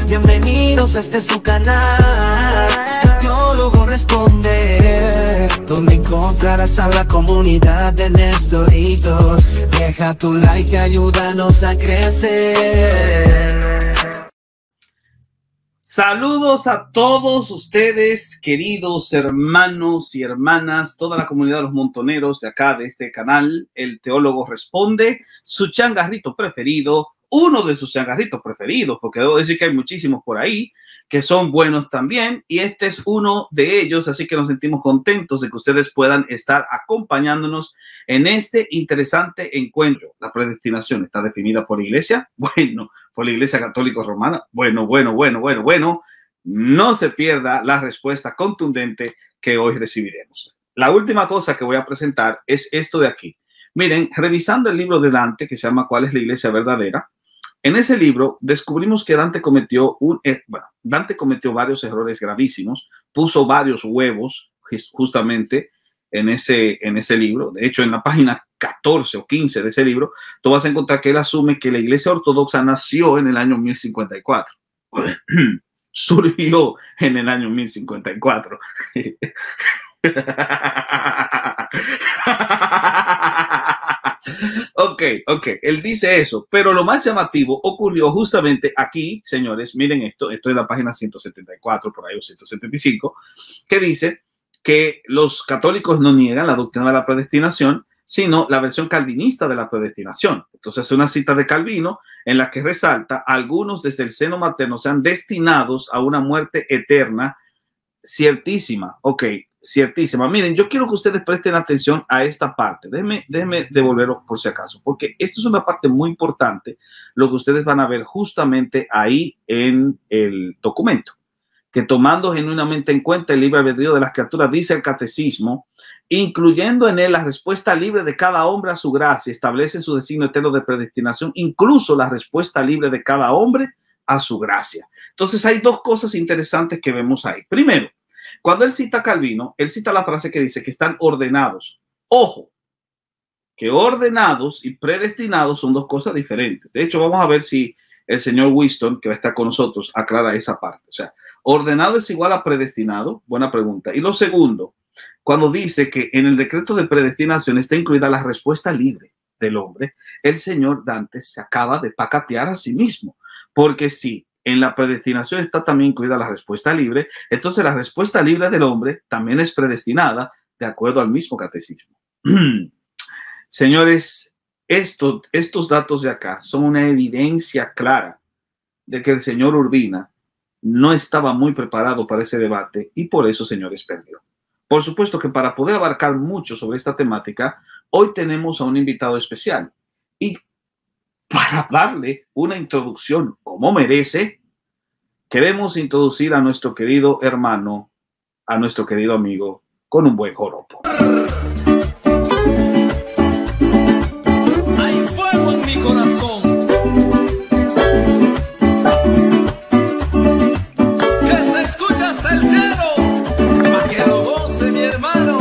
Bienvenidos a este su canal, El Teólogo Responde, donde encontrarás a la comunidad de Nestoritos. Deja tu like, ayúdanos a crecer. Saludos a todos ustedes, queridos hermanos y hermanas, toda la comunidad de los montoneros de acá, de este canal, El Teólogo Responde, su changarrito preferido, uno de sus changarritos preferidos, porque debo decir que hay muchísimos por ahí que son buenos también, y este es uno de ellos, así que nos sentimos contentos de que ustedes puedan estar acompañándonos en este interesante encuentro. La predestinación está definida por la Iglesia, bueno, por la Iglesia Católica Romana, bueno, no se pierda la respuesta contundente que hoy recibiremos. La última cosa que voy a presentar es esto de aquí. Miren, revisando el libro de Dante, que se llama ¿Cuál es la Iglesia verdadera? En ese libro descubrimos que Dante cometió varios errores gravísimos, puso varios huevos justamente en ese libro. De hecho, en la página 14 o 15 de ese libro, tú vas a encontrar que él asume que la Iglesia Ortodoxa nació en el año 1054. Surgió en el año 1054. Ok, él dice eso, pero lo más llamativo ocurrió justamente aquí, señores, miren esto es la página 174, por ahí o 175, que dice que los católicos no niegan la doctrina de la predestinación, sino la versión calvinista de la predestinación. Entonces es una cita de Calvino en la que resalta: algunos desde el seno materno sean destinados a una muerte eterna ciertísima. Ok, ciertísima. Miren, yo quiero que ustedes presten atención a esta parte. Déjenme devolverlo por si acaso, porque esto es una parte muy importante, lo que ustedes van a ver justamente ahí en el documento, que tomando genuinamente en cuenta el libre albedrío de las criaturas, dice el catecismo, incluyendo en él la respuesta libre de cada hombre a su gracia, establece su designio eterno de predestinación, incluso la respuesta libre de cada hombre a su gracia. Entonces hay dos cosas interesantes que vemos ahí. Primero, cuando él cita a Calvino, él cita la frase que dice que están ordenados. Ojo, que ordenados y predestinados son dos cosas diferentes. De hecho, vamos a ver si el señor Winston, que va a estar con nosotros, aclara esa parte. O sea, ordenado es igual a predestinado. Buena pregunta. Y lo segundo, cuando dice que en el decreto de predestinación está incluida la respuesta libre del hombre, el señor Dante se acaba de pacatear a sí mismo. Porque sí, en la predestinación está también incluida la respuesta libre, entonces la respuesta libre del hombre también es predestinada de acuerdo al mismo catecismo. Señores, estos datos de acá son una evidencia clara de que el señor Urbina no estaba muy preparado para ese debate y por eso, señores, perdió. Por supuesto que para poder abarcar mucho sobre esta temática, hoy tenemos a un invitado especial y para darle una introducción como merece, queremos introducir a nuestro querido hermano, a nuestro querido amigo, con un buen joropo. Hay fuego en mi corazón. Que se escucha hasta el cielo, para que lo goce mi hermano.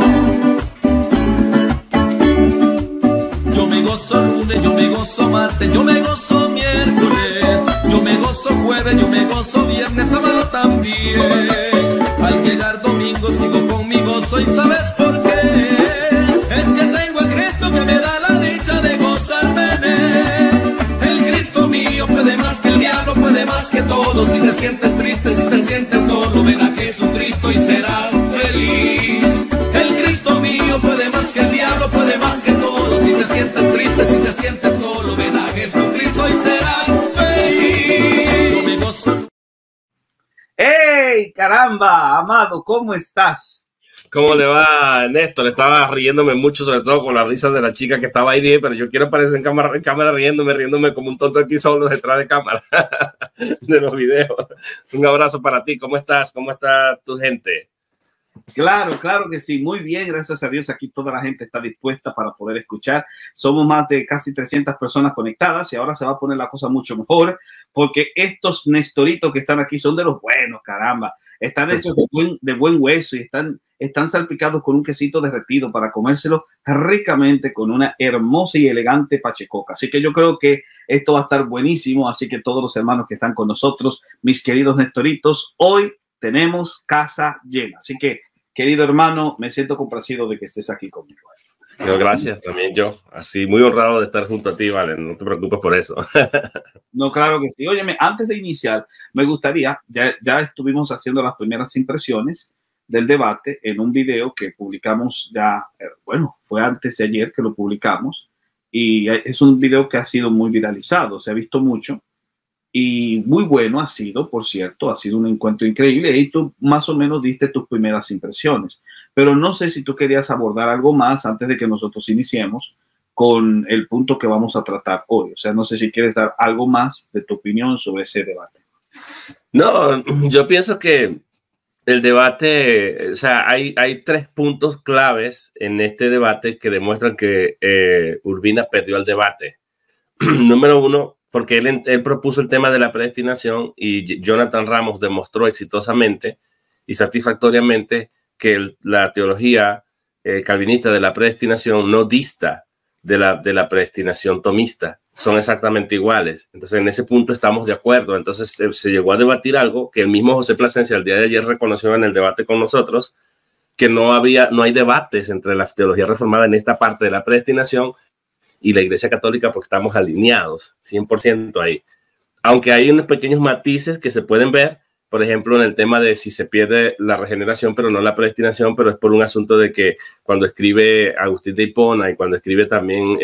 Yo me gozo lunes, yo me gozo martes, yo me gozo miércoles, yo me gozo jueves, yo me gozo viernes, sábado también. Al llegar domingo sigo con mi gozo y ¿sabes por qué? Es que tengo a Cristo que me da la dicha de gozarme en él. El Cristo mío puede más que el diablo, puede más que todo. Si te sientes triste, si te sientes solo, ven a Jesucristo y serás feliz. El Cristo mío puede más que el diablo, puede más que todo. Si te sientes triste, si te sientes solo, ven a Jesucristo y serás feliz. Yo me gozo. ¡Hey, caramba! Amado, ¿cómo estás? ¿Cómo le va, Néstor? Estaba riéndome mucho, sobre todo con las risas de la chica que estaba ahí, dije, pero yo quiero aparecer en cámara riéndome como un tonto aquí solo detrás de cámara de los videos. Un abrazo para ti. ¿Cómo estás? ¿Cómo está tu gente? Claro que sí, muy bien, gracias a Dios. Aquí toda la gente está dispuesta para poder escuchar. Somos más de casi 300 personas conectadas y ahora se va a poner la cosa mucho mejor porque estos Nestoritos que están aquí son de los buenos, caramba. están hechos de buen hueso y están salpicados con un quesito derretido para comérselo ricamente con una hermosa y elegante pachecoca. Así que yo creo que esto va a estar buenísimo. Así que todos los hermanos que están con nosotros, mis queridos Nestoritos, hoy tenemos casa llena. Así que, querido hermano, me siento complacido de que estés aquí conmigo. Gracias, también yo. Así, muy honrado de estar junto a ti, Vale. No te preocupes por eso. No, claro que sí. Óyeme, antes de iniciar, me gustaría, ya estuvimos haciendo las primeras impresiones del debate en un video que publicamos ya, bueno, fue antes de ayer que lo publicamos, y es un video que ha sido muy viralizado, se ha visto mucho, y muy bueno ha sido, por cierto, ha sido un encuentro increíble, y tú más o menos diste tus primeras impresiones. Pero no sé si tú querías abordar algo más antes de que nosotros iniciemos con el punto que vamos a tratar hoy. O sea, no sé si quieres dar algo más de tu opinión sobre ese debate. No, yo pienso que el debate, o sea, hay 3 puntos claves en este debate que demuestran que Urbina perdió el debate. Número 1, porque él propuso el tema de la predestinación y Jonathan Ramos demostró exitosamente y satisfactoriamente que la teología calvinista de la predestinación no dista de la predestinación tomista, son exactamente iguales. Entonces, en ese punto estamos de acuerdo. Entonces, se llegó a debatir algo que el mismo José Plasencia el día de ayer reconoció en el debate con nosotros, que no hay debates entre la teología reformada en esta parte de la predestinación y la Iglesia Católica, porque estamos alineados 100% ahí. Aunque hay unos pequeños matices que se pueden ver, por ejemplo, en el tema de si se pierde la regeneración, pero no la predestinación, pero es por un asunto de que cuando escribe Agustín de Hipona y cuando escribe también,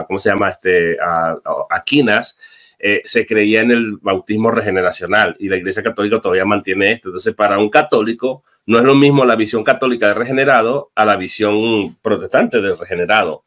¿cómo se llama? Aquinas, se creía en el bautismo regeneracional y la Iglesia Católica todavía mantiene esto. Entonces, para un católico, no es lo mismo la visión católica de regenerado a la visión protestante de regenerado.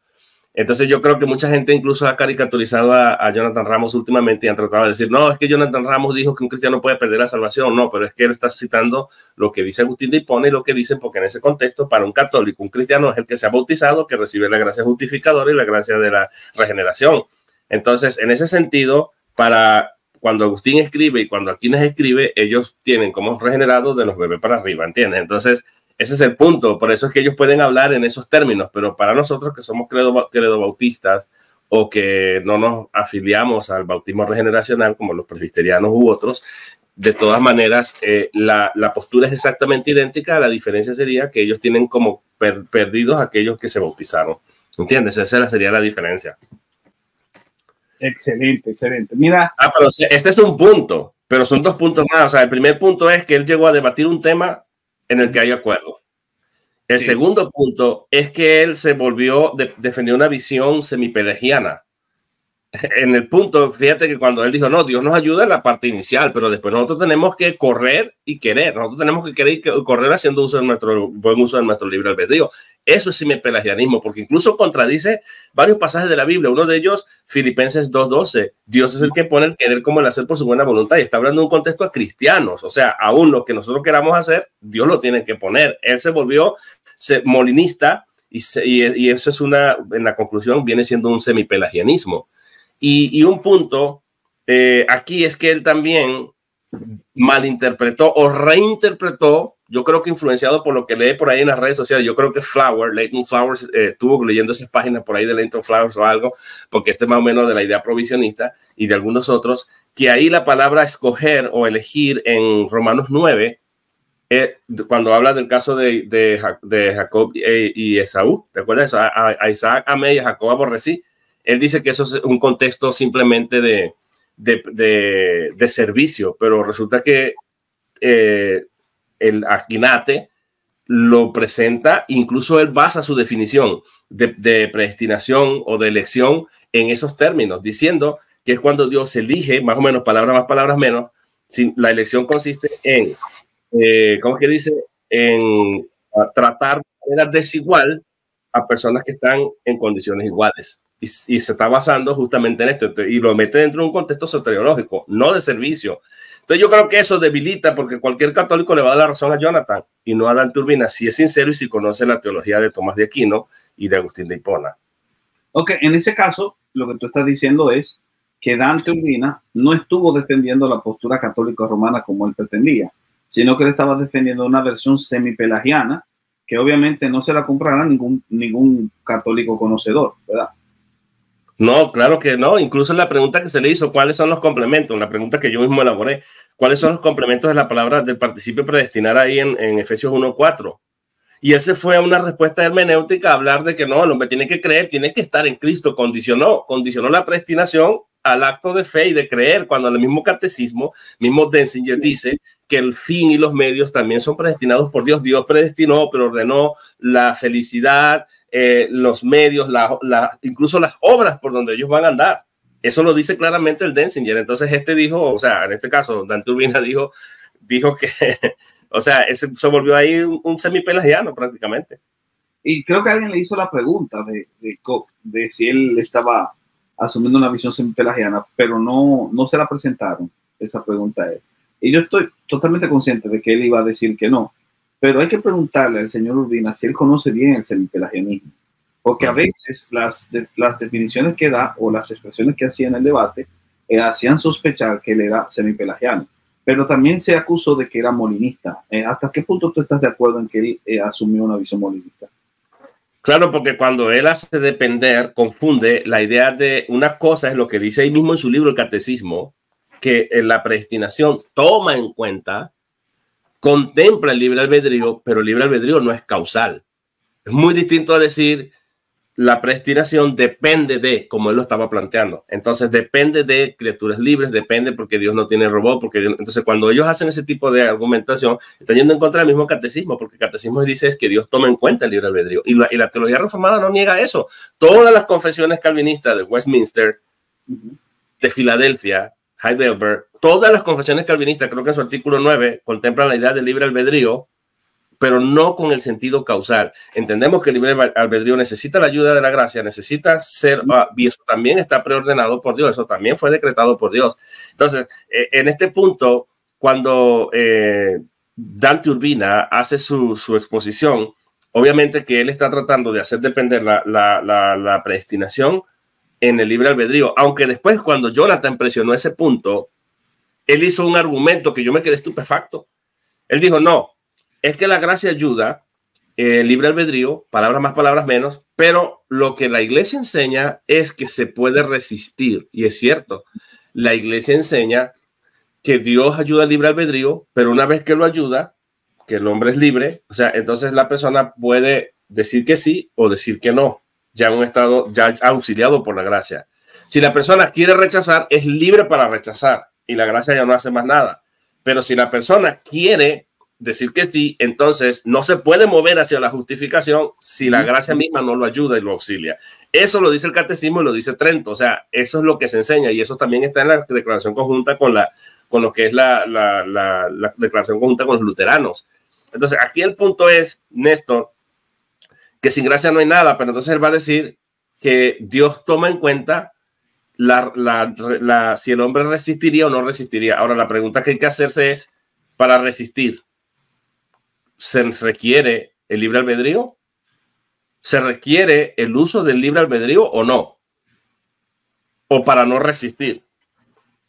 Entonces yo creo que mucha gente incluso ha caricaturizado a Jonathan Ramos últimamente y han tratado de decir, no, es que Jonathan Ramos dijo que un cristiano puede perder la salvación. No, pero es que él está citando lo que dice Agustín de Hipona y lo que dicen, porque en ese contexto, para un católico, un cristiano es el que se ha bautizado, que recibe la gracia justificadora y la gracia de la regeneración. Entonces, en ese sentido, para cuando Agustín escribe y cuando Aquinas escribe, ellos tienen como regenerados de los bebés para arriba, ¿entiendes? Entonces, ese es el punto, por eso es que ellos pueden hablar en esos términos, pero para nosotros que somos credo-bautistas o que no nos afiliamos al bautismo regeneracional como los presbiterianos u otros, de todas maneras la postura es exactamente idéntica. La diferencia sería que ellos tienen como perdidos aquellos que se bautizaron, ¿entiendes? Esa sería la diferencia. Excelente, excelente. Mira. Pero este es un punto, pero son 2 puntos más. O sea, el primer punto es que él llegó a debatir un tema en el que hay acuerdo. El segundo punto es que él se volvió, defendió una visión semipelagiana. En el punto, fíjate que cuando él dijo, no, Dios nos ayuda en la parte inicial, pero después nosotros tenemos que correr y querer. Nosotros tenemos que querer y correr haciendo buen uso de nuestro libre albedrío. Eso es semipelagianismo, porque incluso contradice varios pasajes de la Biblia. Uno de ellos, Filipenses 2:12. Dios es el que pone el querer como el hacer por su buena voluntad. Y está hablando de un contexto a cristianos. O sea, aún lo que nosotros queramos hacer, Dios lo tiene que poner. Él se volvió molinista y eso es en la conclusión, viene siendo un semipelagianismo. Y un punto aquí es que él también malinterpretó o reinterpretó, yo creo que influenciado por lo que lee por ahí en las redes sociales. Yo creo que Leighton Flowers estuvo leyendo esas páginas por ahí de Leighton Flowers o algo, porque este es más o menos de la idea provisionista y de algunos otros, que ahí la palabra escoger o elegir en Romanos 9, cuando habla del caso de Jacob y Esaú, ¿te acuerdas eso? A Isaac amé y a Jacob aborrecí. Él dice que eso es un contexto simplemente de servicio, pero resulta que el Aquinate lo presenta, incluso él basa su definición de predestinación o de elección en esos términos, diciendo que es cuando Dios elige, más o menos, palabras más, palabras menos. La elección consiste en, ¿cómo es que dice? En tratar de manera desigual a personas que están en condiciones iguales. Y se está basando justamente en esto, y lo mete dentro de un contexto soteriológico, no de servicio. Entonces yo creo que eso debilita, porque cualquier católico le va a dar la razón a Jonathan y no a Dante Urbina, si es sincero y si conoce la teología de Tomás de Aquino y de Agustín de Hipona. Ok, en ese caso, lo que tú estás diciendo es que Dante Urbina no estuvo defendiendo la postura católica romana como él pretendía. O sino que él estaba defendiendo una versión semipelagiana, que obviamente no se la comprará ningún católico conocedor, ¿verdad? No, claro que no. Incluso la pregunta que se le hizo, ¿cuáles son los complementos? La pregunta que yo mismo elaboré, ¿cuáles son los complementos de la palabra del participio predestinar ahí en Efesios 1:4? Y ese fue una respuesta hermenéutica a hablar de que no, el hombre tiene que creer, tiene que estar en Cristo. Condicionó la predestinación al acto de fe y de creer, cuando en el mismo catecismo, mismo Denzinger dice que el fin y los medios también son predestinados por Dios. Dios predestinó, pero ordenó la felicidad, los medios, incluso las obras por donde ellos van a andar. Eso lo dice claramente el Denzinger. Entonces dijo, o sea, en este caso, Dante Urbina dijo que, o sea, se volvió ahí un semipelagiano prácticamente. Y creo que alguien le hizo la pregunta de si él estaba asumiendo una visión semipelagiana, pero no se la presentaron esa pregunta a él. Y yo estoy totalmente consciente de que él iba a decir que no, pero hay que preguntarle al señor Urbina si él conoce bien el semipelagianismo, porque a veces las definiciones que da o las expresiones que hacía en el debate hacían sospechar que él era semipelagiano, pero también se acusó de que era molinista. ¿Hasta qué punto tú estás de acuerdo en que él asumió una visión molinista? Claro, porque cuando él hace depender, confunde la idea de una cosa, es lo que dice ahí mismo en su libro El Catecismo, que en la predestinación toma en cuenta, contempla el libre albedrío, pero el libre albedrío no es causal. Es muy distinto a decir la predestinación depende de, como él lo estaba planteando. Entonces depende de criaturas libres, depende porque Dios no tiene robot, entonces cuando ellos hacen ese tipo de argumentación, están yendo en contra del mismo catecismo, porque el catecismo dice es que Dios toma en cuenta el libre albedrío. Y la teología reformada no niega eso. Todas las confesiones calvinistas de Westminster, de Filadelfia, Heidelberg, todas las confesiones calvinistas, creo que en su artículo 9, contemplan la idea del libre albedrío, pero no con el sentido causal. Entendemos que el libre albedrío necesita la ayuda de la gracia, necesita ser, y eso también está preordenado por Dios, eso también fue decretado por Dios. Entonces, en este punto, cuando Dante Urbina hace su exposición, obviamente que él está tratando de hacer depender la predestinación en el libre albedrío, aunque después cuando Jonathan presionó ese punto, él hizo un argumento que yo me quedé estupefacto. Él dijo, no, es que la gracia ayuda, libre albedrío, palabras más, palabras menos, pero lo que la iglesia enseña es que se puede resistir, y es cierto, la iglesia enseña que Dios ayuda al libre albedrío, pero una vez que lo ayuda, que el hombre es libre, o sea, entonces la persona puede decir que sí o decir que no, ya en un estado ya auxiliado por la gracia. Si la persona quiere rechazar, es libre para rechazar, y la gracia ya no hace más nada. Pero si la persona quiere decir que sí, entonces no se puede mover hacia la justificación si la gracia misma no lo ayuda y lo auxilia. Eso lo dice el catecismo y lo dice Trento. O sea, eso es lo que se enseña y eso también está en la declaración conjunta con lo que es la declaración conjunta con los luteranos. Entonces, aquí el punto es, Néstor, que sin gracia no hay nada, pero entonces él va a decir que Dios toma en cuenta si el hombre resistiría o no resistiría. Ahora, la pregunta que hay que hacerse es, para resistir, ¿se requiere el libre albedrío? ¿Se requiere el uso del libre albedrío o no? ¿O para no resistir?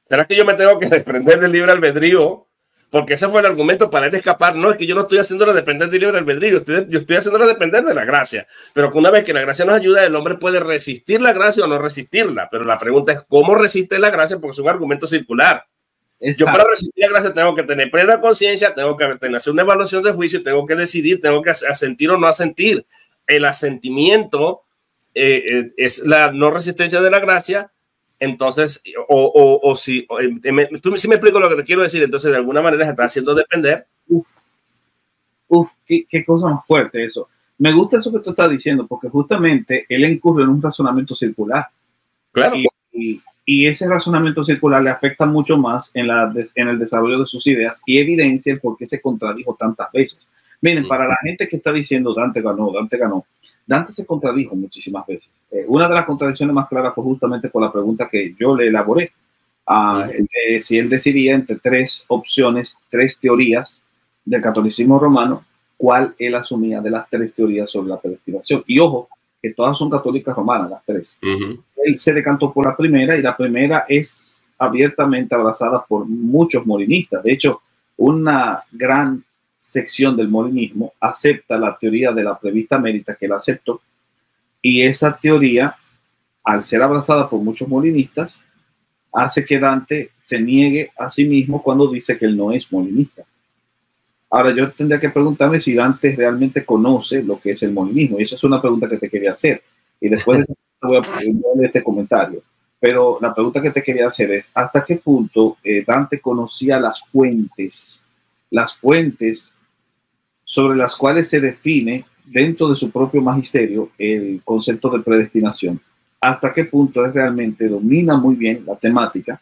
¿Será que yo me tengo que desprender del libre albedrío? Porque ese fue el argumento para él escapar. No, es que yo no estoy haciéndolo depender del libre albedrío, yo estoy haciéndolo depender de la gracia. Pero que una vez que la gracia nos ayuda, el hombre puede resistir la gracia o no resistirla. Pero la pregunta es, ¿cómo resiste la gracia? Porque es un argumento circular. Exacto. Yo para resistir la gracia tengo que tener plena conciencia, tengo que hacer una evaluación de juicio, tengo que decidir, tengo que asentir o no asentir. El asentimiento es la no resistencia de la gracia. Entonces, tú sí me explico lo que te quiero decir. Entonces, de alguna manera se está haciendo depender. Qué cosa más fuerte eso. Me gusta eso que tú estás diciendo, porque justamente él incurre en un razonamiento circular. Claro. Y ese razonamiento circular le afecta mucho más en el desarrollo de sus ideas y evidencia el por qué se contradijo tantas veces. Miren, para la gente que está diciendo Dante ganó, Dante se contradijo muchísimas veces. Una de las contradicciones más claras fue justamente por la pregunta que yo le elaboré. Si él decidía entre tres opciones, tres teorías del catolicismo romano, cuál él asumía de las tres teorías sobre la predestinación. Y ojo, que todas son católicas romanas, las tres. Él se decantó por la primera y la primera es abiertamente abrazada por muchos molinistas. De hecho, una gran sección del molinismo acepta la teoría de la prevista mérita, que la aceptó, y esa teoría, al ser abrazada por muchos molinistas, hace que Dante se niegue a sí mismo cuando dice que él no es molinista. Ahora yo tendría que preguntarme si Dante realmente conoce lo que es el molinismo, y esa es una pregunta que te quería hacer, y después voy a poner este comentario. Pero la pregunta que te quería hacer es, ¿hasta qué punto Dante conocía las fuentes sobre las cuales se define dentro de su propio magisterio el concepto de predestinación? ¿Hasta qué punto él realmente domina muy bien la temática?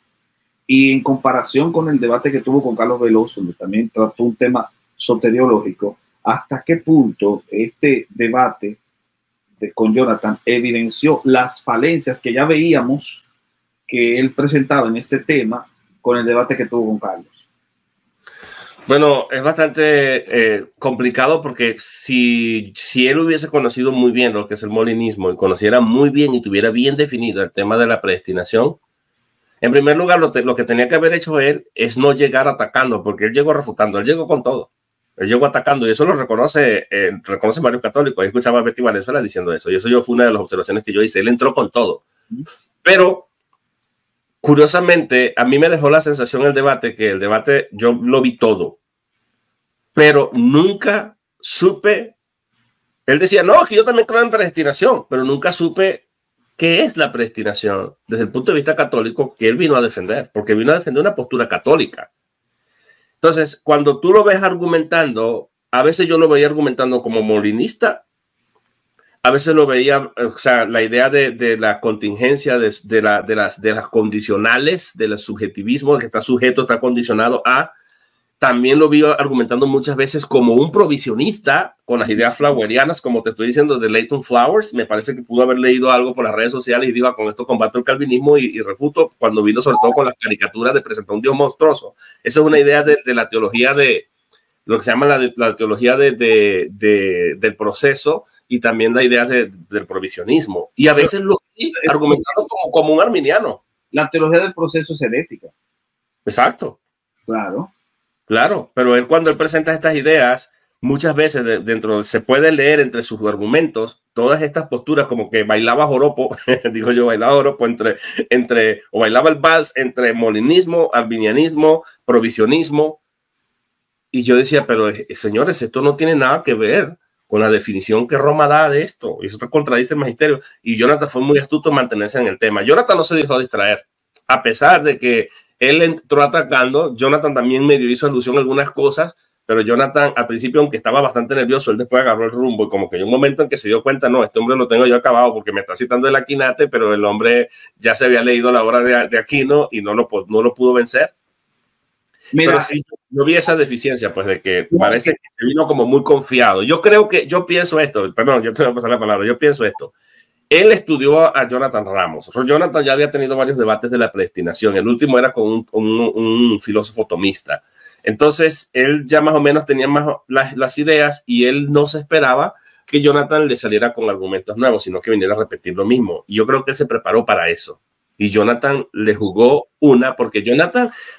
Y en comparación con el debate que tuvo con Carlos Veloso, donde también trató un tema soteriológico, ¿hasta qué punto este debate con Jonathan evidenció las falencias que ya veíamos que él presentaba en este tema con el debate que tuvo con Carlos? Bueno, es bastante complicado porque si él hubiese conocido muy bien lo que es el molinismo y conociera muy bien y tuviera bien definido el tema de la predestinación, en primer lugar lo que tenía que haber hecho él es no llegar atacando, porque él llegó refutando, él llegó con todo. Él llegó atacando y eso lo reconoce varios católicos. Ahí escuchaba a Betty Valenzuela diciendo eso y eso fue una de las observaciones que yo hice. Él entró con todo. Pero curiosamente, a mí me dejó la sensación el debate, que el debate yo lo vi todo, pero nunca supe. Él decía, no, que yo también creo en predestinación, pero nunca supe qué es la predestinación desde el punto de vista católico que él vino a defender, porque vino a defender una postura católica. Entonces, cuando tú lo ves argumentando, a veces yo lo veía argumentando como molinista, a veces lo veía, o sea, la idea de la contingencia, de las condicionales, del subjetivismo, que está sujeto, está condicionado a, también lo vi argumentando muchas veces como un provisionista con las ideas flowerianas, como te estoy diciendo, de Leighton Flowers. Me parece que pudo haber leído algo por las redes sociales y digo, con esto combato el calvinismo y refuto, cuando vino sobre todo con las caricaturas de presentar un Dios monstruoso. Esa es una idea de la teología de, lo que se llama la teología del proceso, y también la idea del provisionismo. Y a veces lo vi argumentando como un arminiano. La teología del proceso es herética. Exacto. Claro. Claro, pero él cuando él presenta estas ideas, muchas veces se puede leer entre sus argumentos todas estas posturas como que bailaba joropo, digo yo, bailaba joropo o bailaba el vals entre molinismo, arminianismo, provisionismo. Y yo decía, pero señores, esto no tiene nada que ver con la definición que Roma da de esto. Y eso te contradice el magisterio. Y Jonathan fue muy astuto en mantenerse en el tema. Jonathan no se dejó distraer, a pesar de que él entró atacando. Jonathan también medio hizo alusión a algunas cosas, pero Jonathan al principio, aunque estaba bastante nervioso, él después agarró el rumbo y como que hay un momento en que se dio cuenta, no, este hombre lo tengo yo acabado porque me está citando el Aquinate, pero el hombre ya se había leído la obra de Aquino y no lo pudo vencer. Mira, pero sí, yo vi esa deficiencia, pues, de que parece que se vino como muy confiado. Yo pienso esto, perdón, yo te voy a pasar la palabra, yo pienso esto. Él estudió a Jonathan Ramos. Jonathan ya había tenido varios debates de la predestinación. El último era con un filósofo tomista. Entonces, él ya más o menos tenía más las ideas y él no se esperaba que Jonathan le saliera con argumentos nuevos, sino que viniera a repetir lo mismo. Y yo creo que él se preparó para eso. Y Jonathan le jugó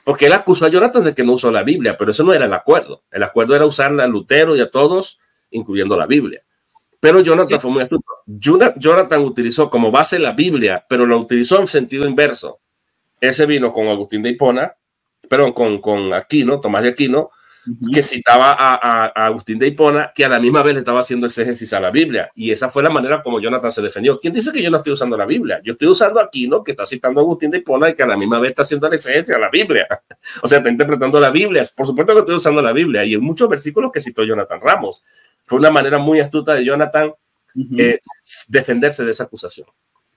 porque él acusó a Jonathan de que no usó la Biblia, pero eso no era el acuerdo. El acuerdo era usarla a Lutero y a todos, incluyendo la Biblia. Pero Jonathan fue muy astuto. Jonathan utilizó como base la Biblia, pero lo utilizó en sentido inverso. Él se vino con Agustín de Hipona, perdón, con Aquino, Tomás de Aquino, que citaba a Agustín de Hipona, que a la misma vez le estaba haciendo exégesis a la Biblia. Y esa fue la manera como Jonathan se defendió. ¿Quién dice que yo no estoy usando la Biblia? Yo estoy usando a Aquino, que está citando a Agustín de Hipona y que a la misma vez está haciendo la exégesis a la Biblia. O sea, está interpretando la Biblia. Por supuesto que estoy usando la Biblia. Y en muchos versículos que citó Jonathan Ramos. Fue una manera muy astuta de Jonathan defenderse de esa acusación.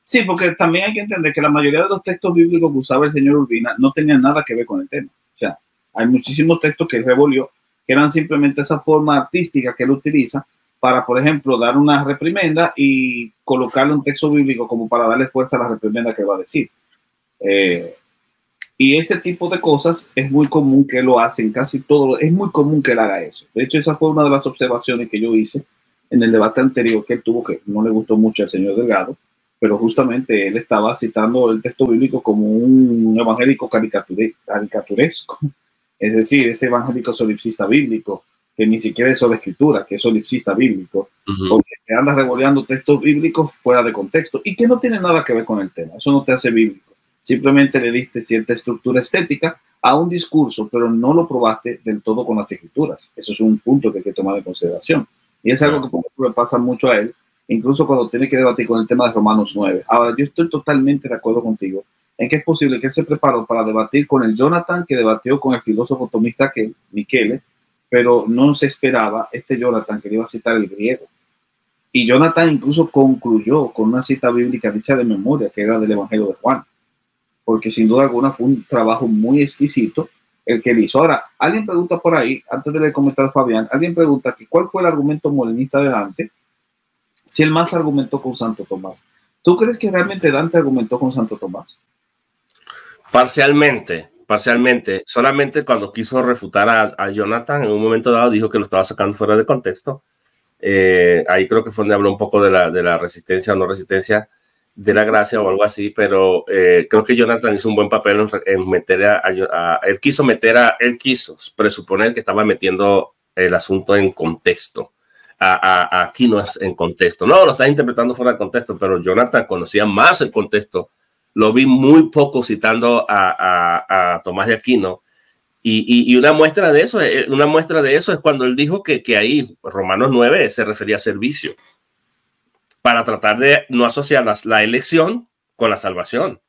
Sí, porque también hay que entender que la mayoría de los textos bíblicos que usaba el señor Urbina no tenían nada que ver con el tema. O sea, hay muchísimos textos que él revolvió, que eran simplemente esa forma artística que él utiliza para, por ejemplo, dar una reprimenda y colocarle un texto bíblico como para darle fuerza a la reprimenda que va a decir. Y ese tipo de cosas es muy común que lo hacen, casi todo, es muy común que él haga eso. De hecho, esa fue una de las observaciones que yo hice en el debate anterior que él tuvo, que no le gustó mucho al señor Delgado, pero justamente él estaba citando el texto bíblico como un evangélico caricaturesco. Es decir, ese evangélico solipsista bíblico, que ni siquiera es sobre escritura, que es solipsista bíblico, o que anda revoleando textos bíblicos fuera de contexto y que no tiene nada que ver con el tema. Eso no te hace bíblico. Simplemente le diste cierta estructura estética a un discurso, pero no lo probaste del todo con las escrituras. Eso es un punto que hay que tomar en consideración. Y es algo que, por ejemplo, le pasa mucho a él, incluso cuando tiene que debatir con el tema de Romanos 9. Ahora, yo estoy totalmente de acuerdo contigo en que es posible que él se preparó para debatir con el Jonathan que debatió con el filósofo tomista Michele, pero no se esperaba este Jonathan que le iba a citar el griego. Y Jonathan incluso concluyó con una cita bíblica dicha de memoria, que era del Evangelio de Juan, porque sin duda alguna fue un trabajo muy exquisito el que él hizo. Ahora, alguien pregunta por ahí, antes de comentar a Fabián, alguien pregunta que cuál fue el argumento molinista de Dante, si él más argumentó con Santo Tomás. ¿Tú crees que realmente Dante argumentó con Santo Tomás? Parcialmente. Solamente cuando quiso refutar a Jonathan, en un momento dado dijo que lo estaba sacando fuera de contexto. Ahí creo que fue donde habló un poco de la resistencia o no resistencia de la gracia o algo así, pero creo que Jonathan hizo un buen papel en meter él quiso presuponer que estaba metiendo el asunto en contexto. Aquí no es en contexto. No, lo estás interpretando fuera de contexto, pero Jonathan conocía más el contexto. Lo vi muy poco citando a Tomás de Aquino. Y una muestra de eso es cuando él dijo que ahí, Romanos 9, se refería a servicio, para tratar de no asociar la elección con la salvación.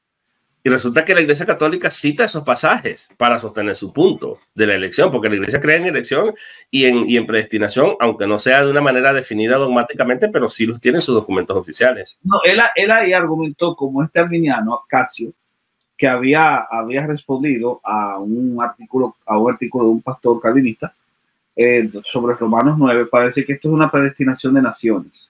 Y resulta que la Iglesia Católica cita esos pasajes para sostener su punto de la elección, porque la Iglesia cree en elección y en predestinación, aunque no sea de una manera definida dogmáticamente, pero sí los tiene en sus documentos oficiales. No, él ahí argumentó como este arminiano, Casio, que había respondido a un artículo de un pastor calvinista sobre Romanos 9, para decir que esto es una predestinación de naciones.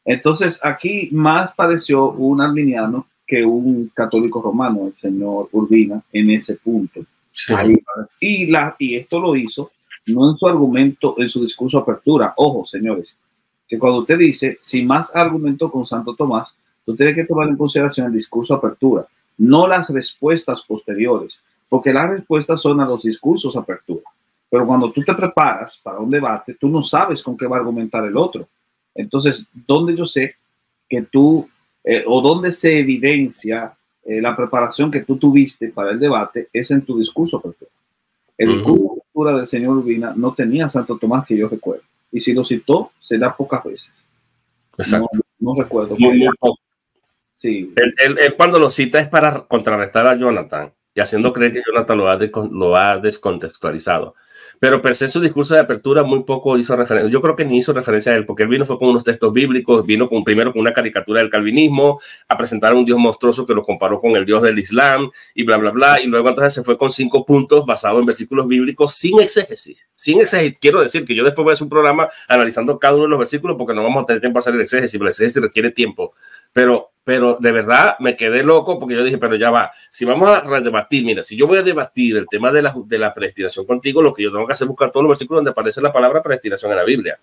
Entonces, aquí más padeció un arminiano que un católico romano, el señor Urbina, en ese punto. Sí. Ahí, y esto lo hizo no en su argumento, en su discurso de apertura. Ojo, señores, que cuando usted dice, si más argumentó con Santo Tomás, tú tienes que tomar en consideración el discurso de apertura, no las respuestas posteriores, porque las respuestas son a los discursos de apertura. Pero cuando tú te preparas para un debate, tú no sabes con qué va a argumentar el otro. Entonces, ¿dónde yo sé que tú, o dónde se evidencia la preparación que tú tuviste para el debate? Es en tu discurso apertura. El discurso de apertura del señor Urbina no tenía Santo Tomás que yo recuerdo. Y si lo citó, será pocas veces. Exacto. No recuerdo. Muy poco. Sí. Él cuando lo cita es para contrarrestar a Jonathan y haciendo creer que Jonathan lo ha descontextualizado. Pero per se su discurso de apertura muy poco hizo referencia. Yo creo que ni hizo referencia a él, porque él vino fue con unos textos bíblicos, vino primero con una caricatura del calvinismo, a presentar a un Dios monstruoso que lo comparó con el Dios del Islam y bla, bla, bla. Y luego entonces se fue con 5 puntos basados en versículos bíblicos sin exégesis. Sin exégesis. Quiero decir que yo después voy a hacer un programa analizando cada uno de los versículos porque no vamos a tener tiempo para hacer el exégesis, pero el exégesis requiere tiempo. Pero de verdad me quedé loco porque yo dije, pero ya va, si vamos a debatir, mira, si yo voy a debatir el tema de la predestinación contigo, lo que yo tengo que hacer es buscar todos los versículos donde aparece la palabra predestinación en la Biblia.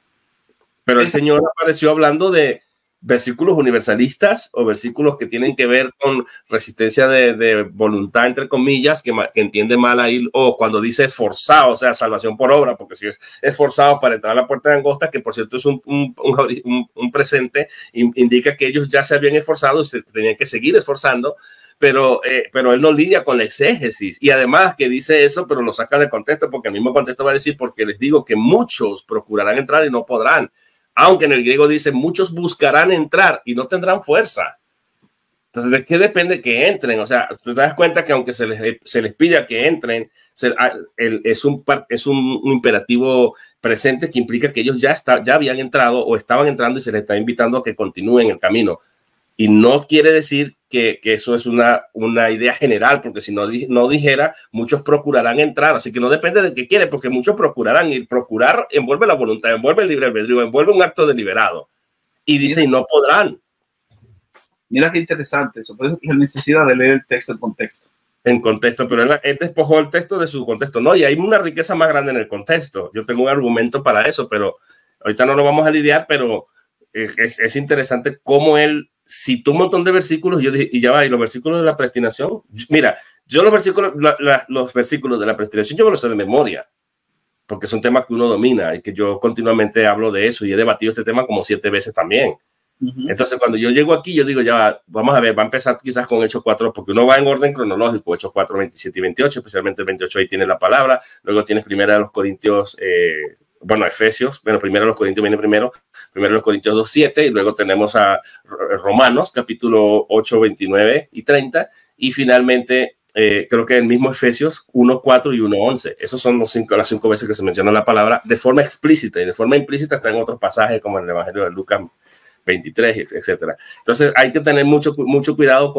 Pero el Señor apareció hablando de versículos universalistas o versículos que tienen que ver con resistencia de voluntad, entre comillas, que entiende mal ahí, o cuando dice esforzado, o sea, salvación por obra, porque si es esforzado para entrar a la puerta de angosta, que por cierto es un presente, indica que ellos ya se habían esforzado y se tenían que seguir esforzando, pero él no lidia con la exégesis, y además que dice eso, pero lo saca de contexto, porque el mismo contexto va a decir, porque les digo que muchos procurarán entrar y no podrán. Aunque en el griego dice, muchos buscarán entrar y no tendrán fuerza. Entonces, ¿de qué depende que entren? O sea, tú te das cuenta que aunque se les pida que entren, es un imperativo presente que implica que ellos ya habían entrado o estaban entrando y se les está invitando a que continúen el camino. Y no quiere decir que eso es una idea general, porque si no dijera, muchos procurarán entrar, así que no depende de qué quiere, porque muchos procurarán, y procurar envuelve la voluntad, envuelve el libre albedrío, envuelve un acto deliberado, y dice, y no podrán. Mira qué interesante eso, por eso la necesidad de leer el texto en contexto. En contexto, pero él despojó el texto de su contexto, no, y hay una riqueza más grande en el contexto. Yo tengo un argumento para eso, pero ahorita no lo vamos a lidiar, pero es interesante cómo él citó un montón de versículos y yo dije, y ya va, y los versículos de la predestinación, mira, Yo los versículos de la predestinación yo me los sé de memoria, porque son temas que uno domina y que yo continuamente hablo de eso y he debatido este tema como 7 veces también. Entonces, cuando yo llego aquí, yo digo, ya, vamos a ver, va a empezar quizás con Hechos 4, porque uno va en orden cronológico, Hechos 4, 27 y 28, especialmente el 28 ahí tiene la palabra, luego tienes primero a los Corintios, Efesios, bueno, primero los Corintios viene primero los Corintios 2, 7, y luego tenemos a Romanos, capítulo 8, 29 y 30, y finalmente, creo que el mismo Efesios 1, 4 y 1, 11. Esos son las 5 veces que se menciona la palabra de forma explícita, y de forma implícita está en otros pasajes, como en el Evangelio de Lucas 23, etcétera. Entonces hay que tener mucho cuidado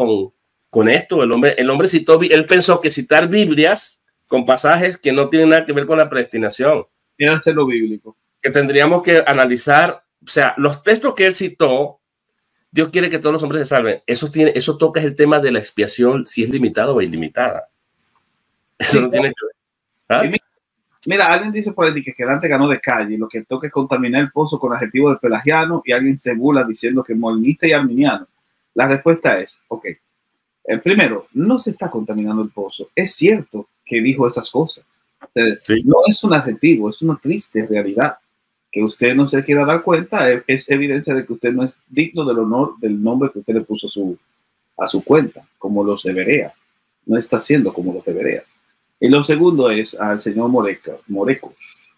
con esto. El hombre citó, él pensó que citar Biblias con pasajes que no tienen nada que ver con la predestinación. Era lo bíblico. Que tendríamos que analizar, o sea, los textos que él citó, Dios quiere que todos los hombres se salven. Eso toca el tema de la expiación, si es limitada o ilimitada. Eso no tiene que ver. ¿Ah? Mira, alguien dice por ahí que Dante ganó de calle, lo que toca es contaminar el pozo con adjetivos de pelagiano, y alguien se burla diciendo que molinista y arminiano. La respuesta es, ok, primero, no se está contaminando el pozo. Es cierto que dijo esas cosas. Sí. No es un adjetivo, es una triste realidad. Que usted no se quiera dar cuenta es evidencia de que usted no es digno del honor del nombre que usted le puso a su cuenta, como los de Berea. No está siendo como los de Berea. Y lo segundo es al señor Morecos.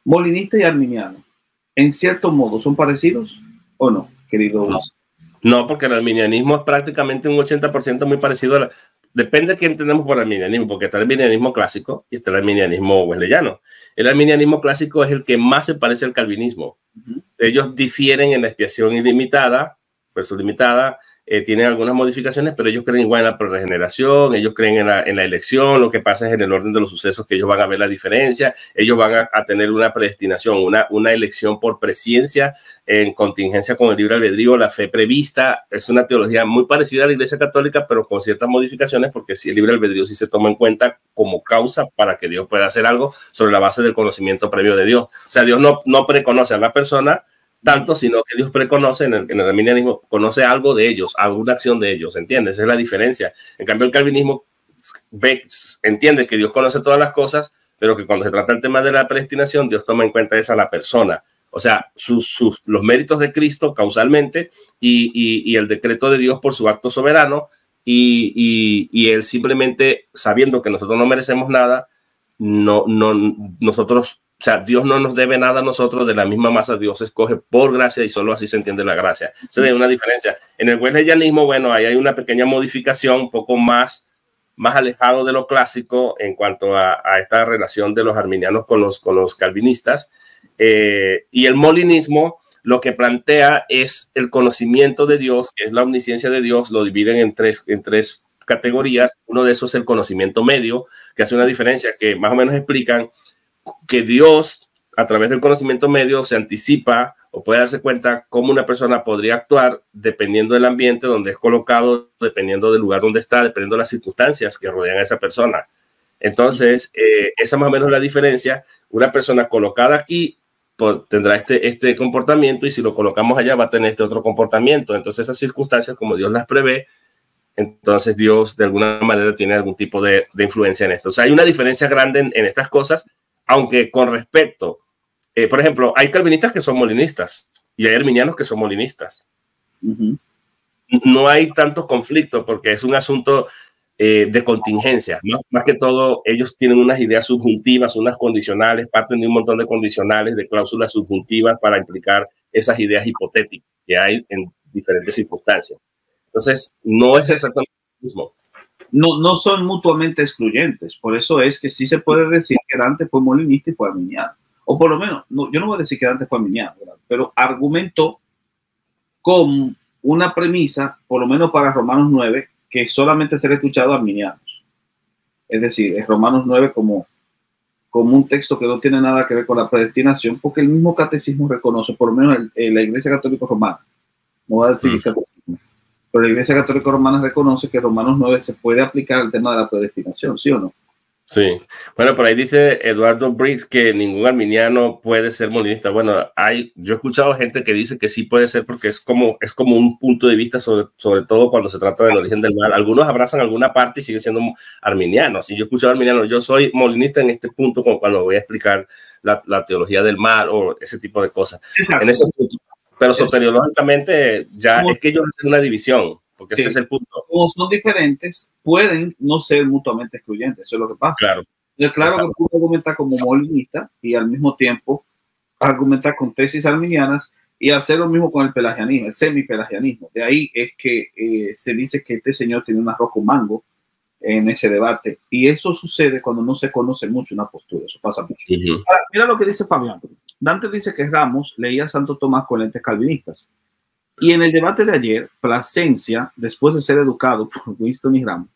Molinista y arminiano, ¿en cierto modo son parecidos o no, querido? No, porque el arminianismo es prácticamente un 80% muy parecido a depende de qué entendemos por arminianismo, porque está el arminianismo clásico y está el arminianismo wesleyano. El arminianismo clásico es el que más se parece al calvinismo. Ellos difieren en la expiación ilimitada, versus limitada, tienen algunas modificaciones, pero ellos creen igual en la regeneración, ellos creen en la elección. Lo que pasa es en el orden de los sucesos que ellos van a ver la diferencia. Ellos van a tener una predestinación, una elección por presciencia en contingencia con el libre albedrío, la fe prevista. Es una teología muy parecida a la Iglesia Católica, pero con ciertas modificaciones, porque si el libre albedrío sí se toma en cuenta como causa para que Dios pueda hacer algo sobre la base del conocimiento previo de Dios. O sea, Dios no preconoce a la persona tanto, sino que Dios preconoce, en el arminianismo conoce algo de ellos, alguna acción de ellos, ¿entiendes? Esa es la diferencia. En cambio, el calvinismo entiende que Dios conoce todas las cosas, pero que cuando se trata el tema de la predestinación, Dios toma en cuenta esa la persona. O sea, los méritos de Cristo causalmente y el decreto de Dios por su acto soberano, y él simplemente, sabiendo que nosotros no merecemos nada, nosotros... O sea, Dios no nos debe nada a nosotros, de la misma masa Dios escoge por gracia, y solo así se entiende la gracia. Esa es una diferencia. En el wesleyanismo, bueno, ahí hay una pequeña modificación, un poco más alejado de lo clásico en cuanto a esta relación de los arminianos con los calvinistas. Y el molinismo lo que plantea es el conocimiento de Dios, que es la omnisciencia de Dios. Lo dividen en tres categorías. Uno de esos es el conocimiento medio, que hace una diferencia, que más o menos explican que Dios, a través del conocimiento medio, se anticipa o puede darse cuenta cómo una persona podría actuar dependiendo del ambiente donde es colocado, dependiendo del lugar donde está, dependiendo de las circunstancias que rodean a esa persona. Entonces, esa más o menos es la diferencia. Una persona colocada aquí tendrá este comportamiento, y si lo colocamos allá va a tener este otro comportamiento. Entonces, esas circunstancias, como Dios las prevé, entonces Dios de alguna manera tiene algún tipo de influencia en esto. O sea, hay una diferencia grande en estas cosas. Aunque con respecto, por ejemplo, hay calvinistas que son molinistas y hay arminianos que son molinistas. No hay tanto conflicto porque es un asunto de contingencia. Más que todo, ellos tienen unas ideas subjuntivas, unas condicionales, parten de un montón de condicionales, de cláusulas subjuntivas para implicar esas ideas hipotéticas que hay en diferentes circunstancias. Entonces, no es exactamente lo mismo. No son mutuamente excluyentes. Por eso es que sí se puede decir que Dante fue molinista y fue arminiano. O por lo menos, yo no voy a decir que Dante fue arminiano, ¿verdad? Pero argumentó con una premisa, por lo menos para Romanos 9, que solamente será escuchado a arminianos. Es decir, es Romanos 9 como un texto que no tiene nada que ver con la predestinación, porque el mismo catecismo reconoce, por lo menos la Iglesia Católica Romana, no voy a decir catecismo, pero la Iglesia Católica Romana reconoce que Romanos 9 se puede aplicar al tema de la predestinación, ¿sí o no? Sí, bueno, por ahí dice Eduardo Briggs que ningún arminiano puede ser molinista. Bueno, yo he escuchado gente que dice que sí puede ser porque es como un punto de vista sobre todo cuando se trata del origen del mal. Algunos abrazan alguna parte y siguen siendo arminianos. Y yo he escuchado arminianos, yo soy molinista en este punto cuando voy a explicar la teología del mal o ese tipo de cosas. Exacto. En ese punto. Pero soteriológicamente ya es que ellos hacen una división. Porque sí, ese es el punto. Como son diferentes, pueden no ser mutuamente excluyentes. Eso es lo que pasa. Claro. Es claro que tú argumentas como molinista y al mismo tiempo argumentas con tesis arminianas y hacer lo mismo con el pelagianismo, el semipelagianismo. De ahí es que se dice que este señor tiene un arroz con mango en ese debate. Y eso sucede cuando no se conoce mucho una postura. Eso pasa mucho. Ahora, mira lo que dice Fabián. Dante dice que Ramos leía a Santo Tomás con lentes calvinistas. Y en el debate de ayer, Plasencia, después de ser educado por Winston y Ramos,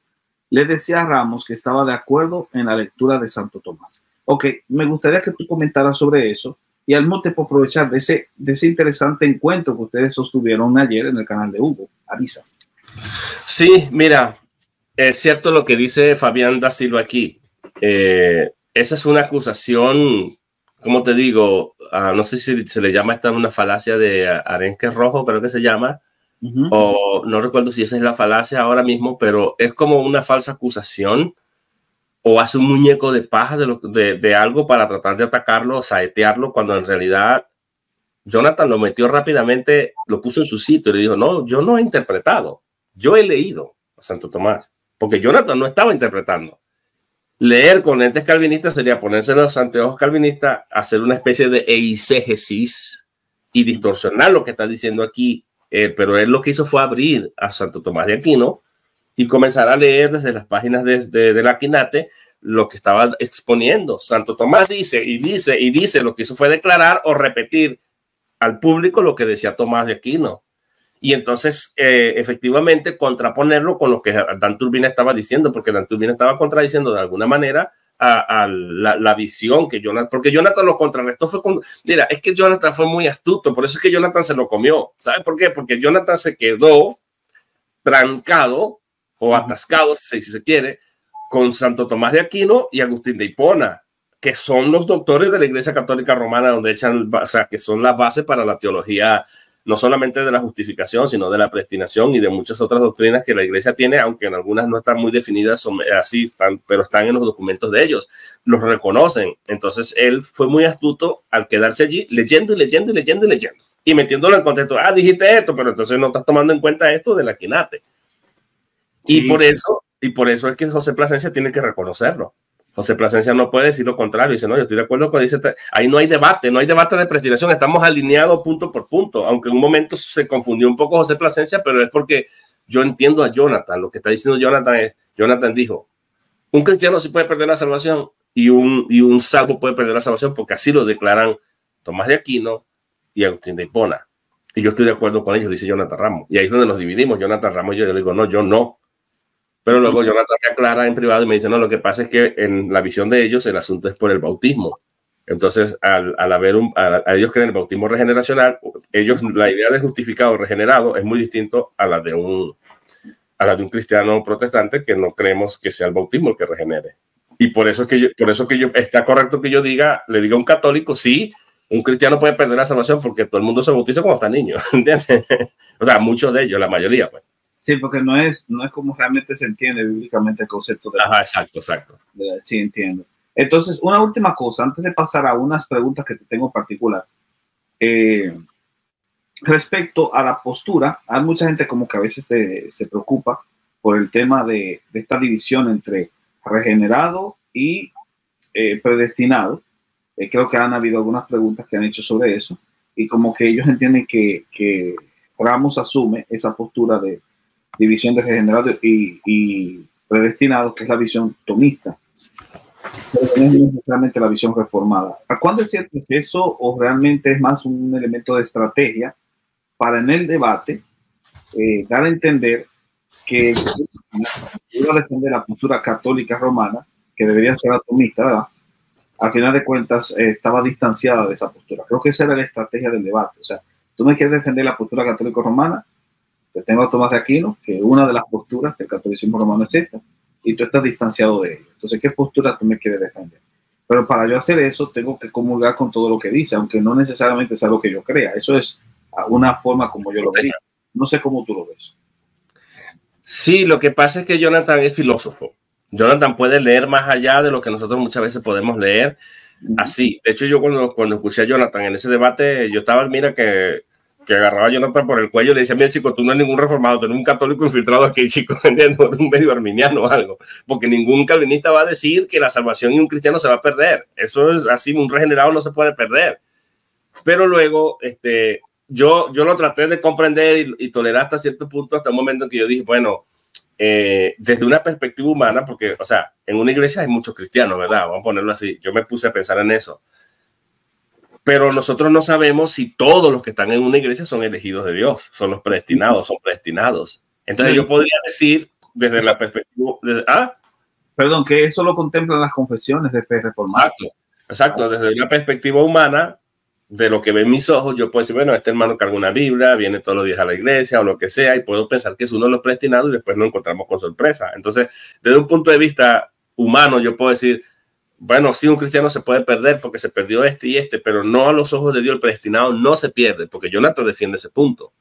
le decía a Ramos que estaba de acuerdo en la lectura de Santo Tomás. Ok, me gustaría que tú comentaras sobre eso y al mismo tiempo aprovechar de ese interesante encuentro que ustedes sostuvieron ayer en el canal de Hugo Ariza. Sí, mira, es cierto lo que dice Fabián da Silva aquí. Esa es una acusación, como te digo, no sé si se le llama esta una falacia de arenque rojo, creo que se llama, o no recuerdo si esa es la falacia ahora mismo, pero es como una falsa acusación o hace un muñeco de paja de algo para tratar de atacarlo, saetearlo, cuando en realidad Jonathan lo metió rápidamente, lo puso en su sitio y le dijo, no, yo no he interpretado, yo he leído a Santo Tomás, porque Jonathan no estaba interpretando. Leer con lentes calvinistas sería ponerse los anteojos calvinistas, hacer una especie de eisegesis y distorsionar lo que está diciendo aquí. Pero él lo que hizo fue abrir a Santo Tomás de Aquino y comenzar a leer desde las páginas del Aquinate lo que estaba exponiendo. Santo Tomás dice y dice y dice, lo que hizo fue declarar o repetir al público lo que decía Tomás de Aquino. Y entonces, efectivamente, contraponerlo con lo que Dante Urbina estaba diciendo, porque Dante Urbina estaba contradiciendo de alguna manera a la visión que Jonathan, porque Jonathan lo contrarrestó. Mira, es que Jonathan fue muy astuto, por eso es que Jonathan se lo comió. ¿Sabes por qué? Porque Jonathan se quedó trancado o atascado, si se quiere, con Santo Tomás de Aquino y Agustín de Hipona, que son los doctores de la Iglesia Católica Romana, donde echan, o sea, que son la base para la teología, no solamente de la justificación, sino de la predestinación y de muchas otras doctrinas que la iglesia tiene, aunque en algunas no están muy definidas así, pero están en los documentos de ellos, los reconocen. Entonces él fue muy astuto al quedarse allí leyendo y leyendo y leyendo y leyendo y metiéndolo en contexto. Dijiste esto, pero entonces no estás tomando en cuenta esto del Aquinate. Sí. Y por eso es que José Plasencia tiene que reconocerlo. José Plasencia no puede decir lo contrario. Dice, no, yo estoy de acuerdo con dice, ahí no hay debate de predestinación, estamos alineados punto por punto, aunque en un momento se confundió un poco José Plasencia, pero es porque yo entiendo a Jonathan. Lo que está diciendo Jonathan dijo, un cristiano sí puede perder la salvación y un salvo puede perder la salvación, porque así lo declaran Tomás de Aquino y Agustín de Hipona. Y yo estoy de acuerdo con ellos, dice Jonathan Ramos. Y ahí es donde nos dividimos, Jonathan Ramos y yo le digo, no, yo no. Pero luego Jonathan me aclara en privado y me dice, no, lo que pasa es que en la visión de ellos el asunto es por el bautismo. Entonces, al haber a ellos creen el bautismo regeneracional, la idea de justificado regenerado es muy distinto a la de un cristiano protestante, que no creemos que sea el bautismo el que regenere. Y por eso que yo está correcto que yo le diga a un católico, sí, un cristiano puede perder la salvación porque todo el mundo se bautiza cuando está niño, ¿entiendes? O sea, muchos de ellos, la mayoría, pues. Sí, porque no es como realmente se entiende bíblicamente el concepto de... Ajá, exacto. Sí, entiendo. Entonces, una última cosa, antes de pasar a unas preguntas que te tengo en particular. Respecto a la postura, hay mucha gente como que a veces se preocupa por el tema de esta división entre regenerado y predestinado. Creo que han habido algunas preguntas que han hecho sobre eso y como que ellos entienden que Ramos asume esa postura de división de regenerado y predestinado, que es la visión tomista, pero no es necesariamente la visión reformada. ¿A cuándo es cierto es eso o realmente es más un elemento de estrategia para en el debate dar a entender que iba a defender la postura católica romana, que debería ser atomista, ¿verdad? Al final de cuentas estaba distanciada de esa postura? Creo que esa era la estrategia del debate. O sea, tú me quieres defender la postura católico-romana, te tengo a Tomás de Aquino, que una de las posturas del catolicismo romano es esta, y tú estás distanciado de ellos. Entonces, ¿qué postura tú me quieres defender? Pero para yo hacer eso, tengo que comulgar con todo lo que dice, aunque no necesariamente sea lo que yo crea. Eso es una forma como yo lo veo. No sé cómo tú lo ves. Sí, lo que pasa es que Jonathan es filósofo. Jonathan puede leer más allá de lo que nosotros muchas veces podemos leer. Así. De hecho, yo cuando escuché a Jonathan en ese debate, yo estaba, mira, que agarraba a Jonathan por el cuello y le decía, mira, chico, tú no eres ningún reformado, tú eres un católico infiltrado aquí, chico, ¿entiendes? Un medio arminiano o algo. Porque ningún calvinista va a decir que la salvación y un cristiano se va a perder. Eso es así, un regenerado no se puede perder. Pero luego, yo lo traté de comprender y tolerar hasta cierto punto, hasta el momento en que yo dije, bueno, desde una perspectiva humana, porque, o sea, en una iglesia hay muchos cristianos, ¿verdad? Vamos a ponerlo así. Yo me puse a pensar en eso. Pero nosotros no sabemos si todos los que están en una iglesia son elegidos de Dios, son los predestinados, son predestinados. Entonces yo podría decir desde la perspectiva... Perdón, que eso lo contemplan las confesiones de fe reformada. Exacto. Desde una perspectiva humana, de lo que ven mis ojos, yo puedo decir, bueno, este hermano carga una Biblia, viene todos los días a la iglesia o lo que sea, y puedo pensar que es uno de los predestinados y después nos encontramos con sorpresa. Entonces, desde un punto de vista humano, yo puedo decir, bueno, sí, un cristiano se puede perder porque se perdió este y este, pero no a los ojos de Dios el predestinado no se pierde, porque Jonathan defiende ese punto.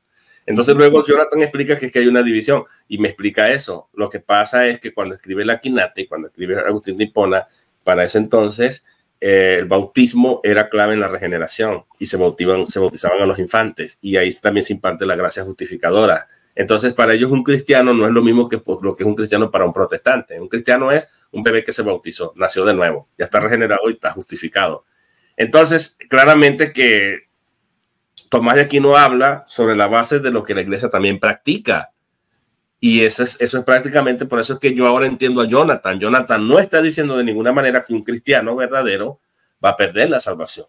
Entonces luego Jonathan explica que es que hay una división y me explica eso. Lo que pasa es que cuando escribe la Quinata y cuando escribe Agustín de Hipona, para ese entonces el bautismo era clave en la regeneración y se bautizaban a los infantes y ahí también se imparte la gracia justificadora. Entonces, para ellos un cristiano no es lo mismo que lo que es un cristiano para un protestante. Un cristiano es un bebé que se bautizó, nació de nuevo, ya está regenerado y está justificado. Entonces, claramente que Tomás de Aquino habla sobre la base de lo que la iglesia también practica. Y eso es prácticamente, por eso es que yo ahora entiendo a Jonathan. Jonathan no está diciendo de ninguna manera que un cristiano verdadero va a perder la salvación.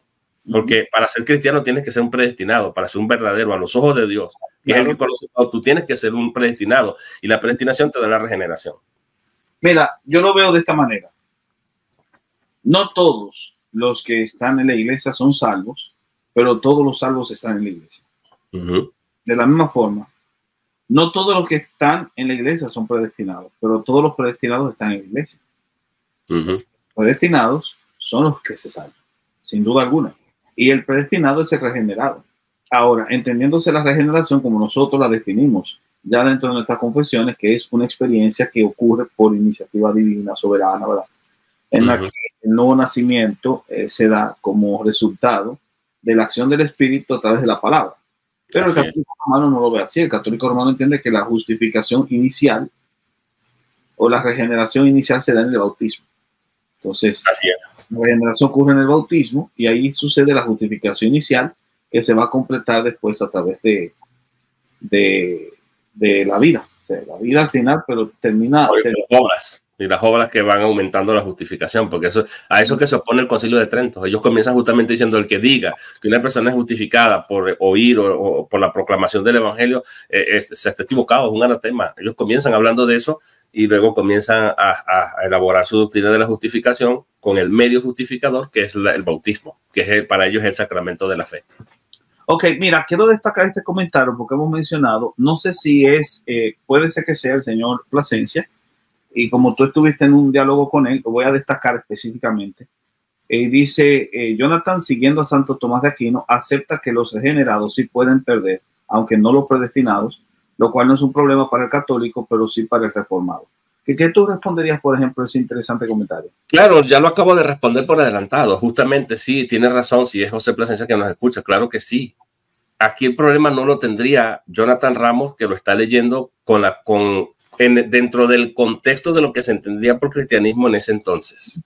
Porque para ser cristiano tienes que ser un predestinado, para ser un verdadero a los ojos de Dios. Que es el que conoce todo. Tú tienes que ser un predestinado y la predestinación te da la regeneración. Mira, yo lo veo de esta manera. No todos los que están en la iglesia son salvos, pero todos los salvos están en la iglesia. De la misma forma, no todos los que están en la iglesia son predestinados, pero todos los predestinados están en la iglesia. Predestinados son los que se salvan, sin duda alguna. Y el predestinado es el regenerado. Ahora, entendiéndose la regeneración como nosotros la definimos ya dentro de nuestras confesiones, que es una experiencia que ocurre por iniciativa divina, soberana, ¿verdad? En la que el nuevo nacimiento se da como resultado de la acción del Espíritu a través de la palabra. Pero el católico romano no lo ve así. El católico romano entiende que la justificación inicial o la regeneración inicial se da en el bautismo. Entonces, la regeneración ocurre en el bautismo y ahí sucede la justificación inicial, que se va a completar después a través de la vida. O sea, la vida al final, pero termina... Y las obras que van aumentando la justificación, porque a eso que se opone el Concilio de Trento. Ellos comienzan justamente diciendo, el que diga que una persona es justificada por oír o por la proclamación del Evangelio, se está equivocado, es un anatema. Ellos comienzan hablando de eso y luego comienzan a elaborar su doctrina de la justificación con el medio justificador, que es el bautismo, que para ellos es el sacramento de la fe. Ok, mira, quiero destacar este comentario porque hemos mencionado, no sé si puede ser que sea el señor Plasencia, y como tú estuviste en un diálogo con él, lo voy a destacar específicamente. Dice, Jonathan, siguiendo a Santo Tomás de Aquino, acepta que los regenerados sí pueden perder, aunque no los predestinados, lo cual no es un problema para el católico, pero sí para el reformado. ¿Qué tú responderías, por ejemplo, a ese interesante comentario? Claro, ya lo acabo de responder por adelantado. Justamente, sí, tiene razón, si es José Plasencia que nos escucha, claro que sí. Aquí el problema no lo tendría Jonathan Ramos, que lo está leyendo dentro del contexto de lo que se entendía por cristianismo en ese entonces.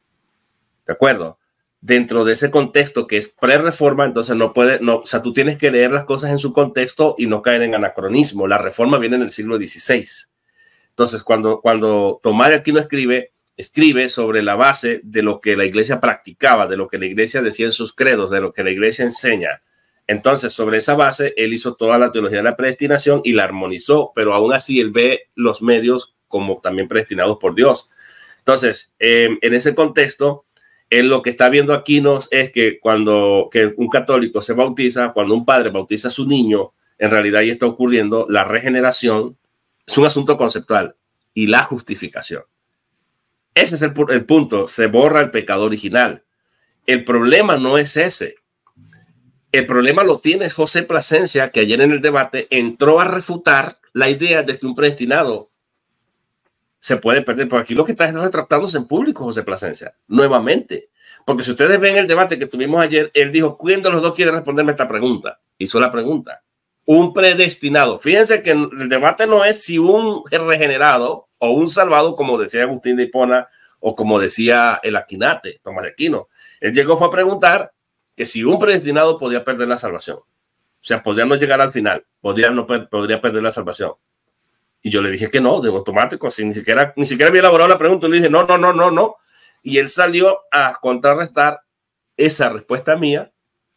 ¿De acuerdo? Dentro de ese contexto que es pre-reforma, entonces o sea, tú tienes que leer las cosas en su contexto y no caer en anacronismo. La reforma viene en el siglo XVI. Entonces, cuando Tomás de Aquino escribe sobre la base de lo que la iglesia practicaba, de lo que la iglesia decía en sus credos, de lo que la iglesia enseña. Entonces, sobre esa base, él hizo toda la teología de la predestinación y la armonizó, pero aún así él ve los medios como también predestinados por Dios. Entonces, en ese contexto, él lo que está viendo aquí es que cuando un católico se bautiza, cuando un padre bautiza a su niño, en realidad ahí está ocurriendo la regeneración, es un asunto conceptual, y la justificación. Ese es el punto. Se borra el pecado original. El problema no es ese. El problema lo tiene José Plasencia, que ayer en el debate entró a refutar la idea de que un predestinado se puede perder. Porque aquí lo que está es retratándose en público José Plasencia, nuevamente. Porque si ustedes ven el debate que tuvimos ayer, él dijo, ¿quién de los dos quiere responderme esta pregunta? Hizo la pregunta. Un predestinado. Fíjense que el debate no es si un regenerado o un salvado, como decía Agustín de Hipona o como decía el Aquinate, Tomás de Aquino. Él llegó a preguntar que si un predestinado podía perder la salvación. O sea, podría no llegar al final, podría perder la salvación. Y yo le dije que no, de automático, ni siquiera había elaborado la pregunta. Le dije no. Y él salió a contrarrestar esa respuesta mía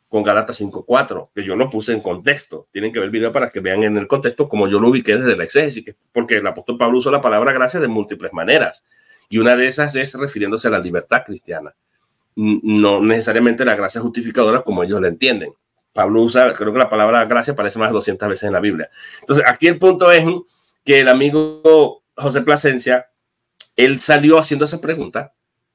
con Gálatas 5:4, que yo lo puse en contexto. Tienen que ver el video para que vean en el contexto como yo lo ubiqué desde la exégesis, porque el apóstol Pablo usó la palabra gracia de múltiples maneras. Y una de esas es refiriéndose a la libertad cristiana. No necesariamente la gracia justificadora como ellos la entienden. Pablo usa, creo que la palabra gracia aparece más de 200 veces en la Biblia. Entonces, aquí el punto es que el amigo José Plasencia, él salió haciendo esa pregunta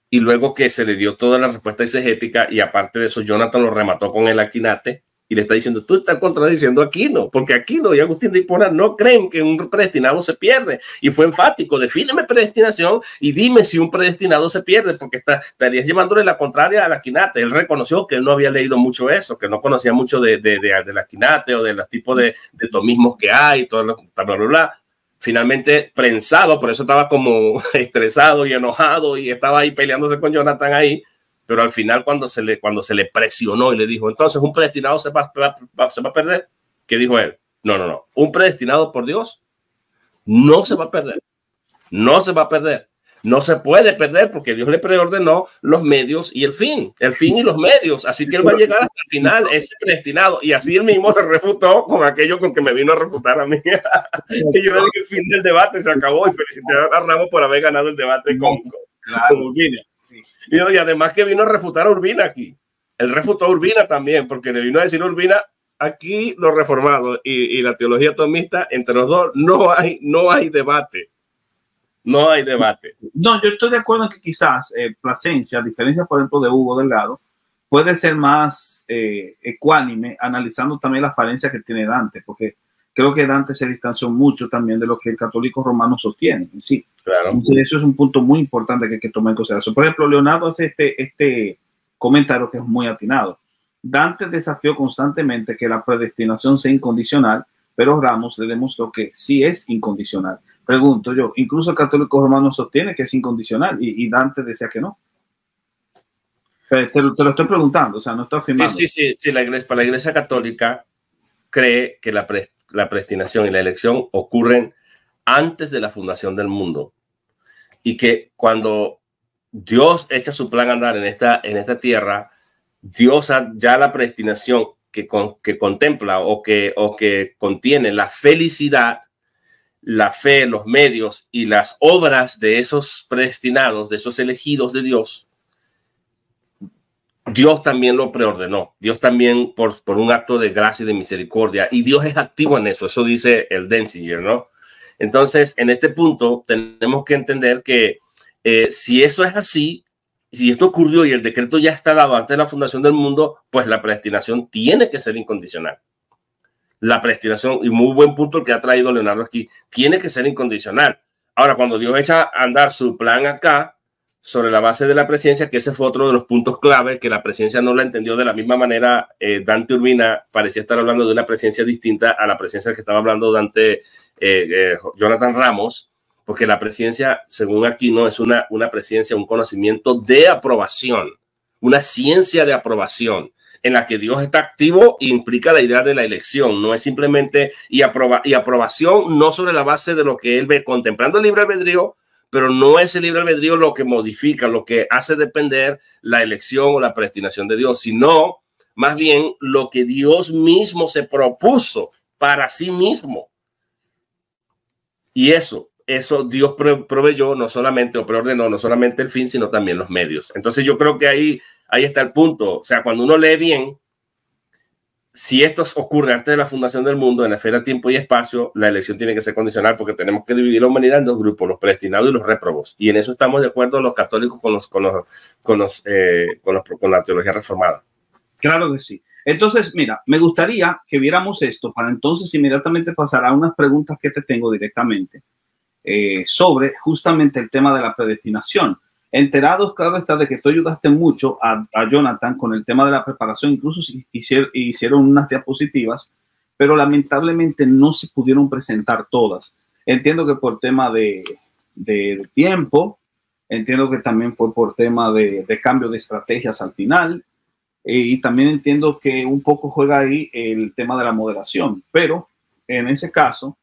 y luego que se le dio toda la respuesta exegética y aparte de eso, Jonathan lo remató con el Aquinate y le está diciendo, tú estás contradiciendo a Aquino, porque Aquino y Agustín de Hipona no creen que un predestinado se pierde. Y fue enfático, defíneme predestinación y dime si un predestinado se pierde, porque estarías llevándole la contraria al Aquinate. Él reconoció que él no había leído mucho eso, que no conocía mucho del Aquinate o de los tipos de tomismos que hay, todo lo bla, bla, bla. Finalmente prensado, por eso estaba como estresado y enojado y estaba ahí peleándose con Jonathan ahí. Pero al final cuando se le presionó y le dijo, entonces un predestinado se va a perder, ¿qué dijo él? No. Un predestinado por Dios no se va a perder. No se va a perder. No se puede perder porque Dios le preordenó los medios y el fin y los medios. Así que él va a llegar hasta el final, ese predestinado. Y así él mismo se refutó con aquello con que me vino a refutar a mí. Y yo le dije, el fin del debate se acabó y felicité a Ramos por haber ganado el debate con Urbina. Y además que vino a refutar a Urbina aquí. Él refutó a Urbina también, porque le vino a decir a Urbina, aquí los reformados y la teología tomista, entre los dos no hay debate. No hay debate. No, yo estoy de acuerdo en que quizás Plasencia, a diferencia, por ejemplo, de Hugo Delgado, puede ser más ecuánime, analizando también la falencia que tiene Dante, porque creo que Dante se distanció mucho también de lo que el católico romano sostiene en sí. Claro. Entonces, eso es un punto muy importante que hay que tomar en consideración. Por ejemplo, Leonardo hace este comentario que es muy atinado. Dante desafió constantemente que la predestinación sea incondicional, pero Ramos le demostró que sí es incondicional. Pregunto yo, incluso el católico romano sostiene que es incondicional y Dante decía que no. Te lo estoy preguntando, o sea, no estoy afirmando. Sí, para la iglesia católica cree que la predestinación y la elección ocurren antes de la fundación del mundo y que cuando Dios echa su plan a andar en esta tierra, Dios ya la predestinación que contempla o que contiene la felicidad, la fe, los medios y las obras de esos predestinados, de esos elegidos de Dios, Dios también lo preordenó. Dios también por un acto de gracia y de misericordia. Y Dios es activo en eso. Eso dice el Denzinger, ¿no? Entonces, en este punto tenemos que entender que si eso es así, si esto ocurrió y el decreto ya está dado antes de la fundación del mundo, pues la predestinación tiene que ser incondicional. La predestinación, y muy buen punto el que ha traído Leonardo aquí, tiene que ser incondicional. Ahora, cuando Dios echa a andar su plan acá, sobre la base de la presencia, que ese fue otro de los puntos clave, que la presencia no la entendió de la misma manera. Dante Urbina parecía estar hablando de una presencia distinta a la presencia que estaba hablando Dante Jonathan Ramos, porque la presencia, según Aquino, es una presencia, un conocimiento de aprobación, una ciencia de aprobación, en la que Dios está activo e implica la idea de la elección. No es simplemente y aprobación, no sobre la base de lo que él ve, contemplando el libre albedrío, pero no es el libre albedrío lo que modifica, lo que hace depender la elección o la predestinación de Dios, sino más bien lo que Dios mismo se propuso para sí mismo. Y eso Dios proveyó no solamente o preordenó no solamente el fin, sino también los medios. Entonces yo creo que ahí está el punto. O sea, cuando uno lee bien, si esto ocurre antes de la fundación del mundo, en la esfera tiempo y espacio, la elección tiene que ser condicional porque tenemos que dividir la humanidad en dos grupos, los predestinados y los réprobos. Y en eso estamos de acuerdo los católicos con la teología reformada. Claro que sí. Entonces, mira, me gustaría que viéramos esto para entonces inmediatamente pasar a unas preguntas que te tengo directamente sobre justamente el tema de la predestinación. Enterados, claro está, de que tú ayudaste mucho a Jonathan con el tema de la preparación, incluso hicieron unas diapositivas, pero lamentablemente no se pudieron presentar todas. Entiendo que por tema de tiempo, entiendo que también fue por tema de cambio de estrategias al final, y también entiendo que un poco juega ahí el tema de la moderación, pero en ese caso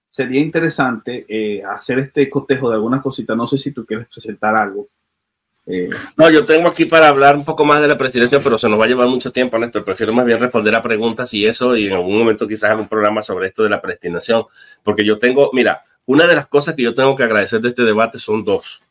sería interesante hacer este cotejo de algunas cositas. No sé si tú quieres presentar algo. No, yo tengo aquí para hablar un poco más de la presidencia, pero se nos va a llevar mucho tiempo, Néstor. Prefiero más bien responder a preguntas y eso, y en algún momento quizás haga un programa sobre esto de la predestinación, porque yo tengo, mira, una de las cosas que yo tengo que agradecer de este debate son dos.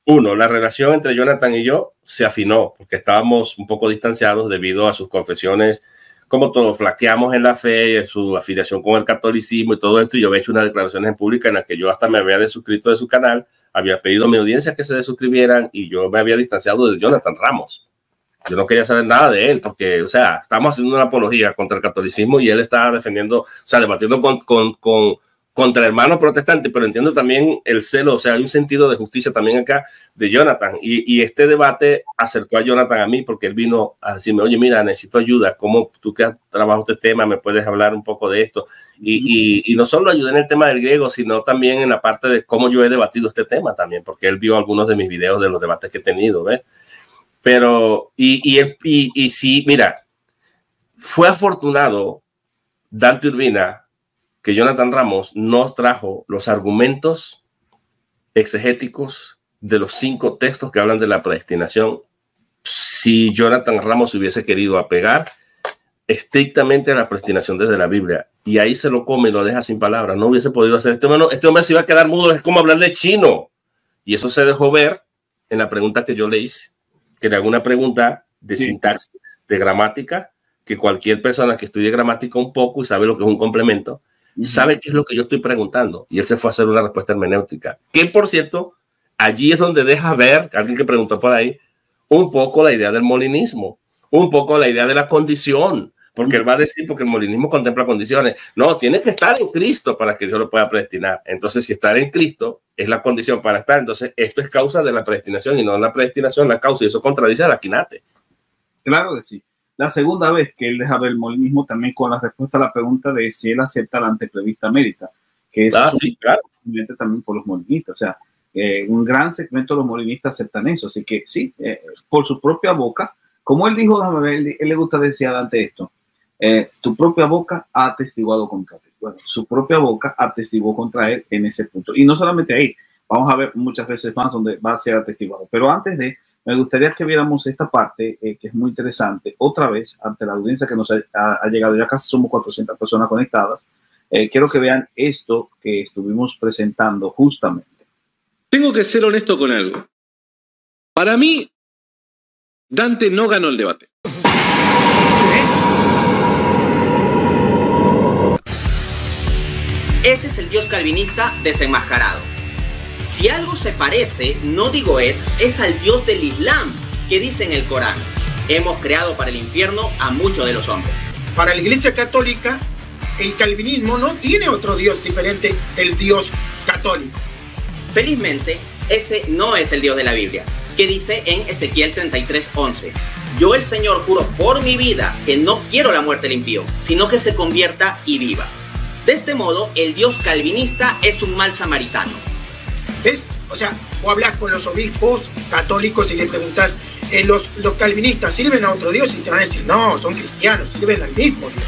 Uno, la relación entre Jonathan y yo se afinó, porque estábamos un poco distanciados debido a sus confesiones, como todos flaqueamos en la fe, en su afiliación con el catolicismo y todo esto, y yo había hecho unas declaraciones en pública en las que yo hasta me había desuscrito de su canal, había pedido a mi audiencia que se desuscribieran y yo me había distanciado de Jonathan Ramos. Yo no quería saber nada de él porque, o sea, estamos haciendo una apología contra el catolicismo y él estaba defendiendo, o sea, debatiendo contra hermanos protestantes, pero entiendo también el celo, o sea, hay un sentido de justicia también acá de Jonathan. Y este debate acercó a Jonathan a mí porque él vino a decirme, oye, mira, necesito ayuda, ¿cómo tú que has trabajado este tema me puedes hablar un poco de esto? Y no solo ayudé en el tema del griego, sino también en la parte de cómo yo he debatido este tema también, porque él vio algunos de mis videos de los debates que he tenido, ¿ves? Pero, y sí, mira, fue afortunado Dante Urbina que Jonathan Ramos nos trajo los argumentos exegéticos de los 5 textos que hablan de la predestinación. Si Jonathan Ramos hubiese querido apegar estrictamente a la predestinación desde la Biblia y ahí se lo come y lo deja sin palabras, no hubiese podido hacer esto. Bueno, este hombre se iba a quedar mudo, es como hablarle chino. Y eso se dejó ver en la pregunta que yo le hice, que era una pregunta de sintaxis, de gramática, que cualquier persona que estudie gramática un poco y sabe lo que es un complemento, sabe qué es lo que yo estoy preguntando. Y él se fue a hacer una respuesta hermenéutica. Que, por cierto, allí es donde deja ver, alguien que preguntó por ahí, un poco la idea del molinismo, un poco la idea de la condición. Porque él va a decir, porque el molinismo contempla condiciones. No, tienes que estar en Cristo para que Dios lo pueda predestinar. Entonces, si estar en Cristo es la condición para estar, entonces esto es causa de la predestinación y no la predestinación la causa. Y eso contradice a la Quinate. Claro que sí. La segunda vez que él deja ver el molinismo también con la respuesta a la pregunta de si él acepta la anteprevista mérita, que es sí, claro, también por los molinistas. O sea, un gran segmento de los molinistas aceptan eso. Así que sí, por su propia boca, como él dijo, él le gusta decir a Dante esto, tu propia boca ha atestiguado contra ti. Bueno, su propia boca atestiguó contra él en ese punto. Y no solamente ahí, vamos a ver muchas veces más donde va a ser atestiguado. Pero antes de, me gustaría que viéramos esta parte que es muy interesante, otra vez, ante la audiencia que nos ha llegado, ya casi somos 400 personas conectadas. Quiero que vean esto que estuvimos presentando justamente. Tengo que ser honesto con algo. Para mí, Dante no ganó el debate. Ese es el Dios calvinista desenmascarado. Si algo se parece, no digo es al Dios del Islam, que dice en el Corán: hemos creado para el infierno a muchos de los hombres. Para la Iglesia Católica, el calvinismo no tiene otro Dios diferente del Dios católico. Felizmente, ese no es el Dios de la Biblia, que dice en Ezequiel 33:11: yo, el Señor, juro por mi vida que no quiero la muerte del impío, sino que se convierta y viva. De este modo, el Dios calvinista es un mal samaritano. ¿Ves? O sea, o hablas con los obispos católicos y le preguntas, los calvinistas sirven a otro Dios, y te van a decir, no, son cristianos, sirven al mismo Dios.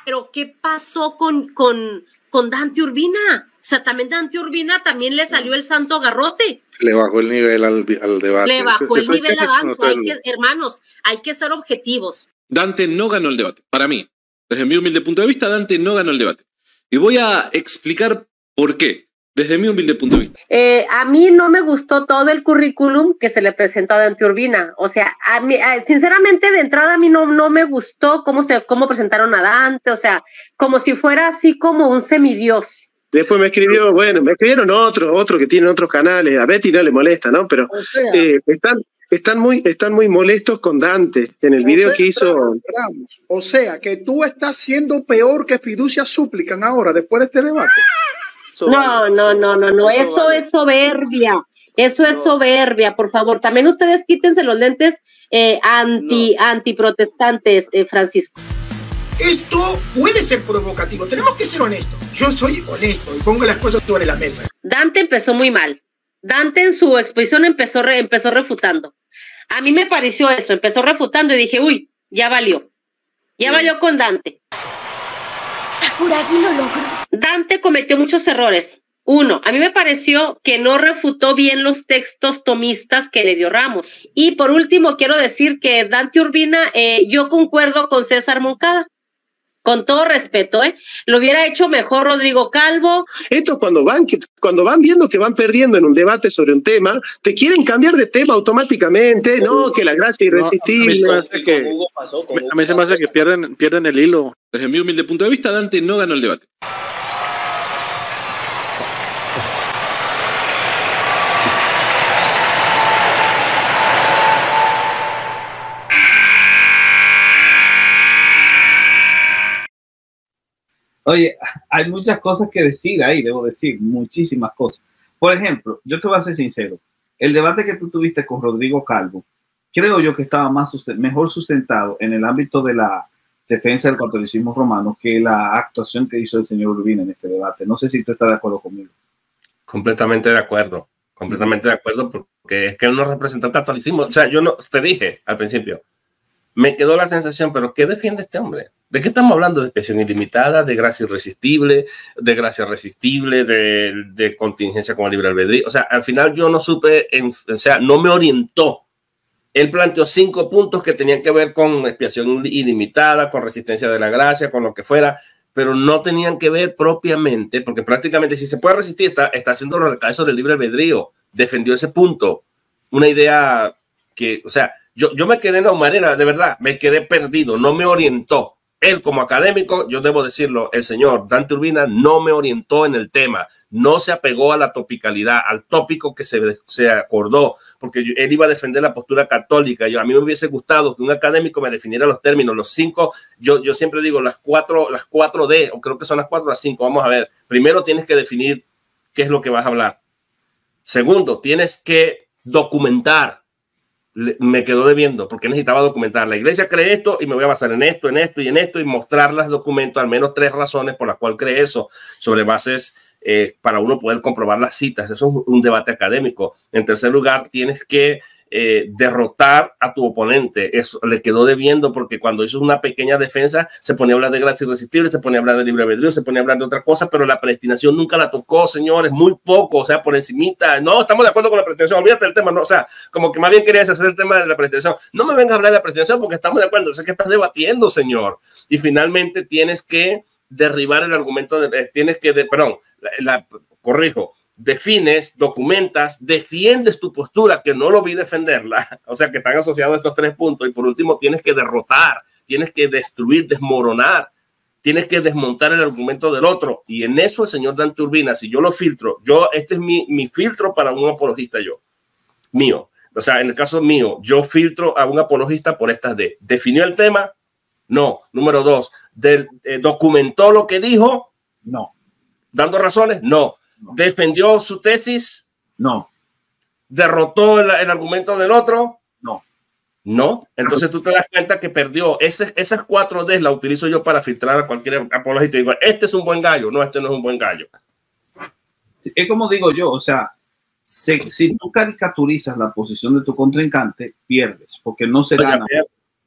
Pero ¿qué pasó con Dante Urbina? O sea, también Dante Urbina también le salió el santo garrote. Le bajó el nivel al debate. Le bajó el nivel a Dante. Hermanos, hay que ser objetivos. Dante no ganó el debate. Para mí, desde mi humilde punto de vista, Dante no ganó el debate. Y voy a explicar por qué. Desde mi humilde punto de vista. A mí no me gustó todo el currículum que se le presentó a Dante Urbina. O sea, a mí, sinceramente, de entrada a mí no me gustó cómo presentaron a Dante. O sea, como si fuera así como un semidios. Después me escribieron otro que tiene otros canales. A Betty no le molesta, ¿no? Pero O sea, están muy molestos con Dante en el video que hizo. Ramos, o sea, que tú estás siendo peor que Fiducia Suplican ahora, después de este debate. No. Eso es soberbia. Eso es soberbia, por favor. También ustedes quítense los lentes antiprotestantes, Francisco. Esto puede ser provocativo. Tenemos que ser honestos. Yo soy honesto y pongo las cosas sobre la mesa. Dante empezó muy mal. Dante en su exposición empezó refutando. A mí me pareció eso. Empezó refutando y dije, uy, ya valió. Ya valió con Dante. Sakuragi lo logró. Dante cometió muchos errores. Uno, a mí me pareció que no refutó bien los textos tomistas que le dio Ramos. Y por último, quiero decir que Dante Urbina, yo concuerdo con César Moncada. Con todo respeto, lo hubiera hecho mejor Rodrigo Calvo. Estos cuando van viendo que van perdiendo en un debate sobre un tema, te quieren cambiar de tema automáticamente. No, que la gracia irresistible. A mí se me hace que pierden el hilo. Desde mi humilde punto de vista, Dante no ganó el debate. Oye, hay muchas cosas que decir ahí, debo decir, muchísimas cosas. Por ejemplo, yo te voy a ser sincero, el debate que tú tuviste con Rodrigo Calvo, creo yo que estaba mejor sustentado en el ámbito de la defensa del catolicismo romano que la actuación que hizo el señor Urbina en este debate. No sé si tú estás de acuerdo conmigo. Completamente de acuerdo, porque es que él no representa el catolicismo. O sea, yo no te dije al principio, me quedó la sensación, pero ¿qué defiende este hombre? ¿De qué estamos hablando? ¿De expiación ilimitada, de gracia irresistible, de contingencia con el libre albedrío? O sea, al final yo no supe, o sea, no me orientó. Él planteó 5 puntos que tenían que ver con expiación ilimitada, con resistencia de la gracia, con lo que fuera, pero no tenían que ver propiamente, porque prácticamente si se puede resistir, está haciendo los recalcos del libre albedrío. Defendió ese punto. Una idea que, o sea, yo me quedé en la humareda, de verdad, me quedé perdido, no me orientó. Él como académico, yo debo decirlo, el señor Dante Urbina no me orientó en el tema, no se apegó a la topicalidad, al tópico que se acordó, porque él iba a defender la postura católica. A mí me hubiese gustado que un académico me definiera los términos, los 5, yo siempre digo las 4D, o creo que son las 4 o las 5, vamos a ver. Primero tienes que definir qué es lo que vas a hablar. Segundo, tienes que documentar. Me quedó debiendo porque necesitaba documentar. La iglesia cree esto y me voy a basar en esto y mostrarlas documentos, al menos 3 razones por las cuales cree eso, sobre bases para uno poder comprobar las citas. Eso es un debate académico. En tercer lugar, tienes que derrotar a tu oponente. Eso le quedó debiendo porque cuando hizo una pequeña defensa se ponía a hablar de gracia irresistible, se ponía a hablar de libre albedrío, se ponía a hablar de otra cosa, pero la predestinación nunca la tocó, señores, muy poco, o sea, por encimita. No, estamos de acuerdo con la predestinación, olvídate del tema, no, o sea, como que más bien querías hacer el tema de la predestinación. No me vengas a hablar de la predestinación porque estamos de acuerdo, sé que estás debatiendo, señor. Y finalmente tienes que derribar el argumento, corrijo, defines, documentas, defiendes tu postura, que no lo vi defenderla, o sea que están asociados estos 3 puntos, y por último tienes que derrotar, tienes que destruir, desmoronar, tienes que desmontar el argumento del otro, y en eso el señor Dante Urbina, si yo lo filtro, este es mi filtro para un apologista mío, o sea, en el caso mío, yo filtro a un apologista por estas D. ¿Definió el tema? No. Número 2, ¿documentó lo que dijo? No. ¿Dando razones? No. ¿Defendió su tesis? No. ¿Derrotó el argumento del otro? No. No. Entonces tú te das cuenta que perdió. Esas 4 D las utilizo yo para filtrar a cualquier apologista. Digo, este es un buen gallo. No, este no es un buen gallo. Es como digo yo, o sea, si tú caricaturizas la posición de tu contrincante, pierdes, porque no se gana.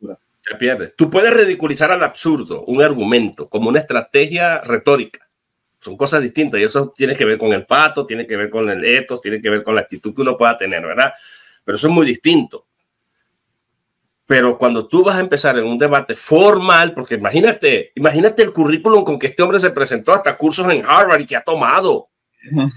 Ya pierdes. Tú puedes ridiculizar al absurdo un argumento como una estrategia retórica. Son cosas distintas y eso tiene que ver con el pato, tiene que ver con el ethos, tiene que ver con la actitud que uno pueda tener, ¿verdad? Pero eso es muy distinto. Pero cuando tú vas a empezar en un debate formal, porque imagínate el currículum con que este hombre se presentó, hasta cursos en Harvard y que ha tomado. O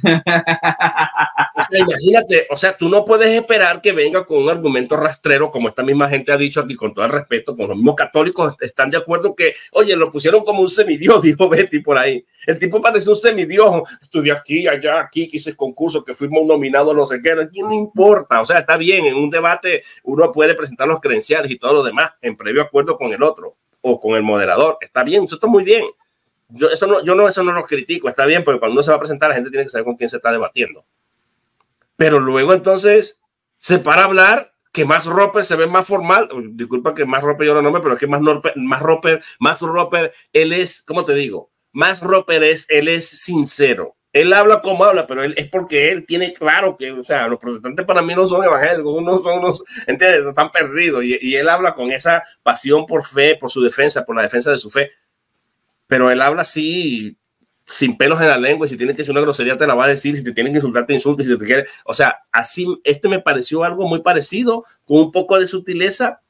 sea, imagínate, o sea, tú no puedes esperar que venga con un argumento rastrero, como esta misma gente ha dicho aquí, con todo el respeto, con los mismos católicos están de acuerdo que, oye, lo pusieron como un semidios, dijo Betty por ahí. El tipo parece un semidios, estudié aquí, allá, aquí, que hice concurso, que fuimos nominados, no sé qué, aquí no importa, o sea, está bien, en un debate uno puede presentar los credenciales y todo lo demás en previo acuerdo con el otro o con el moderador, está bien, eso está muy bien. Eso no lo critico, está bien, porque cuando uno se va a presentar la gente tiene que saber con quién se está debatiendo. Pero luego entonces se para a hablar que Max Roper se ve más formal. Disculpa que Max Roper yo no nombre, pero es que Max Roper, él es, ¿cómo te digo? Max Roper él es sincero. Él habla como habla, pero él es porque él tiene claro que, o sea, los protestantes para mí no son evangélicos, no son unos, ¿entiendes? Están perdidos. Y él habla con esa pasión por fe, por su defensa, por la defensa de su fe. Pero él habla así, sin pelos en la lengua, y si tienes que decir una grosería te la va a decir, si te tienen que insultar te insulta, si te quiere, o sea, así, me pareció algo muy parecido, con un poco de sutileza,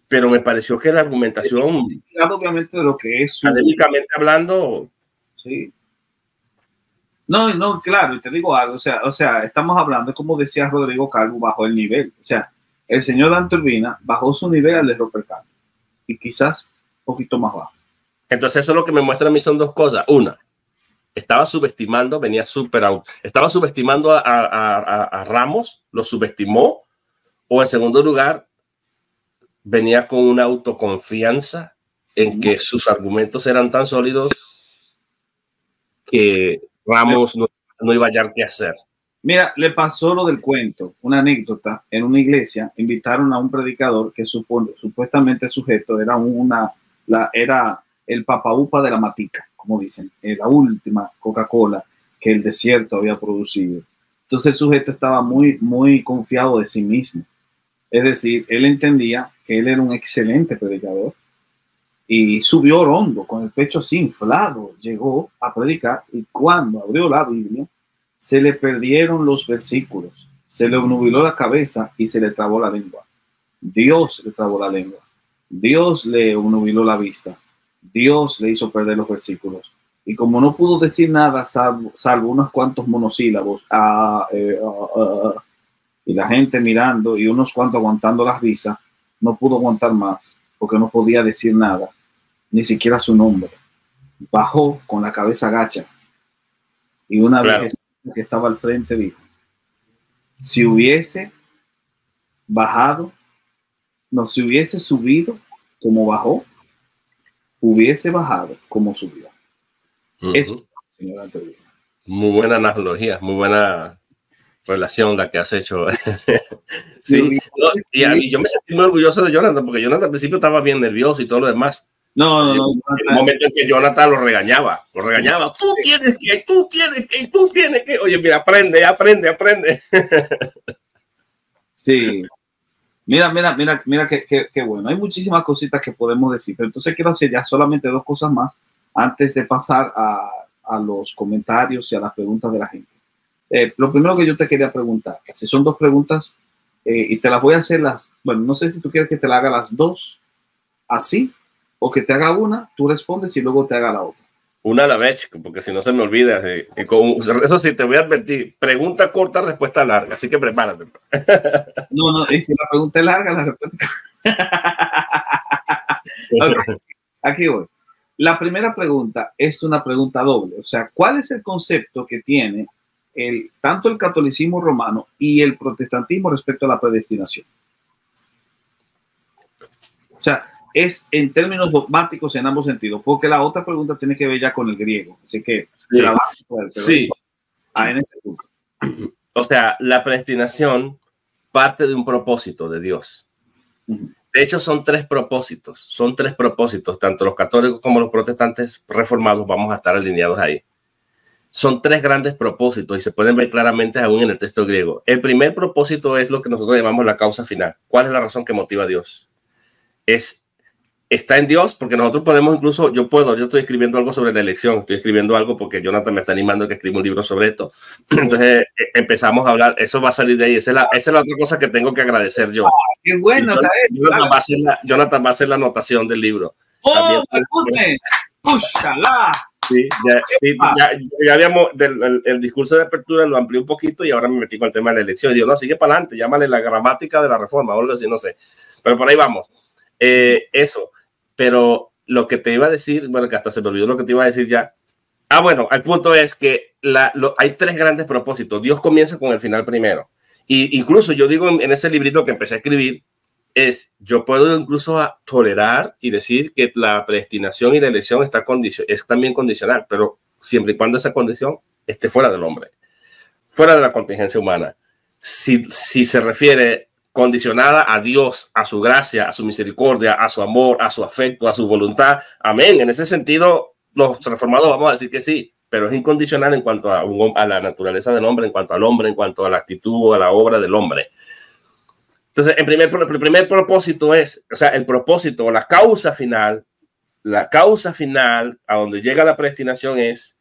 pero me pareció que la argumentación, obviamente de lo que es académicamente hablando, sí. No, claro, y te digo algo, o sea, estamos hablando, como decía Rodrigo Calvo, bajo el nivel, o sea, el señor Dante Urbina bajó su nivel al de Roper Calvo, y quizás un poquito más bajo. Entonces eso lo que me muestra a mí son dos cosas. Una, estaba subestimando, estaba subestimando a Ramos, lo subestimó, o en segundo lugar, venía con una autoconfianza en que sus argumentos eran tan sólidos que Ramos no iba a hallar qué hacer. Mira, le pasó lo del cuento, una anécdota. En una iglesia invitaron a un predicador que supuestamente el sujeto era el papaupa de la matica, como dicen, la última Coca-Cola que el desierto había producido. Entonces el sujeto estaba muy, muy confiado de sí mismo. Es decir, él entendía que él era un excelente predicador y subió hondo, con el pecho así inflado, llegó a predicar, y cuando abrió la Biblia, se le perdieron los versículos, se le nubiló la cabeza y se le trabó la lengua. Dios le trabó la lengua. Dios le nubiló la vista. Dios le hizo perder los versículos. Y como no pudo decir nada, salvo unos cuantos monosílabos, y la gente mirando y unos cuantos aguantando las risas, no pudo aguantar más, porque no podía decir nada, ni siquiera su nombre. Bajó con la cabeza agacha, y una vez que estaba al frente dijo: si hubiese bajado, no, si hubiese subido como bajó, hubiese bajado como subió. Eso, señora Antonio. Muy buena analogía, muy buena relación la que has hecho. Sí, y a mí yo me sentí muy orgulloso de Jonathan, porque Jonathan al principio estaba bien nervioso y todo lo demás. No. En el momento en que Jonathan lo regañaba. Tú tienes que. Oye, mira, aprende. Sí. Mira qué bueno. Hay muchísimas cositas que podemos decir, pero entonces quiero hacer ya solamente dos cosas más antes de pasar a los comentarios y a las preguntas de la gente. Lo primero que yo te quería preguntar, si son dos preguntas, y te las voy a hacer bueno, no sé si tú quieres que te la haga las dos así, o que te haga una, tú respondes y luego te haga la otra. Una a la vez, porque si no se me olvida. Eso sí, te voy a advertir. Pregunta corta, respuesta larga. Así que prepárate. No, y si la pregunta es larga, la respuesta. Okay, aquí voy. La primera pregunta es una pregunta doble. O sea, ¿cuál es el concepto que tiene tanto el catolicismo romano y el protestantismo respecto a la predestinación? O sea, es en términos dogmáticos en ambos sentidos, porque la otra pregunta tiene que ver ya con el griego, así que sí. En ese punto. O sea, la predestinación parte de un propósito de Dios. De hecho, son tres propósitos, tanto los católicos como los protestantes reformados vamos a estar alineados ahí. Son tres grandes propósitos y se pueden ver claramente aún en el texto griego. El primer propósito es lo que nosotros llamamos la causa final. ¿Cuál es la razón que motiva a Dios? Está en Dios, porque nosotros podemos incluso, yo estoy escribiendo algo sobre la elección, estoy escribiendo algo porque Jonathan me está animando a que escriba un libro sobre esto. Entonces empezamos a hablar, eso va a salir de ahí, esa es la otra cosa que tengo que agradecer yo. ¡Qué bueno! Jonathan va a hacer la anotación del libro. ¡Oh, ¡Úshala! Sí, ya habíamos, el discurso de apertura lo amplié un poquito y ahora me metí con el tema de la elección. Y digo, no, sigue para adelante, llámale la gramática de la reforma o algo así, no sé. Pero por ahí vamos. Eso. Pero lo que te iba a decir, bueno, que hasta se me olvidó lo que te iba a decir ya. Bueno, el punto es que hay tres grandes propósitos. Dios comienza con el final primero. Y incluso yo digo en ese librito que empecé a escribir, yo puedo incluso tolerar y decir que la predestinación y la elección es también condicional, pero siempre y cuando esa condición esté fuera del hombre, fuera de la contingencia humana. Si se refiere condicionada a Dios, a su gracia, a su misericordia, a su amor, a su afecto, a su voluntad, amén. En ese sentido, los reformados vamos a decir que sí, pero es incondicional en cuanto a la naturaleza del hombre, en cuanto al hombre, en cuanto a la actitud o a la obra del hombre. Entonces, el primer propósito es, o sea, el propósito o la causa final a donde llega la predestinación es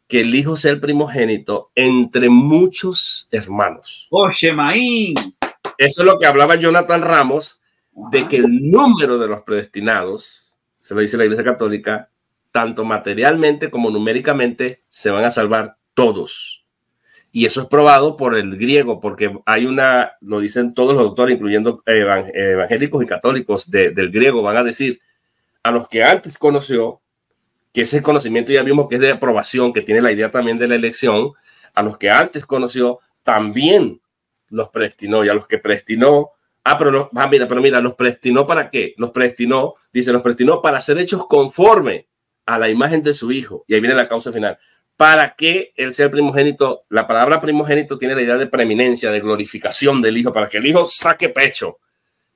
que el hijo sea el primogénito entre muchos hermanos. ¡Oh, Shemaín! Eso es lo que hablaba Jonathan Ramos, de que el número de los predestinados, se lo dice la Iglesia Católica, tanto materialmente como numéricamente, se van a salvar todos. Y eso es probado por el griego, porque lo dicen todos los doctores, incluyendo evangélicos y católicos del griego, van a decir a los que antes conoció, que ese conocimiento ya vimos que es de aprobación, que tiene la idea también de la elección, a los que antes conoció también los predestinó, y a los que predestinó, mira, ¿los predestinó para qué? Los predestinó para ser hechos conforme a la imagen de su hijo. Y ahí viene la causa final. Para que él sea el primogénito. La palabra primogénito tiene la idea de preeminencia, de glorificación del hijo, para que el hijo saque pecho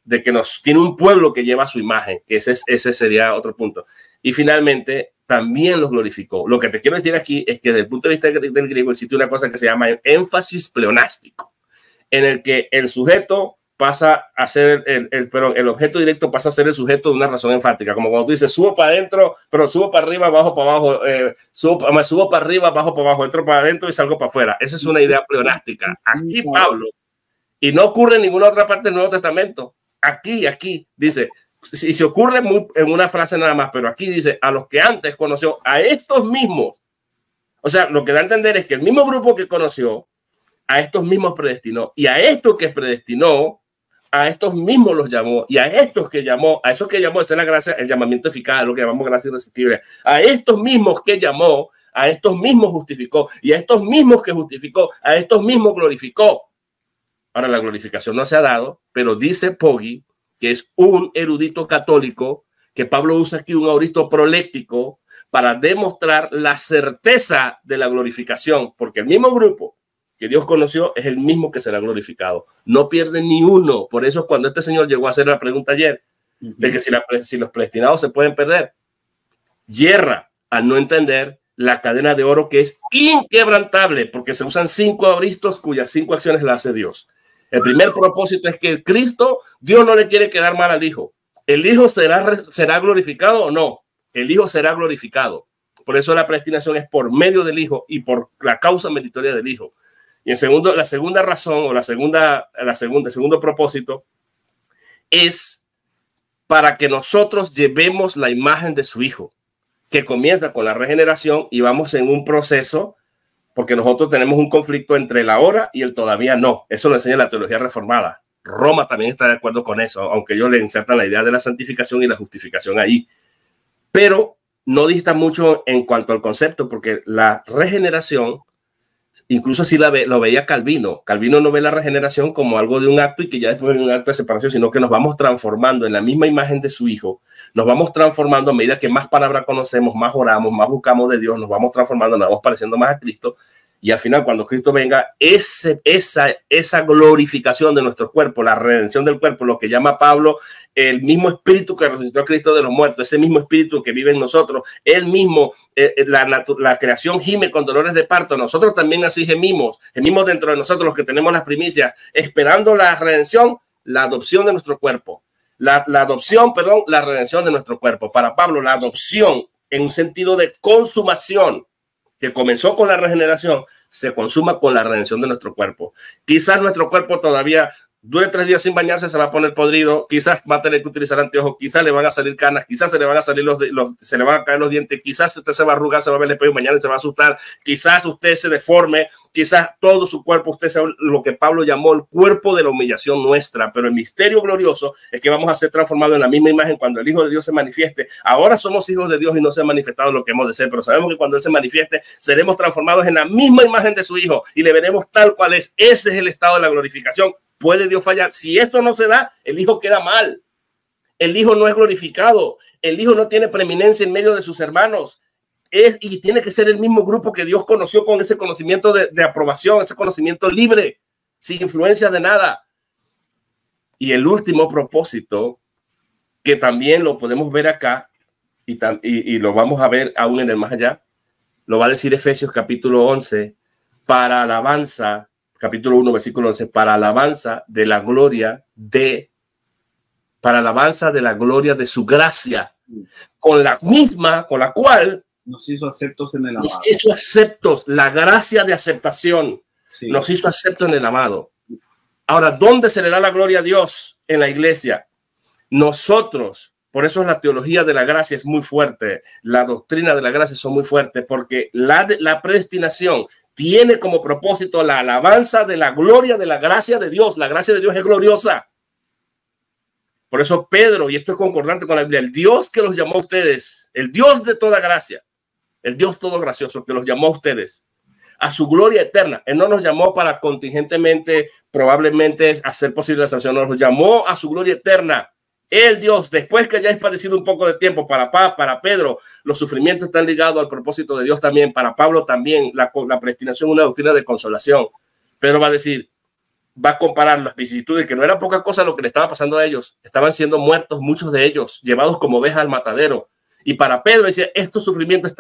de que tiene un pueblo que lleva su imagen, que ese sería otro punto. Y finalmente también los glorificó. Lo que te quiero decir aquí es que desde el punto de vista del griego existe una cosa que se llama énfasis pleonástico, en el que el sujeto pasa a ser el objeto directo pasa a ser el sujeto de una razón enfática, como cuando tú dices subo para adentro, pero subo para arriba, bajo para abajo, subo para arriba, bajo para abajo, entro para adentro y salgo para afuera. Esa es una idea pleonástica. Aquí Pablo, y no ocurre en ninguna otra parte del Nuevo Testamento, aquí dice, si se ocurre en una frase nada más, pero aquí dice a los que antes conoció, a estos mismos. O sea, lo que da a entender es que el mismo grupo que conoció, a estos mismos predestinó, y a estos que predestinó, a estos mismos los llamó, y a estos que llamó, a esos que llamó, esa es la gracia, el llamamiento eficaz, lo que llamamos gracia irresistible. A estos mismos que llamó, a estos mismos justificó, y a estos mismos que justificó, a estos mismos glorificó. Ahora, la glorificación no se ha dado, pero dice Poggi, que es un erudito católico, que Pablo usa aquí un auristo proléctico para demostrar la certeza de la glorificación, porque el mismo grupo que Dios conoció es el mismo que será glorificado. No pierde ni uno. Por eso cuando este señor llegó a hacer la pregunta ayer, de que si los predestinados se pueden perder, yerra al no entender la cadena de oro que es inquebrantable, porque se usan 5 auristos cuyas 5 acciones las hace Dios. El primer propósito es que el Cristo, Dios no le quiere quedar mal al Hijo. ¿El Hijo será glorificado o no? El Hijo será glorificado. Por eso la predestinación es por medio del Hijo y por la causa meritoria del Hijo. Y la segunda razón o el segundo propósito es para que nosotros llevemos la imagen de su Hijo, que comienza con la regeneración y vamos en un proceso, porque nosotros tenemos un conflicto entre el ahora y el todavía no. Eso lo enseña la teología reformada. Roma también está de acuerdo con eso, aunque ellos le insertan la idea de la santificación y la justificación ahí. Pero no dista mucho en cuanto al concepto, porque la regeneración, incluso si lo veía Calvino. Calvino no ve la regeneración como algo de un acto y que ya después de un acto de separación, sino que nos vamos transformando en la misma imagen de su Hijo. Nos vamos transformando a medida que más palabra conocemos, más oramos, más buscamos de Dios, nos vamos transformando, nos vamos pareciendo más a Cristo. Y al final, cuando Cristo venga, esa glorificación de nuestro cuerpo, la redención del cuerpo, lo que llama Pablo, el mismo espíritu que resucitó a Cristo de los muertos, ese mismo espíritu que vive en nosotros, él mismo, la creación gime con dolores de parto. Nosotros también así gemimos dentro de nosotros, los que tenemos las primicias, esperando la redención, la adopción de nuestro cuerpo. La redención de nuestro cuerpo. Para Pablo, la adopción en un sentido de consumación, que comenzó con la regeneración, se consuma con la redención de nuestro cuerpo. Quizás nuestro cuerpo todavía dure 3 días sin bañarse, se va a poner podrido, quizás va a tener que utilizar anteojos, quizás le van a salir canas, quizás se le van a salir se le van a caer los dientes, quizás usted se va a arrugar, se va a ver el espejo mañana y se va a asustar, quizás usted se deforme, quizás todo su cuerpo, usted sea lo que Pablo llamó el cuerpo de la humillación nuestra, pero el misterio glorioso es que vamos a ser transformados en la misma imagen cuando el Hijo de Dios se manifieste. Ahora somos hijos de Dios y no se ha manifestado lo que hemos de ser, pero sabemos que cuando Él se manifieste, seremos transformados en la misma imagen de su Hijo y le veremos tal cual es. Ese es el estado de la glorificación. ¿Puede Dios fallar? Si esto no se da, el Hijo queda mal. El Hijo no es glorificado. El Hijo no tiene preeminencia en medio de sus hermanos. Y tiene que ser el mismo grupo que Dios conoció con ese conocimiento de aprobación, ese conocimiento libre, sin influencia de nada. Y el último propósito, que también lo podemos ver acá, y lo vamos a ver aún en el más allá, lo va a decir Efesios capítulo 11, para alabanza, capítulo 1, versículo 11, para alabanza de la gloria de su gracia, con la cual nos hizo aceptos en el amado. Nos hizo aceptos, la gracia de aceptación, sí. Nos hizo aceptos en el amado. Ahora, ¿dónde se le da la gloria a Dios? En la iglesia. Nosotros, por eso la teología de la gracia es muy fuerte, la doctrina de la gracia son muy fuertes, porque la predestinación tiene como propósito la alabanza de la gloria de la gracia de Dios. La gracia de Dios es gloriosa. Por eso Pedro, y esto es concordante con la Biblia, el Dios que los llamó a ustedes, el Dios de toda gracia, el Dios todo gracioso que los llamó a ustedes a su gloria eterna. Él no nos llamó para contingentemente, probablemente hacer posible la salvación, nos llamó a su gloria eterna. El Dios, después que hayáis padecido un poco de tiempo, para Pedro, los sufrimientos están ligados al propósito de Dios también. Para Pablo también, la predestinación es una doctrina de consolación. Pedro va a decir, va a comparar las vicisitudes, que no era poca cosa lo que le estaba pasando a ellos. Estaban siendo muertos muchos de ellos, llevados como ovejas al matadero. Y para Pedro decía, estos sufrimientos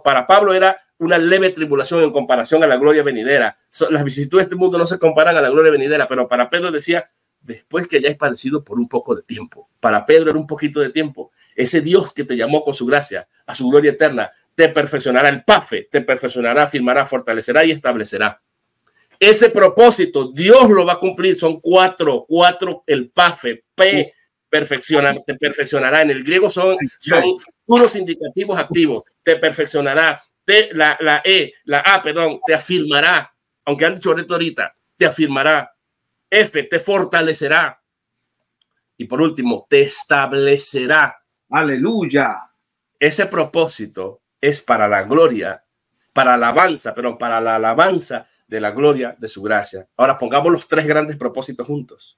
para Pablo era una leve tribulación en comparación a la gloria venidera. Las vicisitudes de este mundo no se comparan a la gloria venidera, pero para Pedro decía, después que hayáis padecido por un poco de tiempo. Para Pedro era un poquito de tiempo. Ese Dios que te llamó con su gracia a su gloria eterna te perfeccionará el PAFE, te perfeccionará, afirmará, fortalecerá y establecerá. Ese propósito Dios lo va a cumplir. Son cuatro el PAFE, P, perfecciona, te perfeccionará. En el griego son futuros indicativos activos. Te perfeccionará. La A, te afirmará. Aunque han dicho ahorita, te afirmará. F, te fortalecerá. Y por último, te establecerá. Aleluya. Ese propósito es para la gloria, para la alabanza de la gloria de su gracia. Ahora pongamos los 3 grandes propósitos juntos.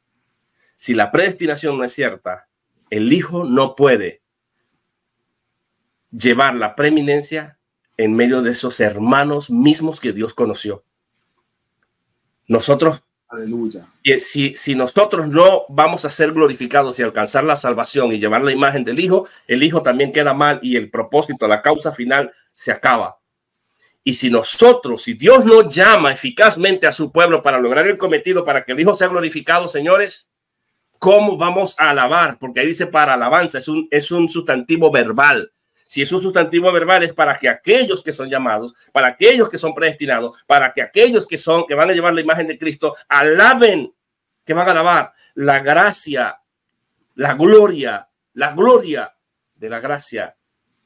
Si la predestinación no es cierta, el Hijo no puede llevar la preeminencia en medio de esos hermanos mismos que Dios conoció. Nosotros, aleluya. Si nosotros no vamos a ser glorificados y alcanzar la salvación y llevar la imagen del Hijo, el Hijo también queda mal y el propósito, la causa final se acaba. Y si Dios no llama eficazmente a su pueblo para lograr el cometido, para que el Hijo sea glorificado, señores, ¿cómo vamos a alabar? Porque ahí dice para alabanza, es un sustantivo verbal. Si es un sustantivo verbal, es para que aquellos que son llamados, para aquellos que son predestinados, para que aquellos que van a llevar la imagen de Cristo, alaben, que van a alabar la gracia, la gloria de la gracia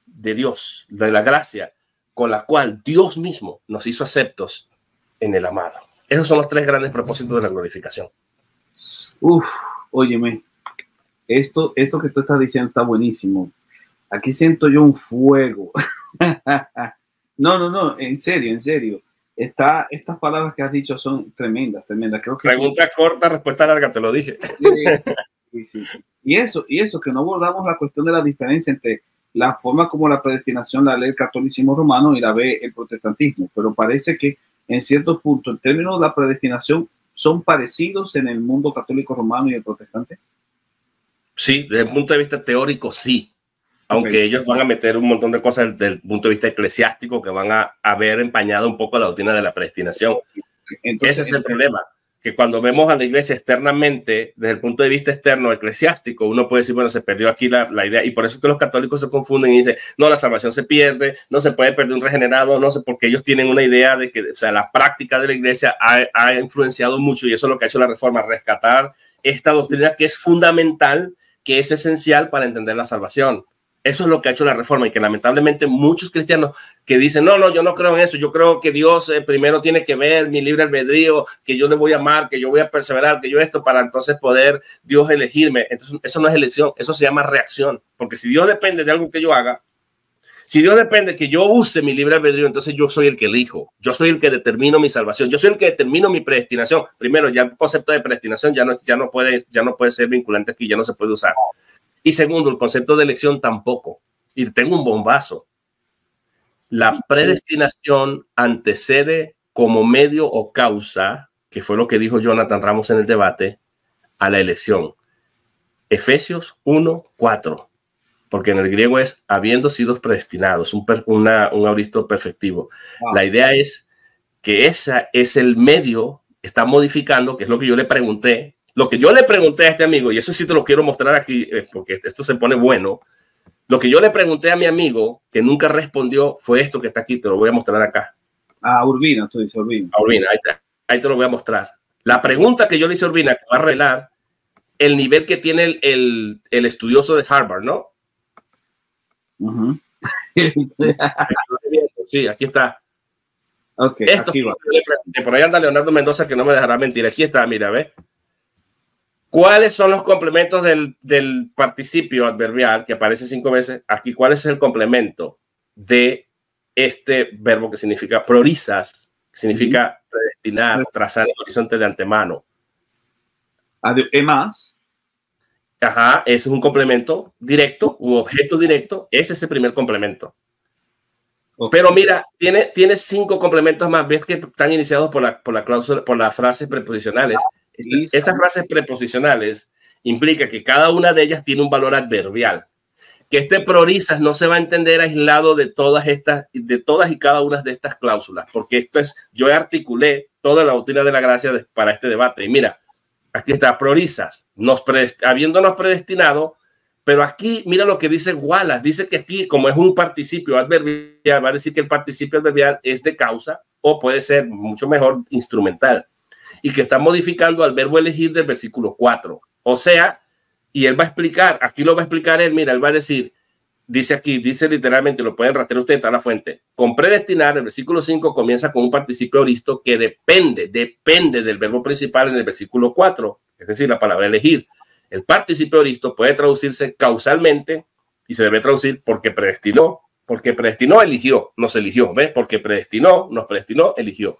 de Dios, de la gracia con la cual Dios mismo nos hizo aceptos en el amado. Esos son los 3 grandes propósitos de la glorificación. Óyeme, esto que tú estás diciendo está buenísimo. Aquí siento yo un fuego. No, en serio. Estas palabras que has dicho son tremendas. Creo que pregunta corta, respuesta larga, te lo dije. Sí. Y eso que no abordamos la cuestión de la diferencia entre la forma como la predestinación la lee el catolicismo romano y la ve el protestantismo, pero parece que en ciertos puntos, en términos de la predestinación, son parecidos en el mundo católico romano y el protestante. Sí, desde el punto de vista teórico, sí. Aunque ellos van a meter un montón de cosas desde el punto de vista eclesiástico que van a haber empañado un poco la doctrina de la predestinación. Entonces, ese es el problema, que cuando vemos a la iglesia externamente, desde el punto de vista externo eclesiástico, uno puede decir, bueno, se perdió aquí la idea, y por eso es que los católicos se confunden y dicen, no, la salvación se pierde, no se puede perder un regenerado, no sé, porque ellos tienen una idea de que, o sea, la práctica de la iglesia ha influenciado mucho, y eso es lo que ha hecho la Reforma, rescatar esta doctrina que es fundamental, que es esencial para entender la salvación. Eso es lo que ha hecho la Reforma, y que lamentablemente muchos cristianos que dicen, no, yo no creo en eso, yo creo que Dios primero tiene que ver mi libre albedrío, que yo le voy a amar, que yo voy a perseverar, que yo esto, para entonces poder Dios elegirme. Entonces, eso no es elección, eso se llama reacción, porque si Dios depende de algo que yo haga, si Dios depende que yo use mi libre albedrío, entonces yo soy el que elijo, yo soy el que determino mi salvación, yo soy el que determino mi predestinación. Primero, ya el concepto de predestinación ya no puede ser vinculante aquí, ya no se puede usar. Y segundo, el concepto de elección tampoco. Y tengo un bombazo. La predestinación antecede como medio o causa, que fue lo que dijo Jonathan Ramos en el debate, a la elección. Efesios 1:4. Porque en el griego es habiendo sido predestinados, un auristo perfectivo. Wow. La idea es que esa es el medio, está modificando, que es lo que yo le pregunté. Lo que yo le pregunté a este amigo, y eso sí te lo quiero mostrar aquí, porque esto se pone bueno. Lo que yo le pregunté a mi amigo, que nunca respondió, fue esto que está aquí, te lo voy a mostrar acá. A Urbina, tú dices Urbina. A Urbina, ahí te lo voy a mostrar. La pregunta que yo le hice a Urbina, que va a revelar el nivel que tiene el estudioso de Harvard, ¿no? Sí, aquí está. Ok, esto aquí va. Por ahí anda Leonardo Mendoza, que no me dejará mentir. Aquí está, mira, ¿ves? ¿Cuáles son los complementos del participio adverbial que aparece 5 veces? Aquí, ¿cuál es el complemento de este verbo que significa priorizas, que significa predestinar, trazar el horizonte de antemano? Además. Ajá, ese es un complemento directo, un objeto directo. Ese es el primer complemento. Okay. Pero mira, tiene 5 complementos más. Ves que están iniciados por la cláusula, por las frases preposicionales. Esas frases preposicionales implica que cada una de ellas tiene un valor adverbial. Que este priorizas no se va a entender aislado de todas y cada una de estas cláusulas, porque esto es, yo articulé toda la doctrina de la gracia para este debate. Y mira, aquí está, priorizas, habiéndonos predestinado, pero aquí mira lo que dice Wallace, dice que aquí, como es un participio adverbial, va a decir que el participio adverbial es de causa, o puede ser mucho mejor instrumental, y que está modificando al verbo elegir del versículo 4. O sea, y él va a explicar, aquí lo va a explicar él, mira, él va a decir, dice aquí, dice literalmente, lo pueden rastrear ustedes, está la fuente. Con predestinar, el versículo 5 comienza con un participio auristo que depende del verbo principal en el versículo 4, es decir, la palabra elegir. El participio auristo puede traducirse causalmente y se debe traducir porque predestinó, eligió, nos eligió, ¿ves? Porque predestinó, nos predestinó, eligió.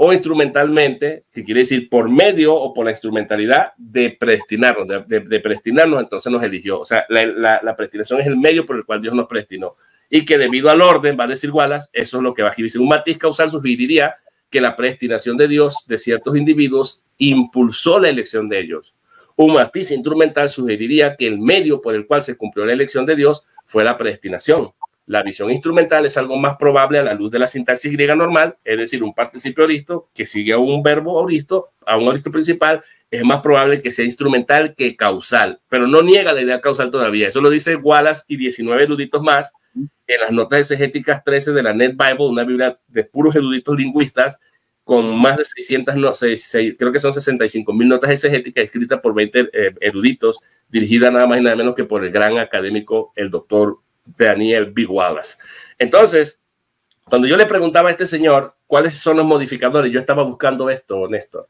O instrumentalmente, que quiere decir por medio o por la instrumentalidad de predestinarnos, de predestinarnos, entonces nos eligió. O sea, la predestinación es el medio por el cual Dios nos predestinó. Y que debido al orden, va a decir Wallace, eso es lo que va a escribir. Un matiz causal sugeriría que la predestinación de Dios de ciertos individuos impulsó la elección de ellos. Un matiz instrumental sugeriría que el medio por el cual se cumplió la elección de Dios fue la predestinación. La visión instrumental es algo más probable a la luz de la sintaxis griega normal, es decir, un participio auristo que sigue a un verbo auristo, a un auristo principal, es más probable que sea instrumental que causal, pero no niega la idea causal todavía. Eso lo dice Wallace y 19 eruditos más en las notas exegéticas 13 de la Net Bible, una biblia de puros eruditos lingüistas con más de 600, creo que son 65,000 notas exegéticas escritas por 20 eruditos, dirigida nada más y nada menos que por el gran académico, el doctor Daniel B. Wallace. Entonces, cuando yo le preguntaba a este señor cuáles son los modificadores, yo estaba buscando esto, Néstor,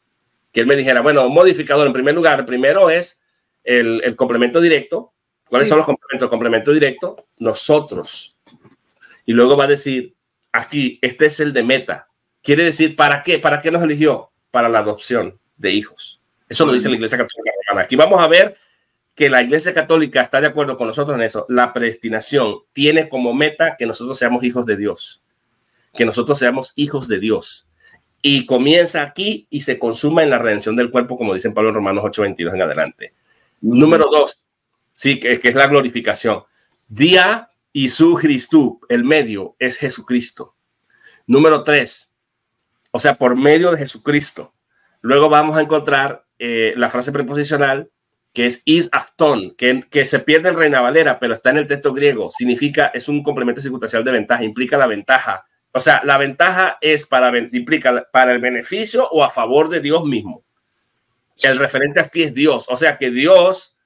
que él me dijera, bueno, un modificador en primer lugar, el primero es el complemento directo. ¿Cuáles son los complementos? Complemento directo, nosotros. Y luego va a decir, aquí, este es el de meta. Quiere decir, ¿para qué? ¿Para qué nos eligió? Para la adopción de hijos. Eso lo dice la Iglesia Católica Romana. Aquí vamos a ver que la Iglesia Católica está de acuerdo con nosotros en eso. La predestinación tiene como meta que nosotros seamos hijos de Dios. Que nosotros seamos hijos de Dios. Y comienza aquí y se consuma en la redención del cuerpo, como dicen Pablo en Romanos 8:22 en adelante. Número 2, sí, que es la glorificación. Dia y su Christu, el medio es Jesucristo. Número 3, o sea, por medio de Jesucristo, Luego vamos a encontrar la frase preposicional que es is afton, que se pierde en Reina Valera, pero está en el texto griego. Significa, es un complemento circunstancial de ventaja, implica la ventaja. O sea, la ventaja es implica para el beneficio o a favor de Dios mismo. El referente aquí es Dios. O sea, que Dios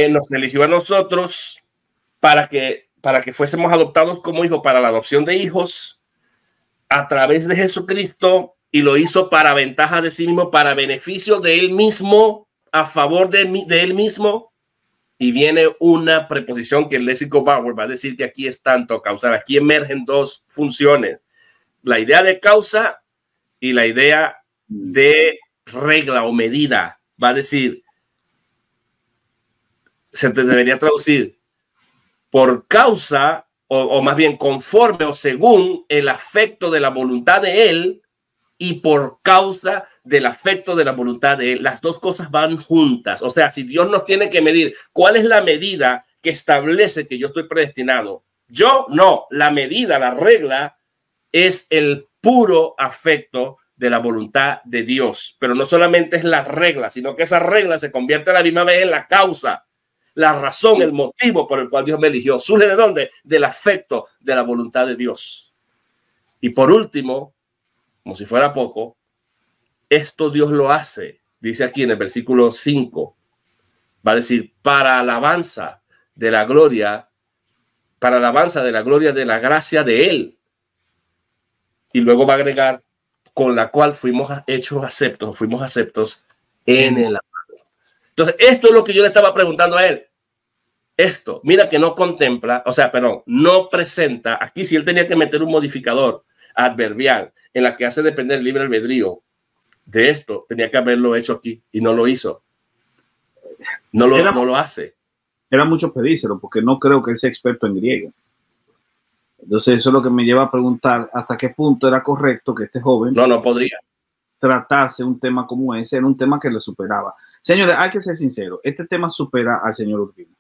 nos eligió a nosotros para que fuésemos adoptados como hijos, para la adopción de hijos a través de Jesucristo, y lo hizo para ventaja de sí mismo, para beneficio de él mismo, a favor de él mismo. Y viene una preposición que el léxico Bauer va a decir que aquí es tanto causal. Aquí emergen dos funciones: la idea de causa y la idea de regla o medida. Va a decir, se te debería traducir por causa, o más bien conforme o según el afecto de la voluntad de él, y por causa del afecto de la voluntad de él. Las dos cosas van juntas. O sea, si Dios nos tiene que medir, ¿cuál es la medida que establece que yo estoy predestinado? Yo no. La medida, la regla, es el puro afecto de la voluntad de Dios. Pero no solamente es la regla, sino que esa regla se convierte a la misma vez en la causa, la razón, el motivo por el cual Dios me eligió. ¿Surge de dónde? Del afecto de la voluntad de Dios. Y por último, como si fuera poco, esto Dios lo hace, dice aquí en el versículo 5, va a decir, para alabanza de la gloria, para alabanza de la gloria de la gracia de él. Y luego va a agregar, con la cual fuimos aceptos en el amor. Entonces, esto es lo que yo le estaba preguntando a él. Esto, mira que no contempla, o sea, perdón, no presenta, aquí si él tenía que meter un modificador adverbial en la que hace depender el libre albedrío de esto, tenía que haberlo hecho aquí y no lo hizo. No lo hace. Era mucho pedírselo porque no creo que él sea experto en griego. Entonces eso es lo que me lleva a preguntar hasta qué punto era correcto que este joven no podría tratarse un tema como ese. Era un tema que le superaba. Señores, hay que ser sinceros, este tema supera al señor Urbina.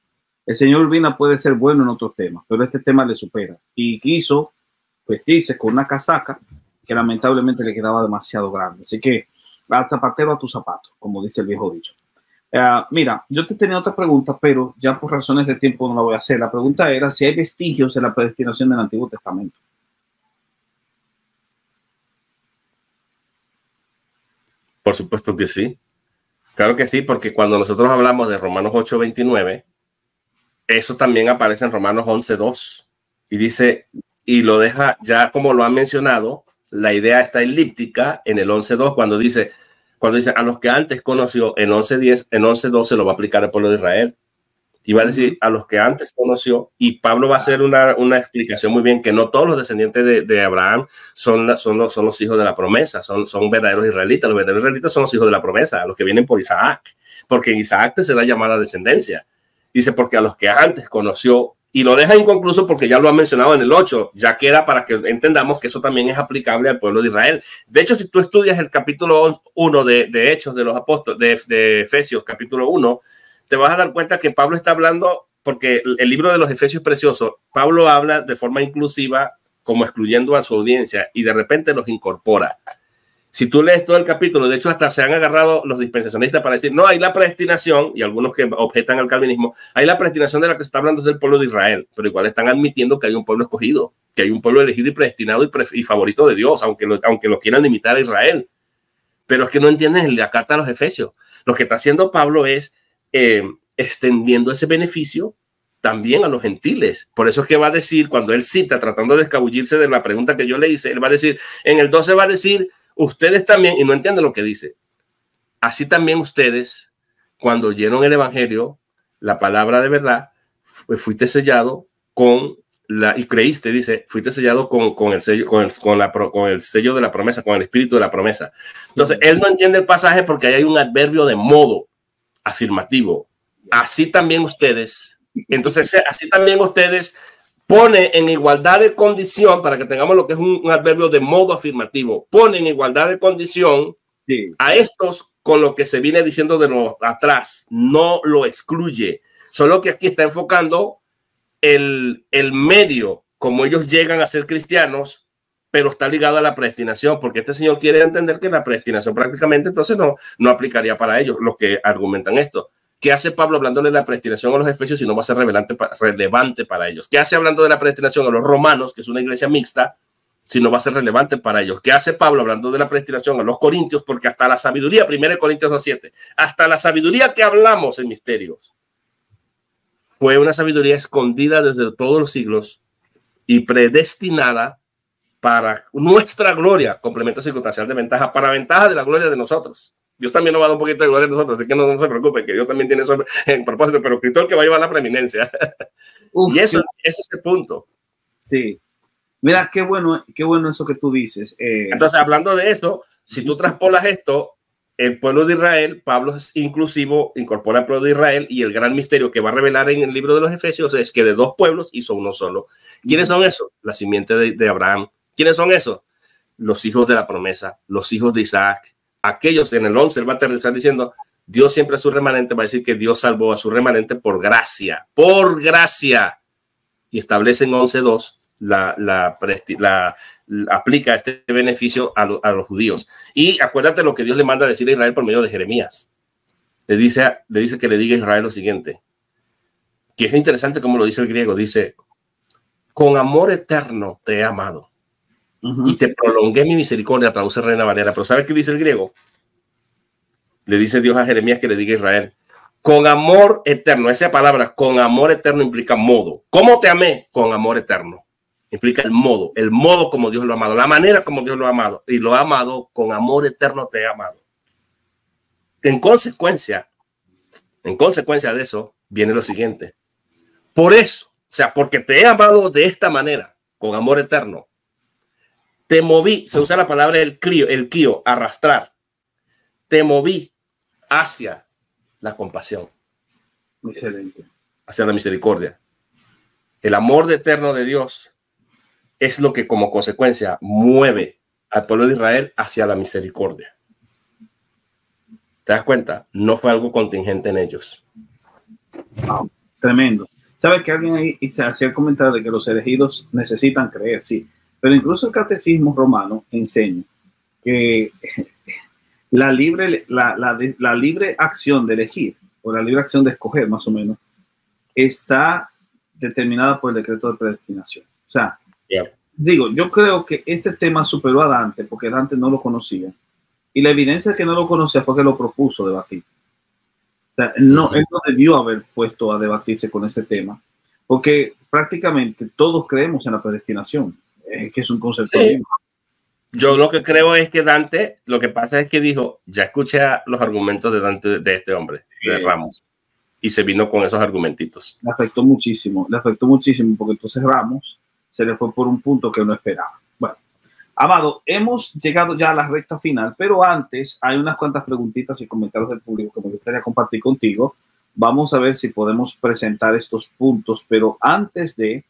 El señor Urbina puede ser bueno en otros temas, pero este tema le supera y quiso vestirse con una casaca que lamentablemente le quedaba demasiado grande. Así que al zapatero a tu zapato, como dice el viejo dicho. Mira, yo te tenía otra pregunta, pero ya por razones de tiempo no la voy a hacer. La pregunta era si hay vestigios en la predestinación del Antiguo Testamento. Por supuesto que sí. Claro que sí, porque cuando nosotros hablamos de Romanos 8:29, eso también aparece en Romanos 11:2 y dice, y lo deja ya como lo han mencionado, la idea está elíptica en el 11:2 cuando dice a los que antes conoció, en 11:10, en 11:2 se lo va a aplicar al pueblo de Israel. Y va a decir a los que antes conoció, y Pablo va a hacer una explicación muy bien, que no todos los descendientes de Abraham son los hijos de la promesa, son verdaderos israelitas. Los verdaderos israelitas son los hijos de la promesa, los que vienen por Isaac, porque en Isaac se da llamada descendencia. Dice, porque a los que antes conoció, y lo deja inconcluso porque ya lo ha mencionado en el 8, ya queda para que entendamos que eso también es aplicable al pueblo de Israel. De hecho, si tú estudias el capítulo 1 de Hechos de los Apóstoles, de Efesios, capítulo 1, te vas a dar cuenta que Pablo está hablando, porque el libro de los Efesios es precioso. Pablo habla de forma inclusiva, como excluyendo a su audiencia, y de repente los incorpora. Si tú lees todo el capítulo, de hecho hasta se han agarrado los dispensacionistas para decir, no, hay la predestinación, y algunos que objetan al calvinismo, hay la predestinación de la que se está hablando es del pueblo de Israel, pero igual están admitiendo que hay un pueblo escogido, que hay un pueblo elegido y predestinado y favorito de Dios, aunque lo quieran limitar a Israel. Pero es que no entienden la carta a los Efesios. Lo que está haciendo Pablo es extendiendo ese beneficio también a los gentiles. Por eso es que va a decir, cuando él cita, tratando de escabullirse de la pregunta que yo le hice, él va a decir, en el 12 va a decir, ustedes también, y no entienden lo que dice, así también ustedes, cuando oyeron el evangelio, la palabra de verdad, fuiste sellado con y creíste, dice, fuiste sellado con el sello, con el sello de la promesa, con el espíritu de la promesa. Entonces, él no entiende el pasaje porque ahí hay un adverbio de modo afirmativo. Así también ustedes, entonces, así también ustedes pone en igualdad de condición, para que tengamos lo que es un adverbio de modo afirmativo, pone en igualdad de condición a estos con lo que se viene diciendo de los atrás, no lo excluye, solo que aquí está enfocando el medio, como ellos llegan a ser cristianos, pero está ligado a la predestinación, porque este señor quiere entender que la predestinación prácticamente entonces no aplicaría para ellos, los que argumentan esto. ¿Qué hace Pablo hablándole de la predestinación a los efesios si no va a ser relevante para ellos? ¿Qué hace hablando de la predestinación a los romanos, que es una iglesia mixta, si no va a ser relevante para ellos? ¿Qué hace Pablo hablando de la predestinación a los corintios? Porque hasta la sabiduría, 1 Corintios 2:7, hasta la sabiduría que hablamos en misterios, fue una sabiduría escondida desde todos los siglos y predestinada para nuestra gloria, complemento circunstancial de ventaja, para ventaja de la gloria de nosotros. Dios también nos va a dar un poquito de gloria a nosotros, así que no se preocupe, que Dios también tiene eso en propósito, pero Cristo es el que va a llevar la preeminencia. Y ese es el punto. Sí. Mira, qué bueno eso que tú dices. Entonces, hablando de esto, si tú traspolas esto, el pueblo de Israel, Pablo es inclusivo, incorpora al pueblo de Israel, y el gran misterio que va a revelar en el libro de los Efesios es que de dos pueblos hizo uno solo. ¿Quiénes son esos? La simiente de Abraham. ¿Quiénes son esos? Los hijos de la promesa, los hijos de Isaac. Aquellos en el 11 él va a aterrizar diciendo, Dios siempre a su remanente, va a decir que Dios salvó a su remanente por gracia, y establece en 11:2 aplica este beneficio a los judíos. Y acuérdate lo que Dios le manda a decir a Israel por medio de Jeremías. Le dice que le diga a Israel lo siguiente, que es interesante como lo dice el griego, dice, con amor eterno te he amado. Y te prolongué mi misericordia, traduce Reina Valera. Pero ¿sabes qué dice el griego? Le dice Dios a Jeremías que le diga a Israel, con amor eterno. Esa palabra, con amor eterno, implica modo. ¿Cómo te amé? Con amor eterno. Implica el modo como Dios lo ha amado, la manera como Dios lo ha amado. Y lo ha amado, con amor eterno te he amado. En consecuencia de eso, viene lo siguiente. Por eso, o sea, porque te he amado de esta manera, con amor eterno, te moví, se usa la palabra el quío, arrastrar. Te moví hacia la compasión. Excelente. Hacia la misericordia. El amor eterno de Dios es lo que como consecuencia mueve al pueblo de Israel hacia la misericordia. ¿Te das cuenta? No fue algo contingente en ellos. Wow, tremendo. ¿Sabes que alguien ahí se hacía el comentario de que los elegidos necesitan creer? Sí. Pero incluso el catecismo romano enseña que la libre acción de elegir, o la libre acción de escoger, más o menos, está determinada por el decreto de predestinación. O sea, digo, yo creo que este tema superó a Dante, porque Dante no lo conocía. Y la evidencia de que no lo conocía fue que lo propuso debatir. O sea, él no debió haber puesto a debatirse con este tema, porque prácticamente todos creemos en la predestinación. Que es un concepto. Sí. Yo lo que creo es que Dante, lo que pasa es que dijo, ya escuché los argumentos de Dante, de este hombre, de Ramos, y se vino con esos argumentitos. Le afectó muchísimo, porque entonces Ramos se le fue por un punto que no esperaba. Bueno, Amado, hemos llegado ya a la recta final, pero antes hay unas cuantas preguntitas y comentarios del público que me gustaría compartir contigo. Vamos a ver si podemos presentar estos puntos, pero antes de,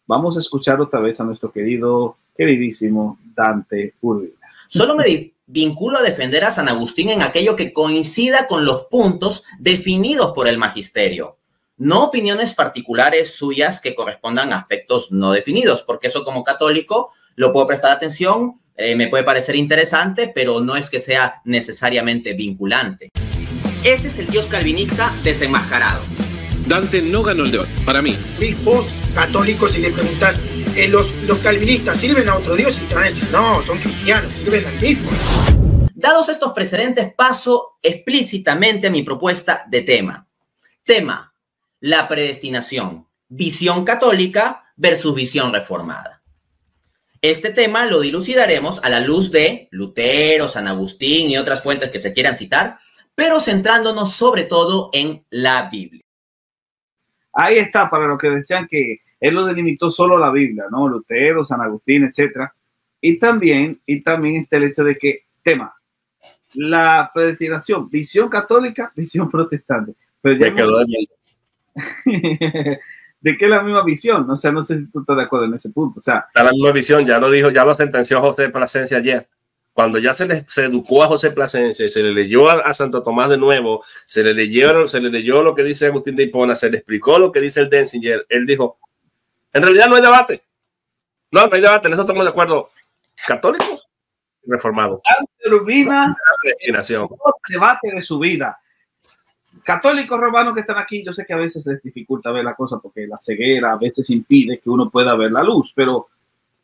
vamos a escuchar otra vez a nuestro queridísimo Dante Urbina. Solo me vinculo a defender a San Agustín en aquello que coincida con los puntos definidos por el magisterio. No opiniones particulares suyas que correspondan a aspectos no definidos, porque eso como católico lo puedo prestar atención, me puede parecer interesante, pero no es que sea necesariamente vinculante. Ese es el Dios calvinista desenmascarado. Dante no ganó el debate, para mí. Vos, católicos, y le preguntas, los calvinistas sirven a otro Dios y te van a decir, no, son cristianos, sirven al mismo. Dados estos precedentes, paso explícitamente a mi propuesta de tema. Tema, la predestinación, visión católica versus visión reformada. Este tema lo dilucidaremos a la luz de Lutero, San Agustín y otras fuentes que se quieran citar, pero centrándonos sobre todo en la Biblia. Ahí está, para los que decían que él lo delimitó solo la Biblia, ¿no? Lutero, San Agustín, etcétera. Y también está el hecho de que, tema, la predestinación, visión católica, visión protestante. Pero ya de que es la misma visión, o sea, no sé si tú estás de acuerdo en ese punto. O sea, está la misma visión, ya lo dijo, ya lo sentenció José Plasencia ayer. Cuando ya se educó a José Plasencia, se le leyó a Santo Tomás de nuevo, se le leyó lo que dice Agustín de Hipona, se le explicó lo que dice el Denzinger, él dijo, en realidad no hay debate. No hay debate, en eso estamos de acuerdo. católicos y reformados. Dante Urbina, predestinación. Debate de su vida. Católicos romanos que están aquí, yo sé que a veces les dificulta ver la cosa porque la ceguera a veces impide que uno pueda ver la luz, pero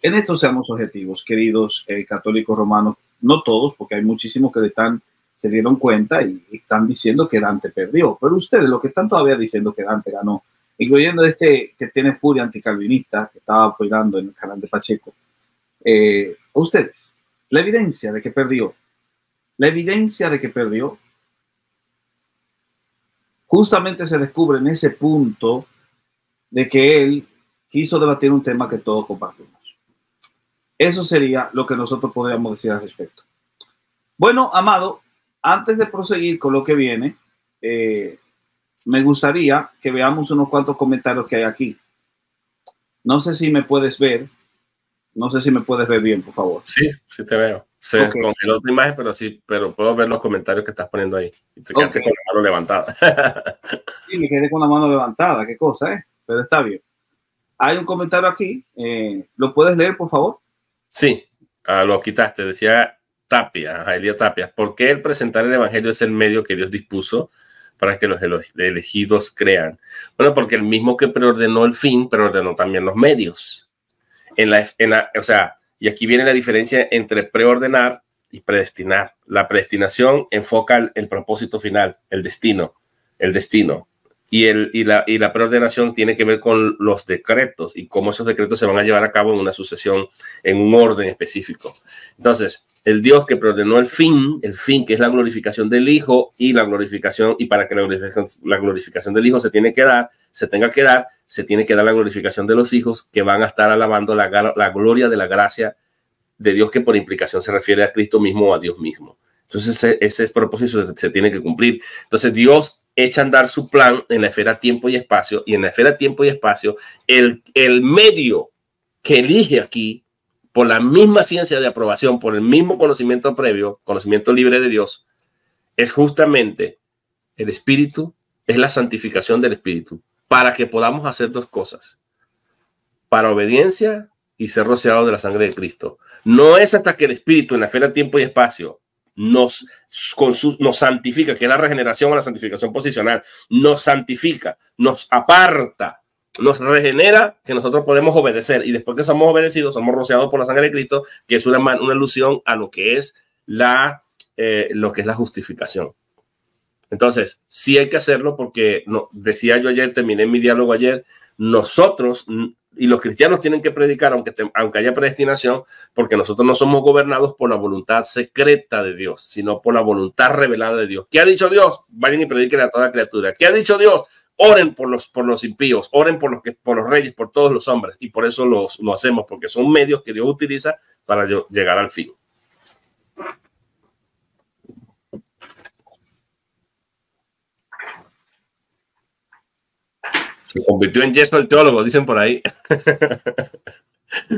en esto seamos objetivos, queridos católicos romanos, no todos, porque hay muchísimos que se dieron cuenta y están diciendo que Dante perdió, pero ustedes, los que están todavía diciendo que Dante ganó, incluyendo ese que tiene furia anticalvinista que estaba apoyando en el canal de Pacheco, ustedes, la evidencia de que perdió, justamente se descubre en ese punto de que él quiso debatir un tema que todos compartimos. Eso sería lo que nosotros podríamos decir al respecto. Bueno, Amado, antes de proseguir con lo que viene, me gustaría que veamos unos cuantos comentarios que hay aquí. No sé si me puedes ver. No sé si me puedes ver bien, por favor. Sí, sí te veo. Se congeló tu imagen, pero puedo ver los comentarios que estás poniendo ahí. Y te quedaste con la mano levantada. Sí, me quedé con la mano levantada. Qué cosa, ¿eh? Pero está bien. Hay un comentario aquí. ¿Lo puedes leer, por favor? Sí, lo quitaste. Decía Tapia, Elia Tapia. ¿Por qué el presentar el evangelio es el medio que Dios dispuso para que los elegidos crean? Bueno, porque el mismo que preordenó el fin, preordenó también los medios. O sea, y aquí viene la diferencia entre preordenar y predestinar. La predestinación enfoca el propósito final, el destino. Y la preordenación tiene que ver con los decretos y cómo esos decretos se van a llevar a cabo en una sucesión, en un orden específico. Entonces, el Dios que preordenó el fin que es la glorificación del Hijo y la glorificación, y para que la glorificación del Hijo se tiene que dar la glorificación de los hijos que van a estar alabando la gloria de la gracia de Dios, que por implicación se refiere a Cristo mismo o a Dios mismo. Entonces ese propósito se tiene que cumplir. Entonces Dios echa a andar su plan en la esfera tiempo y espacio, y en la esfera tiempo y espacio el medio que elige aquí, por la misma ciencia de aprobación, por el mismo conocimiento previo, conocimiento libre de Dios, es justamente el Espíritu, es la santificación del Espíritu, para que podamos hacer dos cosas: para obediencia y ser rociados de la sangre de Cristo. No es hasta que el Espíritu en la esfera tiempo y espacio nos santifica, que es la regeneración o la santificación posicional, nos santifica, nos aparta, nos regenera, que nosotros podemos obedecer, y después que somos obedecidos, somos rociados por la sangre de Cristo, que es una alusión a lo que es la justificación. Entonces, sí hay que hacerlo, porque decía yo ayer, terminé mi diálogo ayer, nosotros y los cristianos tienen que predicar aunque haya predestinación, porque nosotros no somos gobernados por la voluntad secreta de Dios, sino por la voluntad revelada de Dios. ¿Qué ha dicho Dios? Vayan y prediquen a toda criatura. ¿Qué ha dicho Dios? Oren por los impíos, oren por los reyes, por todos los hombres, y por eso lo hacemos, porque son medios que Dios utiliza para llegar al fin. Se convirtió en yeso el teólogo, dicen por ahí.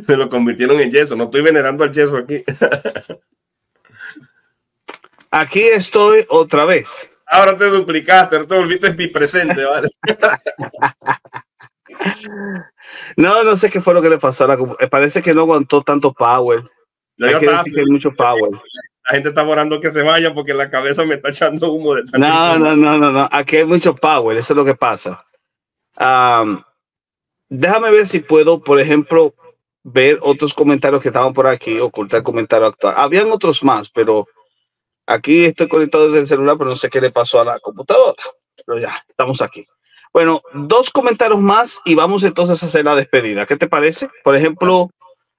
Se lo convirtieron en yeso. No estoy venerando al yeso aquí. Aquí estoy otra vez. Ahora te duplicaste, ahora te volviste bipresente, ¿vale? No sé qué fue lo que le pasó. Parece que no aguantó tanto power. Hay que decir que hay mucho power. La gente está orando que se vaya porque la cabeza me está echando humo de tanto. No. Aquí hay mucho power. Eso es lo que pasa. Déjame ver si puedo, por ejemplo, ver otros comentarios que estaban por aquí, ocultar el comentario actual. Habían otros más, pero aquí estoy conectado desde el celular, pero no sé qué le pasó a la computadora. Pero ya, estamos aquí. Bueno, dos comentarios más y vamos entonces a hacer la despedida. ¿Qué te parece? Por ejemplo,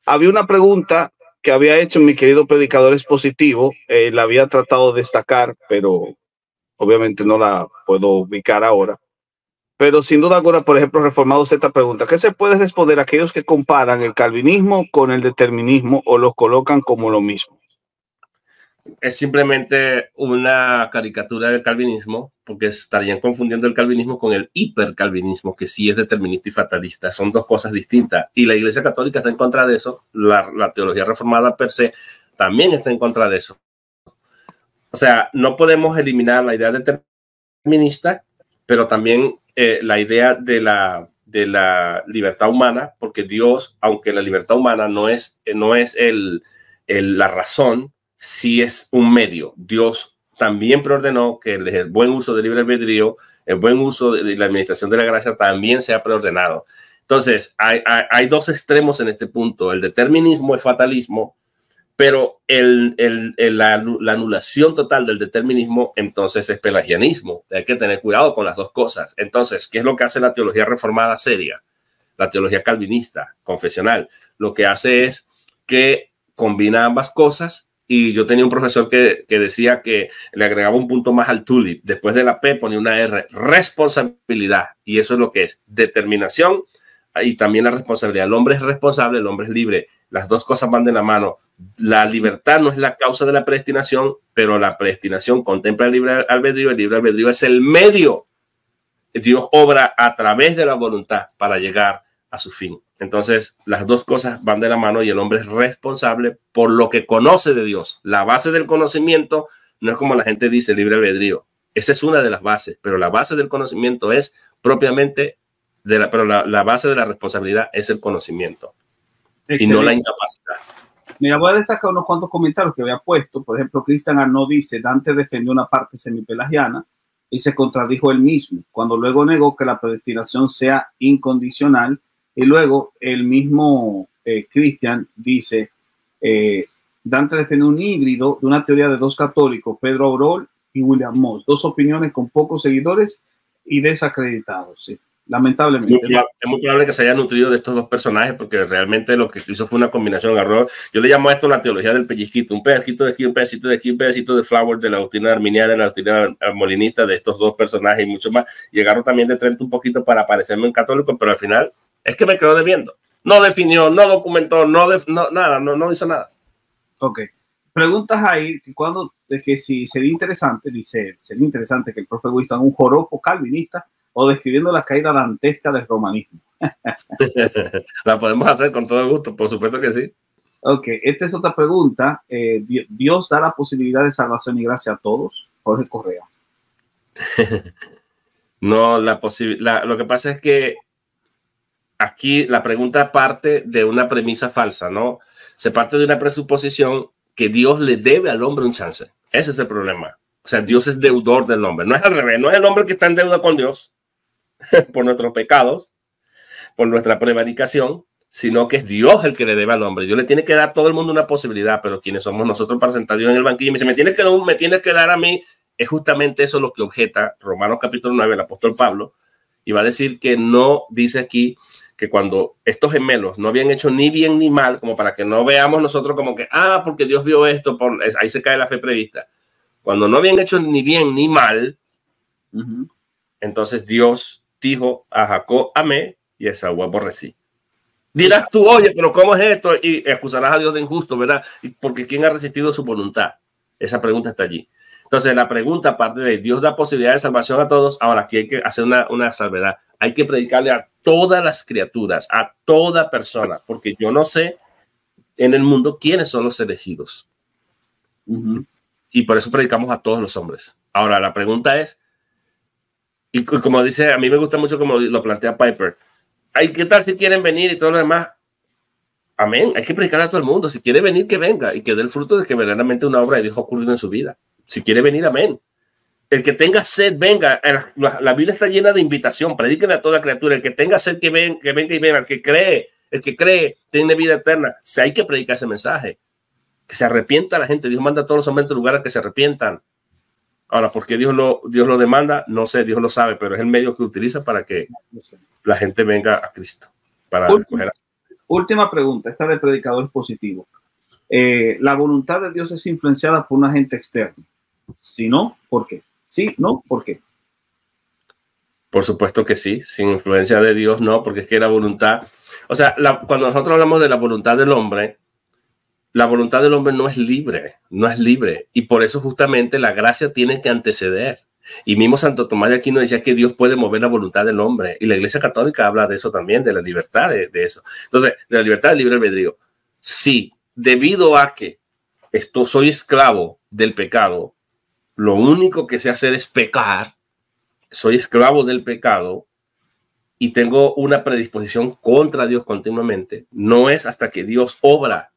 había una pregunta que había hecho mi querido predicador expositivo. La había tratado de destacar, pero obviamente no la puedo ubicar ahora. Pero sin duda alguna, por ejemplo, reformados esta pregunta: ¿qué se puede responder a aquellos que comparan el calvinismo con el determinismo o los colocan como lo mismo? Es simplemente una caricatura del calvinismo, porque estarían confundiendo el calvinismo con el hipercalvinismo, que sí es determinista y fatalista. Son dos cosas distintas. Y la Iglesia Católica está en contra de eso. La teología reformada per se también está en contra de eso. O sea, no podemos eliminar la idea determinista, pero también la idea de la libertad humana, porque Dios, aunque la libertad humana no es la razón sí es un medio. Dios también preordenó que el buen uso del libre albedrío, el buen uso de la administración de la gracia también sea preordenado. Entonces, hay dos extremos en este punto. El determinismo es fatalismo, pero la anulación total del determinismo entonces es pelagianismo. Hay que tener cuidado con las dos cosas. Entonces, ¿qué es lo que hace la teología reformada seria? La teología calvinista, confesional. Lo que hace es que combina ambas cosas. Y yo tenía un profesor que decía que le agregaba un punto más al tulip. Después de la P ponía una R, responsabilidad. Y eso es lo que es determinación y también la responsabilidad. El hombre es responsable, el hombre es libre. Las dos cosas van de la mano. La libertad no es la causa de la predestinación, pero la predestinación contempla el libre albedrío. El libre albedrío es el medio. Dios obra a través de la voluntad para llegar a su fin. Entonces, las dos cosas van de la mano y el hombre es responsable por lo que conoce de Dios. La base del conocimiento no es como la gente dice libre albedrío. Esa es una de las bases, pero la base del conocimiento es propiamente, pero la base de la responsabilidad es el conocimiento. Excelente. Y no la incapacidad. Mira, voy a destacar unos cuantos comentarios que había puesto. Por ejemplo, Cristian Arnaud dice, Dante defendió una parte semipelagiana y se contradijo él mismo, cuando luego negó que la predestinación sea incondicional. Y luego el mismo Cristian dice, Dante defendió un híbrido de una teoría de dos católicos, Pedro Aurol y William Moss, dos opiniones con pocos seguidores y desacreditados. Sí. Lamentablemente. Es muy probable que se haya nutrido de estos dos personajes, porque realmente lo que hizo fue una combinación. Agarró, yo le llamo a esto la teología del pellizquito, un pedacito de aquí, un pedacito de aquí, un pedacito de Flower, de la doctrina arminiana, de la doctrina molinista, de estos dos personajes y mucho más. Y agarró también de Trento un poquito para parecerme un católico, pero al final es que me quedó debiendo. No definió, no documentó, nada, no hizo nada. Ok. Preguntas ahí de que si sería interesante, sería interesante que el profe Winston un joropo calvinista o describiendo la caída dantesca del romanismo. La podemos hacer con todo gusto, por supuesto que sí. Ok, esta es otra pregunta. ¿Dios da la posibilidad de salvación y gracia a todos? Jorge Correa. No, lo que pasa es que aquí la pregunta parte de una premisa falsa, ¿no? Se parte de una presuposición que Dios le debe al hombre un chance. Ese es el problema. O sea, Dios es deudor del hombre. No es al revés, no es el hombre que está en deuda con Dios por nuestros pecados, por nuestra prevaricación, sino que es Dios el que le debe al hombre. Dios le tiene que dar a todo el mundo una posibilidad, pero ¿quiénes somos nosotros para sentar a Dios en el banquillo? Y me dice, me tienes que dar a mí. Es justamente eso lo que objeta Romanos capítulo 9, el apóstol Pablo, y va a decir que no, dice aquí, que cuando estos gemelos no habían hecho ni bien ni mal, como para que no veamos nosotros como que, porque Dios vio esto, ahí se cae la fe prevista. Cuando no habían hecho ni bien ni mal, entonces Dios dijo a Jacob amé y a Esaú aborrecí. Dirás tú, oye, pero ¿cómo es esto? Y acusarás a Dios de injusto, ¿verdad? Porque ¿quién ha resistido su voluntad? Esa pregunta está allí. Entonces la pregunta, aparte de Dios da posibilidad de salvación a todos, ahora aquí hay que hacer una salvedad. Hay que predicarle a todas las criaturas, a toda persona, porque yo no sé en el mundo quiénes son los elegidos. Y por eso predicamos a todos los hombres. Ahora la pregunta es, y como dice, a mí me gusta mucho como lo plantea Piper, ¿qué tal si quieren venir y todo lo demás? Amén, hay que predicarle a todo el mundo. Si quiere venir, que venga y que dé el fruto de que verdaderamente una obra de Dios ha ocurrido en su vida. Si quiere venir, amén. El que tenga sed, venga. La Biblia está llena de invitación. Prediquen a toda criatura. El que tenga sed, que venga y venga. El que cree, tiene vida eterna. Si hay que predicar ese mensaje. Que se arrepienta la gente. Dios manda a todos los hombres en lugar a que se arrepientan. Ahora, ¿por qué Dios lo demanda? No sé, Dios lo sabe, pero es el medio que utiliza para que la gente venga a Cristo. Última pregunta, esta de predicador positivo. ¿La voluntad de Dios es influenciada por un agente externo? Si no, ¿por qué? Sí, no, ¿por qué? Por supuesto que sí, sin influencia de Dios no, porque es que la voluntad, o sea, cuando nosotros hablamos de la voluntad del hombre no es libre, y por eso justamente la gracia tiene que anteceder. Y mismo Santo Tomás de Aquino decía que Dios puede mover la voluntad del hombre, y la Iglesia Católica habla de eso también, de la libertad de eso. Entonces, de la libertad del libre albedrío. Sí, debido a que soy esclavo del pecado, lo único que sé hacer es pecar, soy esclavo del pecado y tengo una predisposición contra Dios continuamente, no es hasta que Dios obra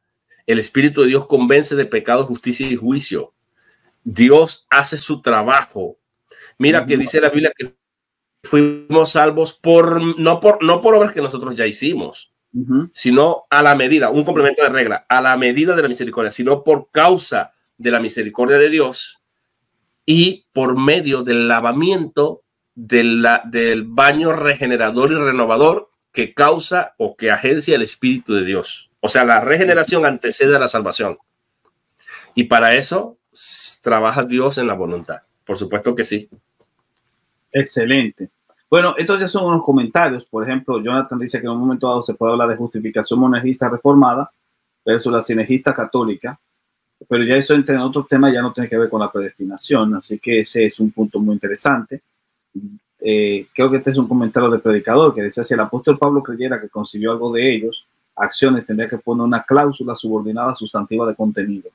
El Espíritu de Dios convence de pecado, justicia y juicio. Dios hace su trabajo. Mira que dice la Biblia que fuimos salvos no por obras que nosotros ya hicimos, sino a la medida, un complemento de regla, a la medida de la misericordia, sino por causa de la misericordia de Dios y por medio del lavamiento del baño regenerador y renovador que causa o que agencia el Espíritu de Dios. O sea, la regeneración antecede a la salvación. Y para eso trabaja Dios en la voluntad. Por supuesto que sí. Excelente. Bueno, estos ya son unos comentarios. Por ejemplo, Jonathan dice que en un momento dado se puede hablar de justificación monajista reformada versus la sinegista católica, pero ya eso en otros temas ya no tiene que ver con la predestinación, así que ese es un punto muy interesante. Creo que este es un comentario de Predicador que decía: si el apóstol Pablo creyera que consiguió algo de ellos, acciones, tendría que poner una cláusula subordinada sustantiva de contenido.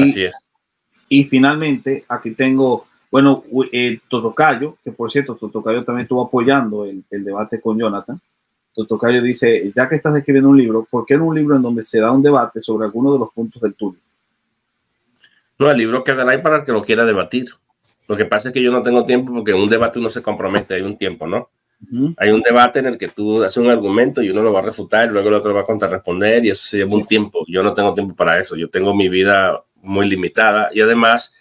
Así es. Y finalmente, aquí tengo, bueno, Totocayo, que por cierto, Totocayo también estuvo apoyando el debate con Jonathan. Totocayo dice: ya que estás escribiendo un libro, ¿por qué no un libro en donde se da un debate sobre alguno de los puntos del tuyo? No, el libro quedará ahí para el que lo quiera debatir. Lo que pasa es que yo no tengo tiempo, porque en un debate uno se compromete, hay un tiempo, ¿no? Hay un debate en el que tú haces un argumento y uno lo va a refutar y luego el otro lo va a contrarresponder y eso se lleva un tiempo. Yo no tengo tiempo para eso. Yo tengo mi vida muy limitada y además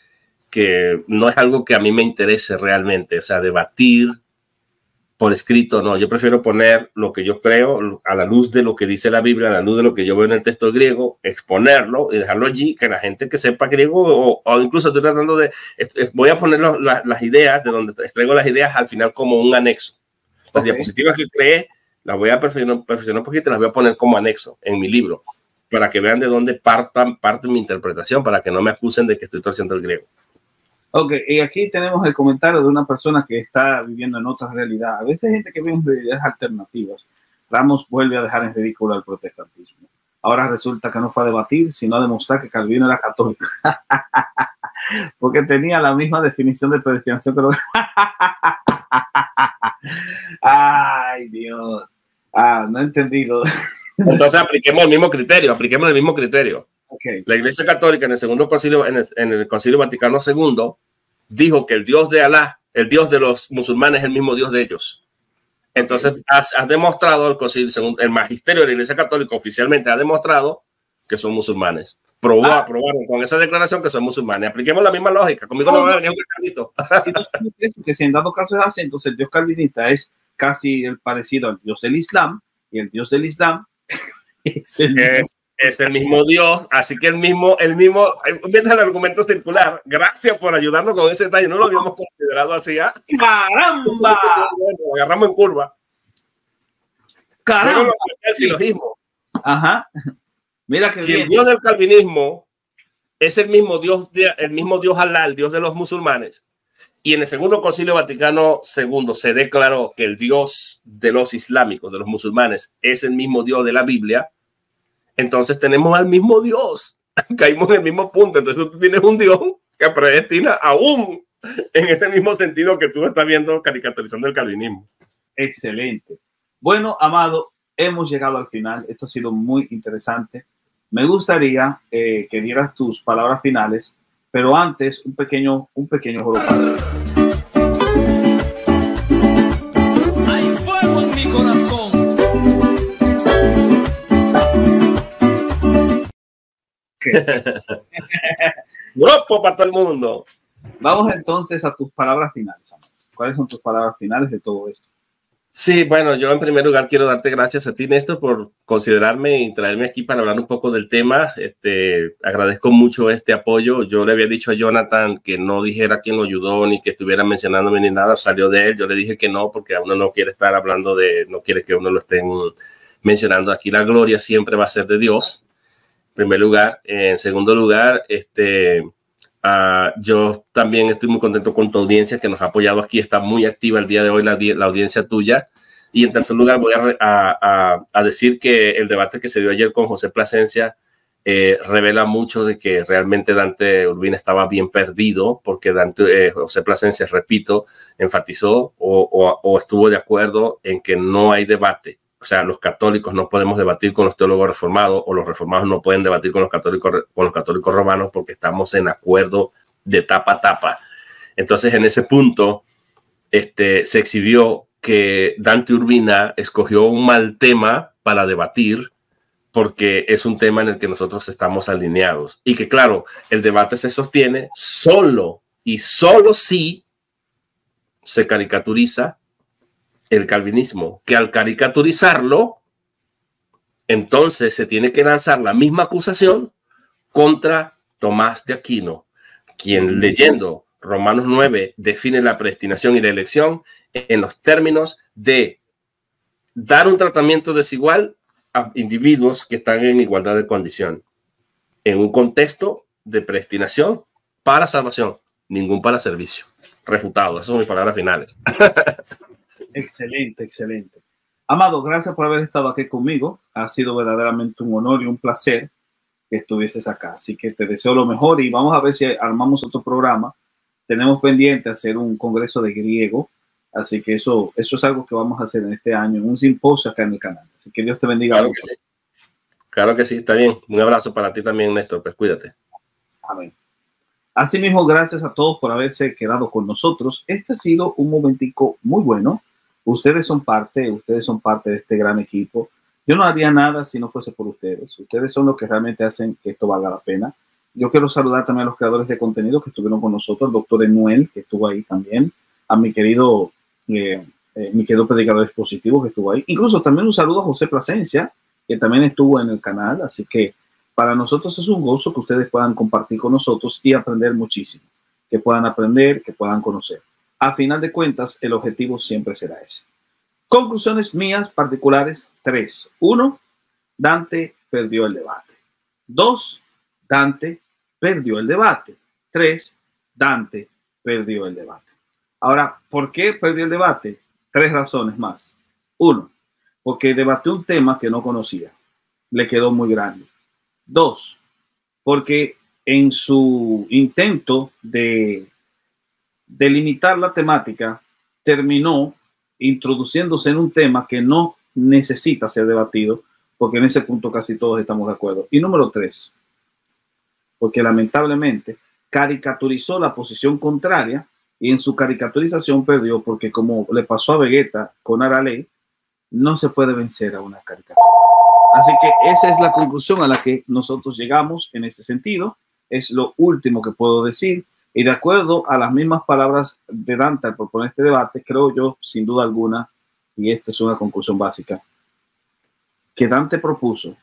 que no es algo que a mí me interese realmente. O sea, debatir por escrito, no. Yo prefiero poner lo que yo creo a la luz de lo que dice la Biblia, a la luz de lo que yo veo en el texto griego, exponerlo y dejarlo allí, que la gente que sepa griego o incluso estoy tratando de... Voy a poner las ideas, de donde extraigo las ideas al final como un anexo. Las diapositivas que creé las voy a perfeccionar un poquito, las voy a poner como anexo en mi libro, para que vean de dónde parte mi interpretación, para que no me acusen de que estoy torciendo el griego. Ok, y aquí tenemos el comentario de una persona que está viviendo en otra realidad. A veces hay gente que vive en realidades alternativas. Ramos vuelve a dejar en ridículo al protestantismo. Ahora resulta que no fue a debatir, sino a demostrar que Calvino era católico. Porque tenía la misma definición de predestinación que lo... Ay, Dios. No he entendido. Entonces apliquemos el mismo criterio. Okay. La Iglesia Católica en el segundo concilio, en el Concilio Vaticano II, dijo que el Dios de Alá, el Dios de los musulmanes, es el mismo Dios de ellos. Entonces, has demostrado el concilio, según el magisterio de la Iglesia Católica oficialmente ha demostrado que son musulmanes. Probaron con esa declaración que son musulmanes. Apliquemos la misma lógica. Conmigo no va a venir un carnito. Que si en dado caso es así, entonces el Dios calvinista es casi el parecido al Dios del Islam, y el Dios del Islam es el mismo Dios, así que el mismo, viendo el argumento circular. Gracias por ayudarnos con ese detalle, no lo habíamos considerado así. ¡Caramba! Lo agarramos en curva. ¡Caramba! El silogismo. Ajá. Mira que si el Dios del calvinismo es el mismo Dios Alá, el Dios de los musulmanes, y en el segundo concilio Vaticano II se declaró que el Dios de los islámicos, de los musulmanes, es el mismo Dios de la Biblia, entonces tenemos al mismo Dios. Caímos en el mismo punto. Entonces tú tienes un Dios que predestina aún en ese mismo sentido que tú estás viendo caricaturizando el calvinismo. Excelente. Bueno, Amado, hemos llegado al final. Esto ha sido muy interesante. Me gustaría que dieras tus palabras finales, pero antes un pequeño joropo. Hay fuego en mi corazón. Grupo para todo el mundo. Vamos entonces a tus palabras finales. ¿Cuáles son tus palabras finales de todo esto? Sí, bueno, yo en primer lugar quiero darte gracias a ti, Néstor, por considerarme y traerme aquí para hablar un poco del tema. Agradezco mucho este apoyo. Yo le había dicho a Jonathan que no dijera quién lo ayudó ni que estuviera mencionándome ni nada. Salió de él. Yo le dije que no, porque a uno no quiere estar hablando no quiere que uno lo estén mencionando. Aquí la gloria siempre va a ser de Dios, en primer lugar. En segundo lugar, yo también estoy muy contento con tu audiencia que nos ha apoyado aquí. Está muy activa el día de hoy la audiencia tuya. Y en tercer lugar voy a decir que el debate que se dio ayer con José Plasencia revela mucho de que realmente Dante Urbina estaba bien perdido, porque José Plasencia, repito, enfatizó o estuvo de acuerdo en que no hay debate. O sea, los católicos no podemos debatir con los teólogos reformados, o los reformados no pueden debatir con los católicos romanos, porque estamos en acuerdo de tapa a tapa. Entonces, en ese punto, se exhibió que Dante Urbina escogió un mal tema para debatir, porque es un tema en el que nosotros estamos alineados. Y que, claro, el debate se sostiene solo y solo si se caricaturiza el calvinismo, que al caricaturizarlo, entonces se tiene que lanzar la misma acusación contra Tomás de Aquino, quien, leyendo Romanos 9, define la predestinación y la elección en los términos de dar un tratamiento desigual a individuos que están en igualdad de condición, en un contexto de predestinación para salvación, ningún para servicio. Refutado, esas son mis palabras finales. Excelente, excelente. Amado, gracias por haber estado aquí conmigo. Ha sido verdaderamente un honor y un placer que estuvieses acá. Así que te deseo lo mejor y vamos a ver si armamos otro programa. Tenemos pendiente hacer un congreso de griego. Así que eso es algo que vamos a hacer en este año, un simposio acá en el canal. Así que Dios te bendiga. Claro que sí. Claro que sí, está bien. Un abrazo para ti también, Néstor. Pues cuídate. Amén. Asimismo, gracias a todos por haberse quedado con nosotros. Este ha sido un momentico muy bueno. Ustedes son parte de este gran equipo. Yo no haría nada si no fuese por ustedes. Ustedes son los que realmente hacen que esto valga la pena. Yo quiero saludar también a los creadores de contenido que estuvieron con nosotros, al doctor Enuel, que estuvo ahí también, a mi querido predicador expositivo que estuvo ahí. Incluso también un saludo a José Plasencia, que también estuvo en el canal. Así que para nosotros es un gozo que ustedes puedan compartir con nosotros y aprender muchísimo, que puedan aprender, que puedan conocer. A final de cuentas, el objetivo siempre será ese. Conclusiones mías particulares, 3. 1. Dante perdió el debate. 2. Dante perdió el debate. 3. Dante perdió el debate. Ahora, ¿por qué perdió el debate? 3 razones más. 1. Porque debatió un tema que no conocía. Le quedó muy grande. 2. Porque en su intento de limitar la temática, terminó introduciéndose en un tema que no necesita ser debatido, porque en ese punto casi todos estamos de acuerdo. Y número 3, porque lamentablemente caricaturizó la posición contraria y en su caricaturización perdió, porque como le pasó a Vegeta con Arale, no se puede vencer a una caricatura. Así que esa es la conclusión a la que nosotros llegamos en este sentido. Es lo último que puedo decir. Y de acuerdo a las mismas palabras de Dante al proponer este debate, creo yo, sin duda alguna, y esta es una conclusión básica, que Dante propuso,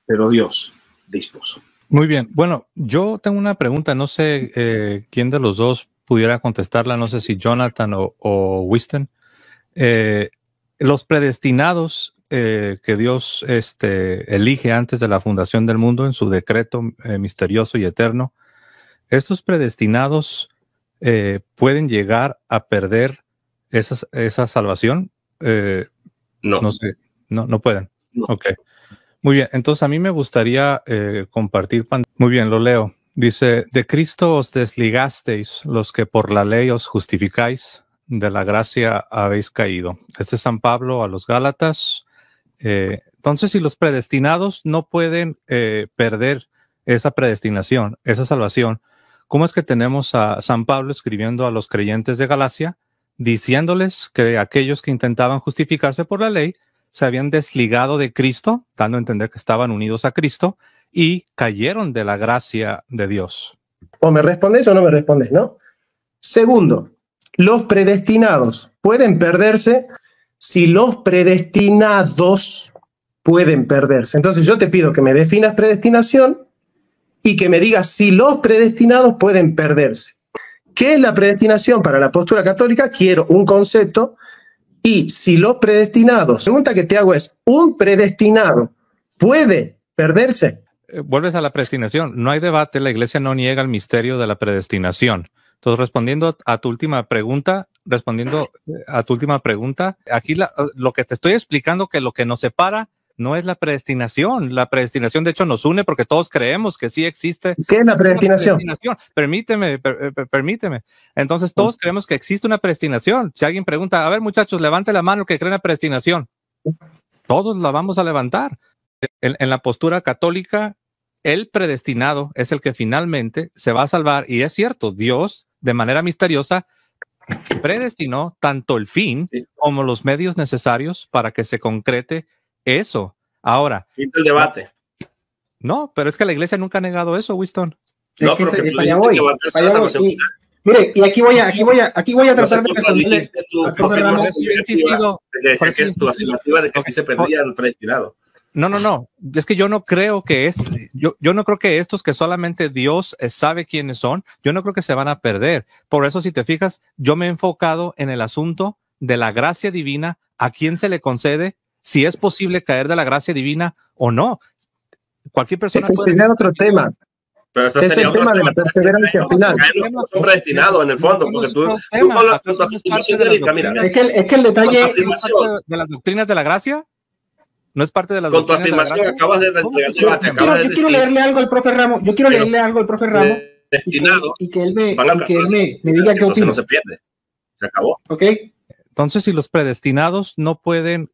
pero Dios dispuso. Muy bien. Bueno, yo tengo una pregunta. No sé quién de los dos pudiera contestarla. No sé si Jonathan o Winston. Los predestinados que Dios elige antes de la fundación del mundo en su decreto misterioso y eterno, ¿estos predestinados pueden llegar a perder esa salvación? No. No sé. No pueden. No. Ok. Muy bien. Entonces a mí me gustaría compartir. Muy bien, lo leo. Dice, de Cristo os desligasteis los que por la ley os justificáis, de la gracia habéis caído. Este es San Pablo a los Gálatas. Entonces, si los predestinados no pueden perder esa predestinación, esa salvación, ¿cómo es que tenemos a San Pablo escribiendo a los creyentes de Galacia, diciéndoles que aquellos que intentaban justificarse por la ley se habían desligado de Cristo, dando a entender que estaban unidos a Cristo y cayeron de la gracia de Dios? O me respondes o no me respondes, ¿no? Segundo, los predestinados pueden perderse si los predestinados pueden perderse. Entonces yo te pido que me definas predestinación y que me digas si los predestinados pueden perderse. ¿Qué es la predestinación para la postura católica? Quiero un concepto. Y si los predestinados, la pregunta que te hago es, ¿un predestinado puede perderse? Vuelves a la predestinación. No hay debate, la Iglesia no niega el misterio de la predestinación. Entonces, respondiendo a tu última pregunta, aquí lo que te estoy explicando, que lo que nos separa no es la predestinación. La predestinación, de hecho, nos une porque todos creemos que sí existe. ¿Qué es la predestinación? Permíteme. Entonces, todos creemos que existe una predestinación. Si alguien pregunta, a ver, muchachos, levante la mano que creen en la predestinación. Todos la vamos a levantar. En la postura católica, el predestinado es el que finalmente se va a salvar. Y es cierto, Dios, de manera misteriosa, predestinó tanto el fin como los medios necesarios para que se concrete eso. Ahora, el debate. No, pero es que la iglesia nunca ha negado eso, Winston. No, pero para allá voy. Mire, y aquí voy a tratar de responderle al profe Ramos. Que tu afirmativa de que sí se perdía el predestinado. No. Es que yo no creo que yo no creo que estos que solamente Dios sabe quiénes son, yo no creo que se van a perder. Por eso, si te fijas, yo me he enfocado en el asunto de la gracia divina, a quién se le concede, si es posible caer de la gracia divina o no. Cualquier persona puede... Es otro tema. Pero esto es el tema de la perseverancia final. Son predestinados en el fondo, porque tú con la afirmación de Erika, mira. Es que el detalle de las doctrinas de la gracia no es parte de las con tu afirmación acabas de entregar yo quiero leerle algo al profe Ramos. Destinado y que él me diga qué opina. No se pierde. Se acabó. ¿Ok? Entonces, si los predestinados no pueden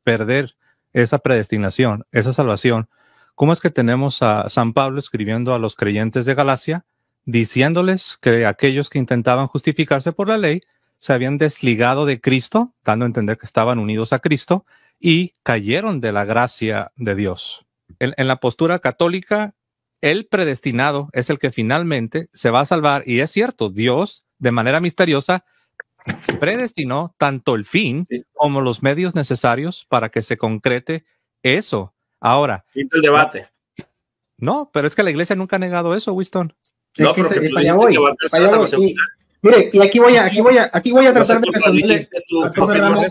perder esa predestinación, esa salvación, ¿cómo es que tenemos a San Pablo escribiendo a los creyentes de Galacia, diciéndoles que aquellos que intentaban justificarse por la ley se habían desligado de Cristo, dando a entender que estaban unidos a Cristo, y cayeron de la gracia de Dios? En la postura católica, el predestinado es el que finalmente se va a salvar, y es cierto, Dios, de manera misteriosa, predestinó tanto el fin como los medios necesarios para que se concrete eso. Ahora, el debate. No, pero es que la iglesia nunca ha negado eso, Winston. No, pero para allá voy. Mire, y aquí voy a tratar de responderle al profe Ramos.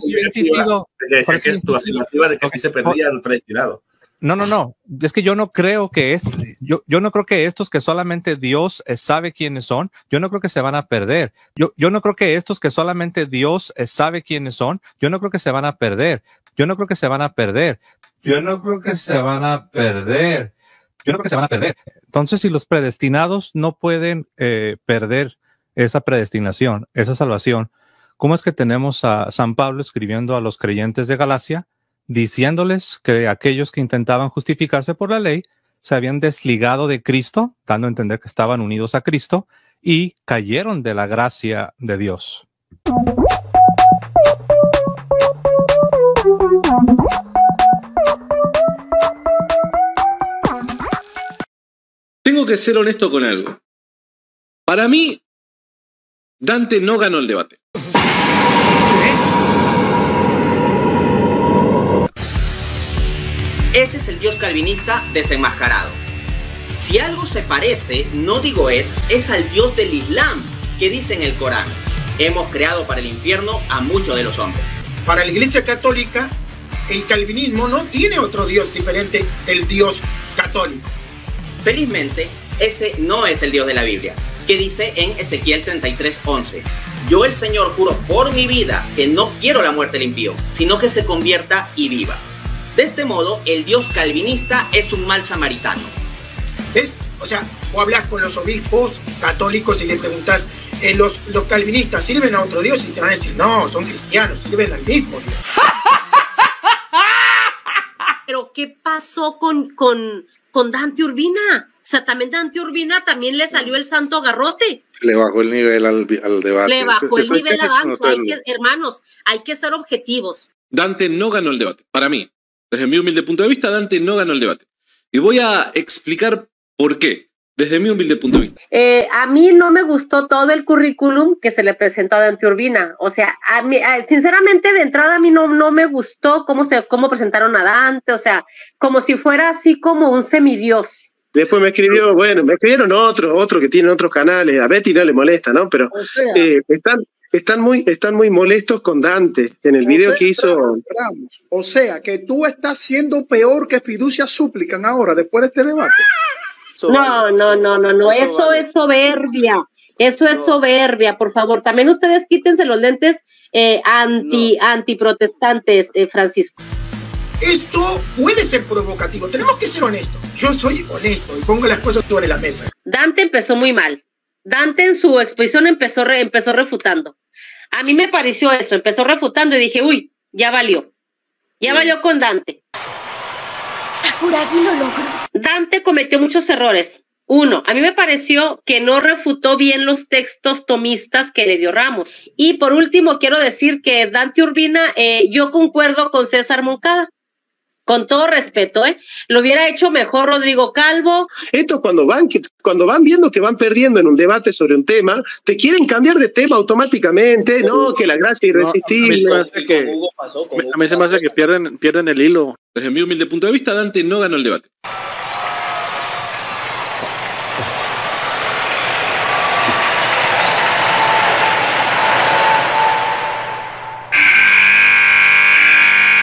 Que tu afirmativa de que sí se perdía el predestinado. No. Es que yo no creo que yo no creo que estos que solamente Dios sabe quiénes son, yo no creo que se van a perder. Yo no creo que estos que solamente Dios sabe quiénes son, yo no creo que se van a perder. Yo no creo que se van a perder. Entonces, si los predestinados no pueden perder esa predestinación, esa salvación, ¿cómo es que tenemos a San Pablo escribiendo a los creyentes de Galacia, diciéndoles que aquellos que intentaban justificarse por la ley se habían desligado de Cristo, dando a entender que estaban unidos a Cristo, y cayeron de la gracia de Dios? Tengo que ser honesto con algo. Para mí, Dante no ganó el debate. Ese es el Dios calvinista desenmascarado. Si algo se parece, no digo es al Dios del Islam, que dice en el Corán: hemos creado para el infierno a muchos de los hombres. Para la Iglesia Católica, el calvinismo no tiene otro Dios diferente del Dios católico. Felizmente, ese no es el Dios de la Biblia, que dice en Ezequiel 33:11: yo el Señor juro por mi vida que no quiero la muerte del impío, sino que se convierta y viva. De este modo, el Dios calvinista es un mal samaritano. ¿Ves? O sea, o hablas con los obispos católicos y le preguntas, los calvinistas sirven a otro Dios, y te van a decir, no, son cristianos, sirven al mismo Dios. Pero ¿qué pasó con Dante Urbina? O sea, también Dante Urbina también le salió el santo garrote. Le bajó el nivel al debate. Le bajó el nivel a Dante. Hermanos, hay que ser objetivos. Dante no ganó el debate. Para mí, desde mi humilde punto de vista, Dante no ganó el debate. Y voy a explicar por qué, desde mi humilde punto de vista. A mí no me gustó todo el currículum que se le presentó a Dante Urbina. O sea, sinceramente, de entrada a mí no me gustó cómo presentaron a Dante. O sea, como si fuera así como un semidios. Después me escribieron otro que tienen otros canales. A Betty no le molesta, ¿no? Pero o sea, están muy molestos con Dante en el video que hizo. O sea, que tú estás siendo peor que Fiducia Súplican ahora, después de este debate. No. Eso es soberbia. Eso es soberbia, por favor. También ustedes quítense los lentes antiprotestantes, Francisco. esto puede ser provocativo. Tenemos que ser honestos. Yo soy honesto y pongo las cosas sobre la mesa. Dante empezó muy mal. Dante en su exposición empezó refutando. A mí me pareció eso, empezó refutando y dije, uy, ya valió. Ya valió con Dante. Sakuragi lo logró. Dante cometió muchos errores. Uno, a mí me pareció que no refutó bien los textos tomistas que le dio Ramos. Y por último, quiero decir que Dante Urbina, yo concuerdo con César Moncada. Con todo respeto, lo hubiera hecho mejor Rodrigo Calvo. Esto cuando van viendo que van perdiendo en un debate sobre un tema, te quieren cambiar de tema automáticamente, no, que la gracia irresistible. A mí se me hace que pierden el hilo. Desde mi humilde punto de vista, Dante no ganó el debate.